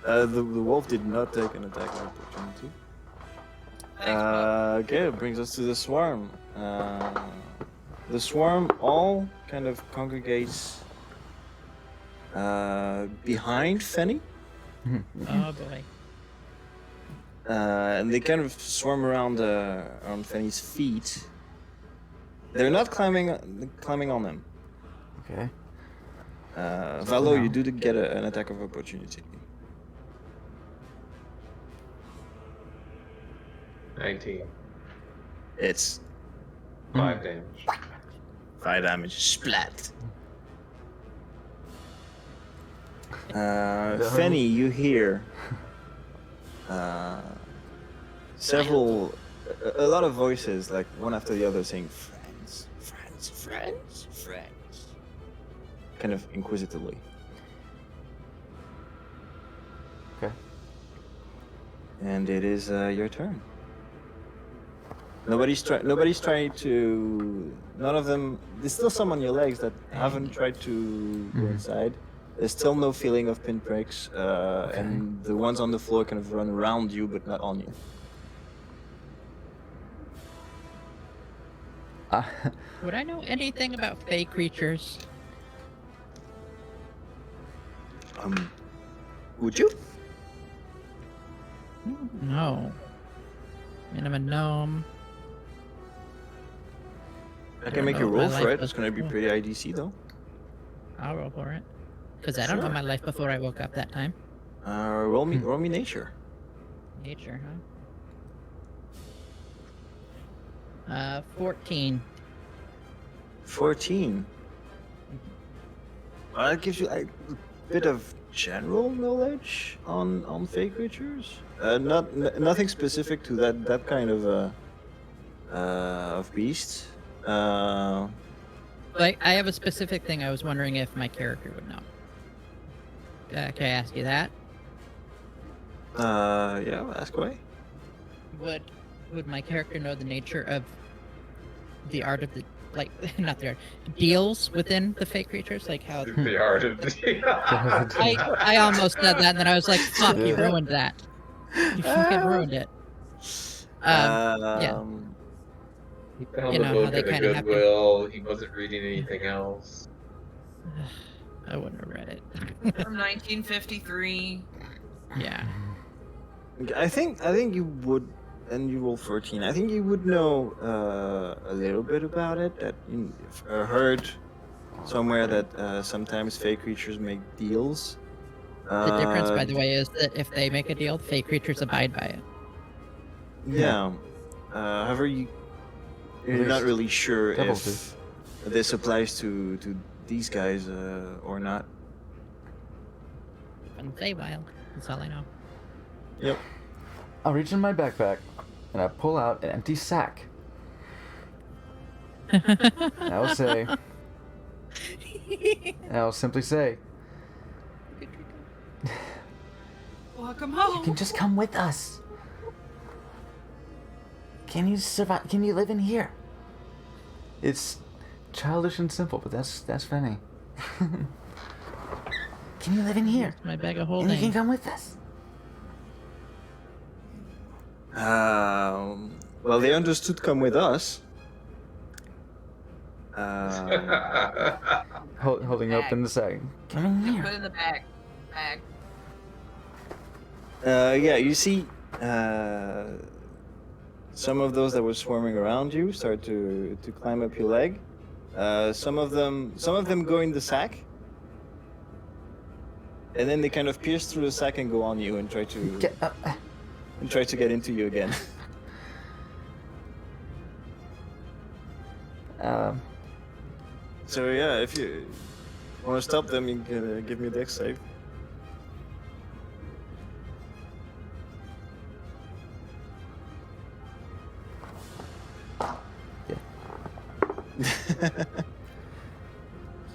S6: The wolf did not take an attack of opportunity.
S4: Thanks, bud.
S6: Okay, it brings us to the swarm. The swarm all kind of congregates behind Fenny.
S7: Oh boy.
S6: And they kind of swarm around Fenny's feet. They're not climbing on them.
S1: Okay.
S6: Valo, you do get an attack of opportunity.
S2: 19.
S6: It's
S2: 5 damage.
S6: 5 damage. Splat. Fenny, you hear several, a lot of voices, like one after the other, saying friends, friends, friends, friends, kind of inquisitively.
S1: Okay.
S6: And it is your turn. Nobody's trying to. None of them. There's still some on your legs that haven't tried to go inside. There's still no feeling of pinpricks, and the ones on the floor kind of run around you, but not on you.
S7: Would I know anything about fey creatures?
S6: Would you?
S7: No. I mean, I'm a gnome.
S6: I can make
S7: know
S6: you
S7: what
S6: roll
S7: my
S6: for
S7: life
S6: it.
S7: was
S6: It's gonna be
S7: before.
S6: pretty IDC though.
S7: I'll roll for it. Because I don't know my life before I woke up that time.
S6: Roll me nature.
S7: Nature, huh? 14.
S6: 14. Well, that gives you a bit of general knowledge on fey creatures. Nothing specific to that kind of beast.
S7: Like, I have a specific thing I was wondering if my character would know. Can I ask you that?
S6: Yeah, ask away.
S7: Would my character know the nature of the art of the, like, not the art, deals within the fake creatures? Like how...
S2: The art of the.
S7: I almost said that, and then I was like, fuck, you ruined that. You fucking ruined it. Yeah.
S2: He found
S7: You
S2: the
S7: know, how
S2: book
S7: they
S2: at a
S7: kinda happen.
S2: Goodwill. He wasn't reading anything else.
S7: I wouldn't have read it.
S4: From 1953.
S7: Yeah.
S6: I think you would, and you roll 14. I think you would know a little bit about it. That you heard somewhere that sometimes fake creatures make deals.
S7: The difference, by the way, is that if they make a deal, fake creatures abide by it.
S6: Yeah. However, you're not really sure
S1: Double
S6: if this applies to these guys or not.
S7: From Feywild. That's all I know.
S6: Yep.
S1: I'll reach in my backpack and I pull out an empty sack. And I will say, and I'll simply say,
S4: Welcome
S8: You
S4: home.
S8: can just come with us. Can you survive? Can you live in here?
S1: it's childish and simple, but that's funny.
S8: Can you live in here?
S7: My bag of
S8: And you can
S7: holding.
S8: come with us.
S6: Well, they understood come with us.
S1: Holding open the sack.
S8: Come in
S4: Put
S8: here.
S4: it in the bag.
S6: Yeah, you see some of those that were swarming around you start to climb up your leg. Some of them go in the sack, and then they kind of pierce through the sack and go on you and try to get into you again. So yeah, if you want to stop them, you can give me a dex save.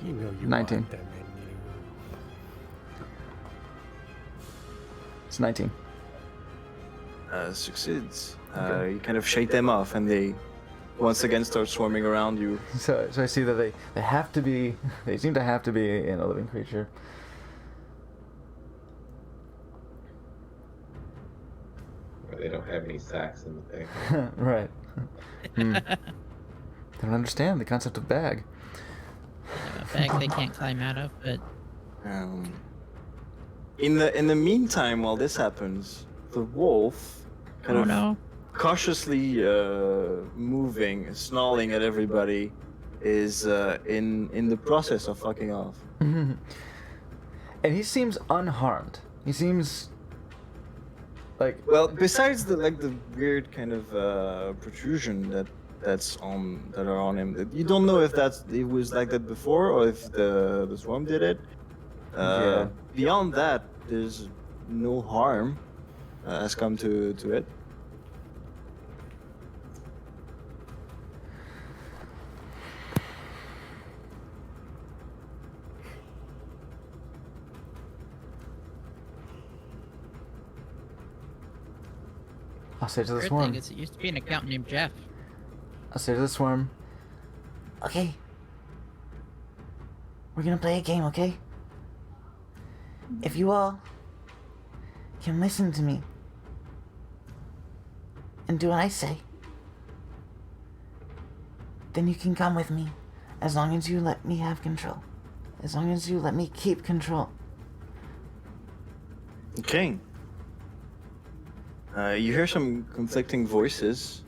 S9: You know you
S1: 19.
S9: want that menu.
S1: It's 19.
S6: Succeeds.
S1: Okay.
S6: You kind of shake them off, and they once again start swarming around you.
S1: So I see that they have to be. They seem to have to be in a living creature.
S2: Or they don't have any sacks in the thing.
S1: Right. Hmm. They don't understand the concept of bag.
S7: A bag they can't climb out of, but
S6: In the meantime, while this happens, the wolf kind
S7: oh
S6: of
S7: no.
S6: cautiously moving, snarling at everybody, is in the process of fucking off.
S1: And he seems unharmed. He seems like
S6: Well, besides the weird kind of protrusion that are on him, you don't know if it was like that before or if the swarm did it.
S1: Yeah.
S6: Beyond that, there's no harm has come to it.
S1: I'll say to the
S7: Weird
S1: swarm.
S7: thing is, it used to be an account named Jeff.
S1: I'll say to the swarm.
S8: Okay. We're gonna play a game, okay? If you all can listen to me and do what I say, then you can come with me as long as you let me have control. As long as you let me keep control.
S6: Okay. You hear some conflicting voices.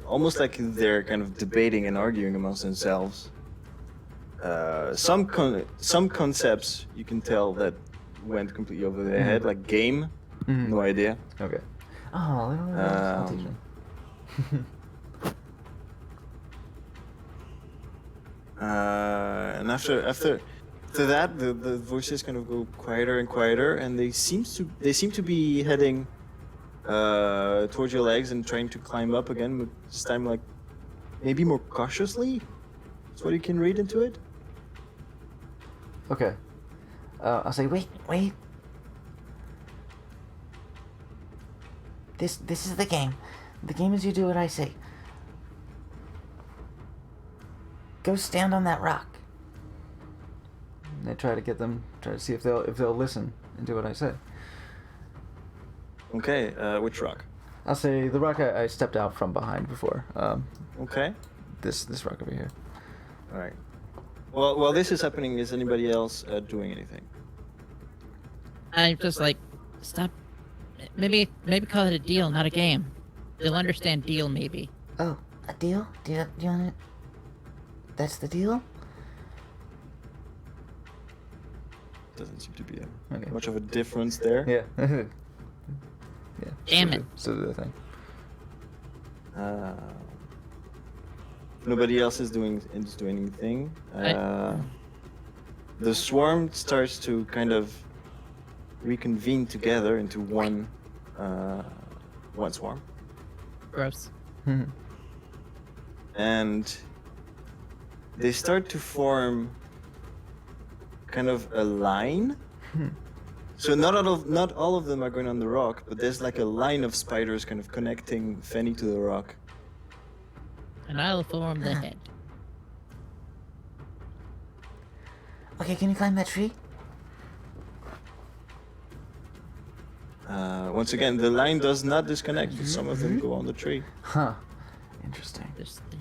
S6: Almost like they're kind of debating and arguing amongst themselves. Some concepts you can tell that went completely over their head, like game. No idea.
S1: Okay. Oh, I'll teach him.
S6: And after that, the voices kind of go quieter and quieter, and they seem to be heading towards your legs and trying to climb up again. But this time, like maybe more cautiously. That's what you can read into it.
S1: Okay.
S8: I'll say, wait. This is the game. The game is you do what I say. Go stand on that rock.
S1: And I try to see if they'll listen and do what I say.
S6: Okay, which rock?
S1: I'll say the rock I stepped out from behind before.
S6: Okay.
S1: This rock over here.
S6: All right. Well, while this is happening, is anybody else doing anything?
S7: I'm just like, stop. Maybe call it a deal, not a game. They'll understand deal, maybe.
S8: Oh, a deal? Do you want it? That's the deal?
S6: Doesn't seem to be
S1: Okay.
S6: much of a difference there.
S1: Yeah. Yeah.
S7: Damn it.
S1: So do the thing.
S6: Nobody else is doing anything. The swarm starts to kind of reconvene together into one swarm,
S7: Gross.
S6: and they start to form kind of a line. So not all of them are going on the rock, but there's like a line of spiders kind of connecting Fenny to the rock.
S7: And I'll form the head.
S8: Okay, can you climb that tree?
S6: Once again, the line does not disconnect, but some of them go on the tree.
S1: Huh. Interesting.
S7: This thing.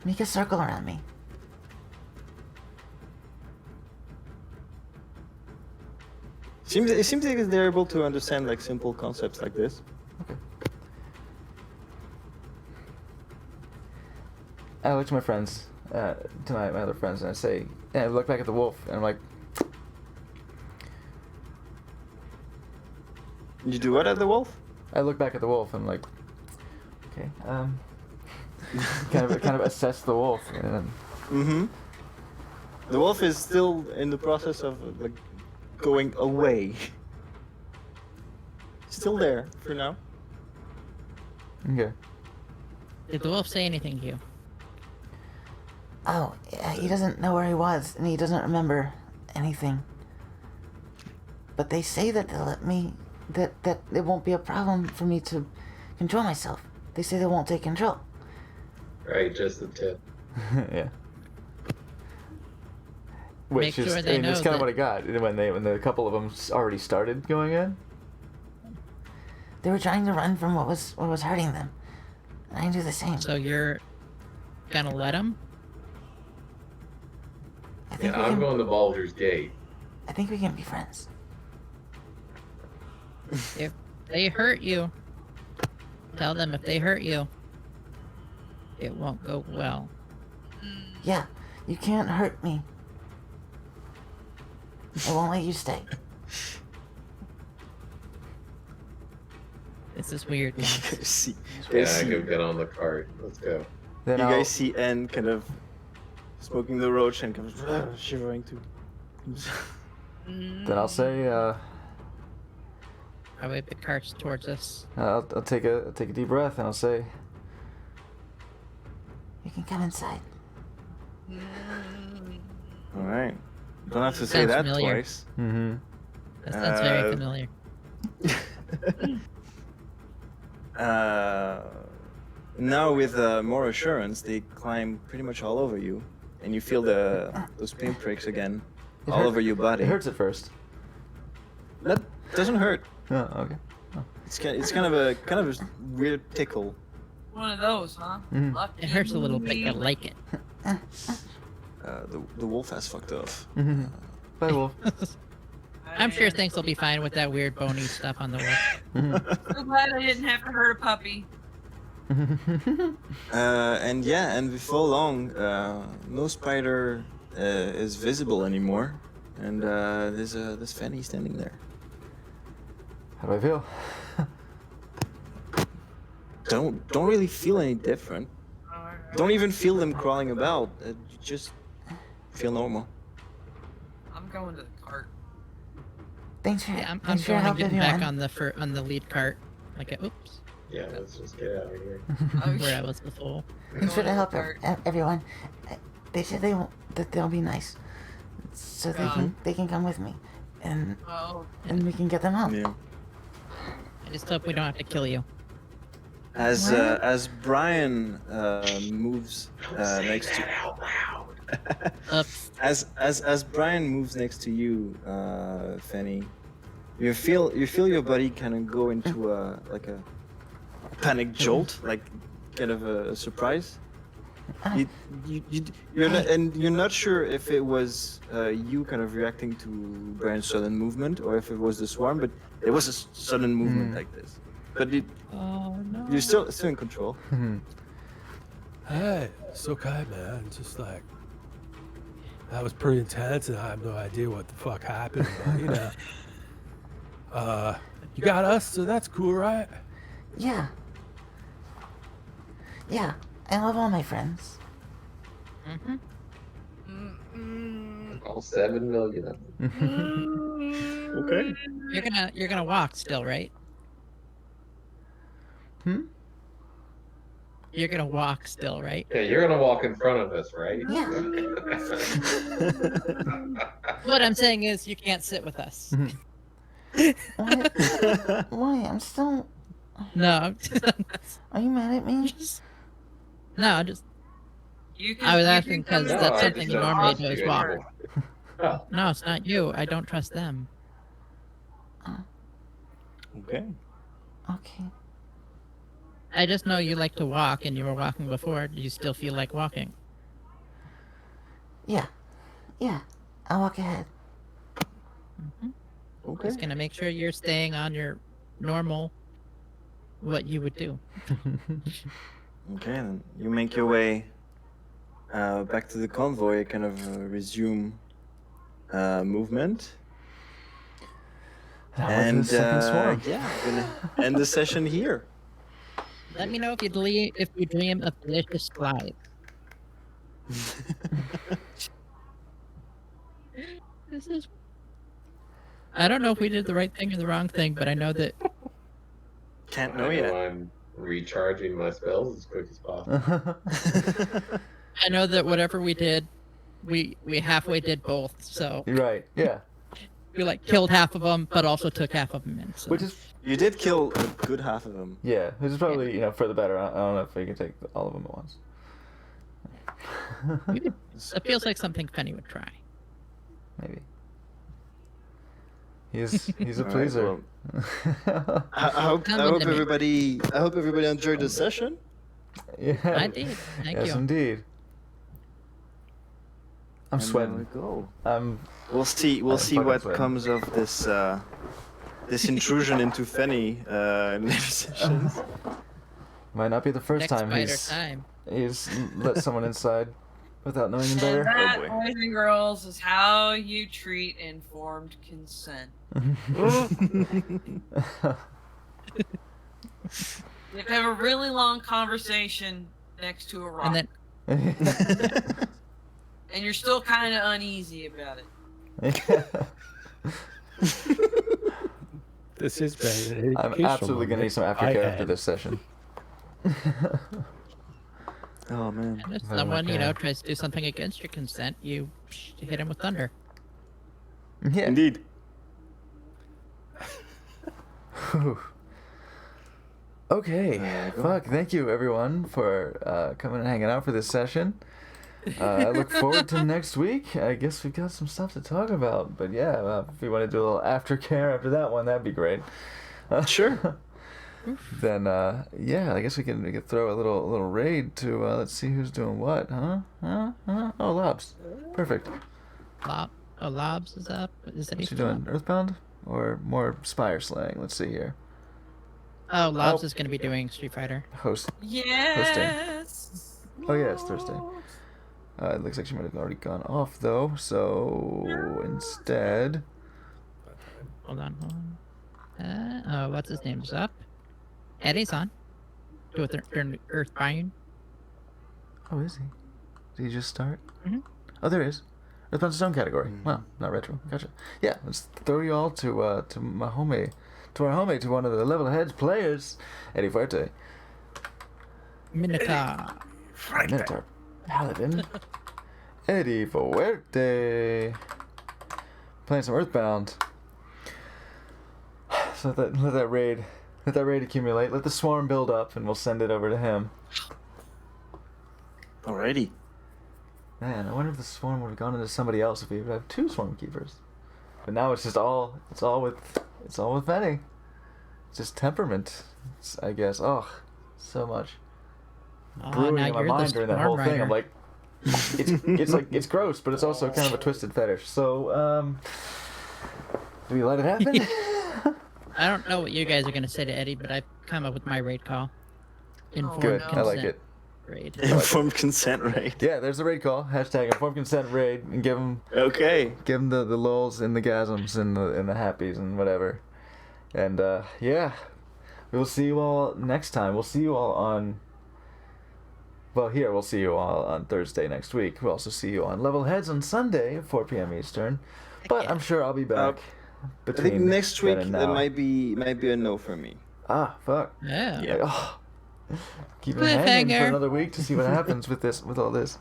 S8: Make a circle around me.
S6: It seems like they're able to understand like simple concepts like this.
S1: Okay. I look to my friends, to my other friends, and I say, and I look back at the wolf, and I'm like,
S6: You do what at the wolf?
S1: I look back at the wolf and I'm like, okay, kind of assess the wolf. And
S6: Mm-hmm. The wolf is still in the process of like going away. Still there for now.
S1: okay.
S7: Did the wolf say anything to you?
S8: Oh, yeah, he doesn't know where he was, and he doesn't remember anything. But they say that they'll let me, that it won't be a problem for me to control myself. They say they won't take control.
S2: Right, just the tip.
S1: Yeah. Which
S7: Make
S1: is,
S7: sure
S1: I
S7: they
S1: mean, that's
S7: know
S1: kind of
S7: that-
S1: what I got when the couple of them already started going in.
S8: They were trying to run from what was hurting them. And I do the same.
S7: So you're gonna let him?
S8: I think
S2: Yeah,
S8: we
S2: I'm
S8: can,
S2: going to Baldur's Gate.
S8: I think we can be friends.
S7: If they hurt you, tell them if they hurt you, it won't go well.
S8: Yeah, you can't hurt me. I won't let you stay.
S7: This is weird.
S6: You
S7: guys.
S6: guys see,
S2: Yeah, I can get on the cart. Let's go.
S1: Then
S6: you
S1: I'll,
S6: guys see N kind of smoking the roach and kind of shivering too.
S1: then I'll say
S7: I wave the carts towards us.
S1: I'll take a deep breath and I'll say,
S8: You can come inside.
S6: All right. Don't have to say
S7: Sounds
S6: that
S7: familiar.
S6: twice.
S1: mm-hmm.
S7: That sounds very
S6: Uh,
S7: familiar.
S6: Now with more assurance, they climb pretty much all over you, and you feel those pinpricks again,
S1: It
S6: all
S1: hurt-
S6: over your body.
S1: It hurts at first.
S6: That doesn't hurt.
S1: Oh, okay.
S6: It's kind of a weird tickle.
S4: One of those, huh?
S1: Mhm.
S4: Lucky
S7: It hurts a little, but you
S4: me.
S7: like it.
S6: The wolf has fucked off.
S1: Mm-hmm. Bye, wolf.
S7: I'm sure things will be fine with that weird bony stuff on the wolf.
S1: Mhm.
S4: So glad I didn't have to hurt a puppy.
S6: And yeah, and before long, no spider is visible anymore, and there's Fanny standing there.
S1: How do I feel?
S6: Don't really feel any different. Don't even feel them crawling about. You just feel normal.
S4: I'm going to the cart.
S8: Thanks for
S7: Yeah, I'm
S8: thanks for your
S7: going to
S8: help,
S7: get
S8: everyone.
S7: back on the lead cart. Like, oops,
S2: Yeah, let's just get out of here.
S7: where I was before.
S8: Thanks for the help,
S4: Cart.
S8: everyone. They said that they'll be nice, so they can come with me, and
S4: Oh,
S8: we can get them home.
S6: Yeah.
S7: I just hope we don't have to kill you.
S6: As Brian moves next to
S2: out loud.
S7: Oops.
S6: as Brian moves next to you, Fanny, you feel your body kind of go into a panic jolt, like kind of a surprise. You're not sure if it was you kind of reacting to Brian's sudden movement or if it was the swarm, but it was a sudden movement like this. But
S7: Oh no.
S6: you're still in control.
S11: Hey, it's okay, man. Just like that was pretty intense, and I have no idea what the fuck happened. But you know, you got us, so that's cool, right?
S8: Yeah. Yeah, I love all my friends.
S7: Mm-hmm.
S2: All 7 million of them.
S6: Okay.
S7: You're gonna walk still, right?
S1: Hmm?
S7: You're gonna walk still, right?
S2: Yeah, you're gonna walk in front of us, right?
S8: Yeah.
S7: What I'm saying is, you can't sit with us.
S8: What? Why? I'm still.
S7: No,
S8: Are you mad at me?
S7: no, just
S4: you can.
S7: I was
S4: you
S7: asking
S4: can come
S7: 'cause
S2: No,
S7: that's
S2: I
S7: something
S2: just
S7: you
S2: don't
S7: normally
S2: trust
S7: do is
S2: you
S7: walk.
S2: anymore. Oh,
S7: No, it's not you. I don't trust them.
S6: Okay.
S8: Okay.
S7: I just know you like to walk, and you were walking before. Do you still feel like walking?
S8: Yeah. Yeah. I'll walk ahead.
S6: Okay.
S7: Just gonna make sure you're staying on your normal, what you would do.
S6: Okay, then you make your way back to the convoy, kind of resume movement. And
S1: second swarm.
S6: yeah, I'm gonna end the session here.
S7: Let me know if you dream of delicious slides. This is. I don't know if we did the right thing or the wrong thing, but I know that
S6: Can't
S2: I
S6: know
S2: know
S6: yet.
S2: I'm recharging my spells as quick as possible.
S7: I know that whatever we did, we halfway did both. So
S1: You're right. Yeah.
S7: we like killed half of them, but also took half of them in. So.
S1: Which is
S6: You did kill a good half of them.
S1: yeah. Which is probably for the better. I don't know if we can take all of them at once.
S7: It feels like something Penny would try.
S1: Maybe. He's a
S6: All right,
S1: pleaser.
S6: I hope everybody enjoyed the session.
S1: Yeah.
S7: I did. Thank
S1: yes,
S7: you.
S1: indeed. I'm
S6: And
S1: sweating.
S6: there we go.
S1: I'm.
S6: We'll see
S1: I'm
S6: what
S1: fucking
S6: comes of this this intrusion into Fenny in later sessions.
S1: Might not be the first
S7: Next
S1: time
S7: spider time.
S1: he's let someone inside without knowing him better.
S4: And that,
S6: boy.
S4: boys and girls, is how you treat informed consent. You have to have a really long conversation next to a rock,
S7: And then
S4: and you're still kind of uneasy about it.
S11: This has been an
S1: I'm
S11: educational
S1: absolutely gonna need
S11: moment
S1: some
S11: I
S1: aftercare after
S11: had.
S1: this session.
S6: Oh man.
S7: and if
S1: Oh my
S7: someone,
S1: God.
S7: tries to do something against your consent, you hit him with thunder.
S1: Yeah.
S6: Indeed.
S1: Whew. Okay.
S6: There you go.
S1: Fuck. Thank you, everyone, for coming and hanging out for this session. I look forward to next week. I guess we've got some stuff to talk about. But yeah, if you want to do a little aftercare after that one, that'd be great.
S6: Sure.
S1: Then yeah, I guess we can throw a little raid to let's see who's doing what, huh? Oh, Lobs. Perfect.
S7: Lobs is up. Is that
S1: Is she doing Earthbound or more Spire slaying? Let's see here.
S7: Oh, Lobs
S1: Oh.
S7: is going to be doing Street Fighter.
S1: Host.
S4: Yes.
S1: Oh yeah, it's Thursday. It looks like she might have already gone off though. So instead,
S7: Hold on. What's his name's up? Eddie's on. Do it during Earthbound.
S1: oh, is he? Did he just start?
S7: Mhm.
S1: Oh, there he is. Earthbound's its own category. Wow, not retro. Gotcha. Yeah, let's throw you all to our homie, to one of the level heads players, Eddie Fuerte.
S7: Minotaur.
S1: Minotaur Paladin. Eddie Fuerte. Playing some Earthbound. So let that raid accumulate. Let the swarm build up, and we'll send it over to him.
S6: Alrighty.
S1: Man, I wonder if the swarm would have gone into somebody else if we would have two swarm keepers. But now it's all with Benny. It's just temperament, I guess. Oh, so much brewing
S7: now
S1: in my
S7: you're the
S1: mind during that
S7: Storm
S1: whole thing.
S7: Rider.
S1: I'm like, it's gross, but it's also kind of a twisted fetish. So, do we let it happen?
S7: I don't know what you guys are going to say to Eddie, but I've come up with my raid call. Informed
S1: Good,
S4: no.
S1: I like
S7: consent
S1: it.
S7: Raid.
S6: Informed consent rate.
S1: Yeah, there's the raid call. Hashtag informed consent raid, and give them
S6: Okay.
S1: the lulz and the gasms and the happies and whatever. And yeah, we will see you all next time. We'll see you all on. Well, here we'll see you all on Thursday next week. We'll also see you on Level Heads on Sunday at 4 p.m. Eastern. But I'm sure I'll be back.
S6: I think next
S1: then
S6: week
S1: and
S6: that
S1: now.
S6: might be a no for me.
S1: Ah, fuck.
S7: Yeah.
S6: Yeah.
S1: Oh. Keep it hanging for
S7: Cliffhanger.
S1: another week to see what happens with all this.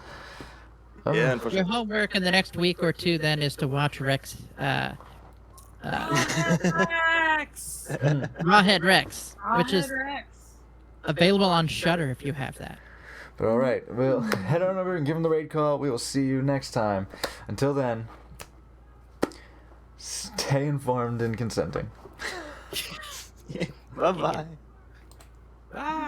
S1: Oh.
S6: Yeah,
S7: Your
S6: unfortunately.
S7: homework in the next week or two then is to watch Rex,
S4: Rex.
S7: Rawhead Rex, which is
S4: Rex.
S7: available on Shudder if you have that.
S1: But all right, we'll head on over and give him the raid call. We will see you next time. Until then, stay informed and consenting.
S6: Bye-bye.
S4: Bye.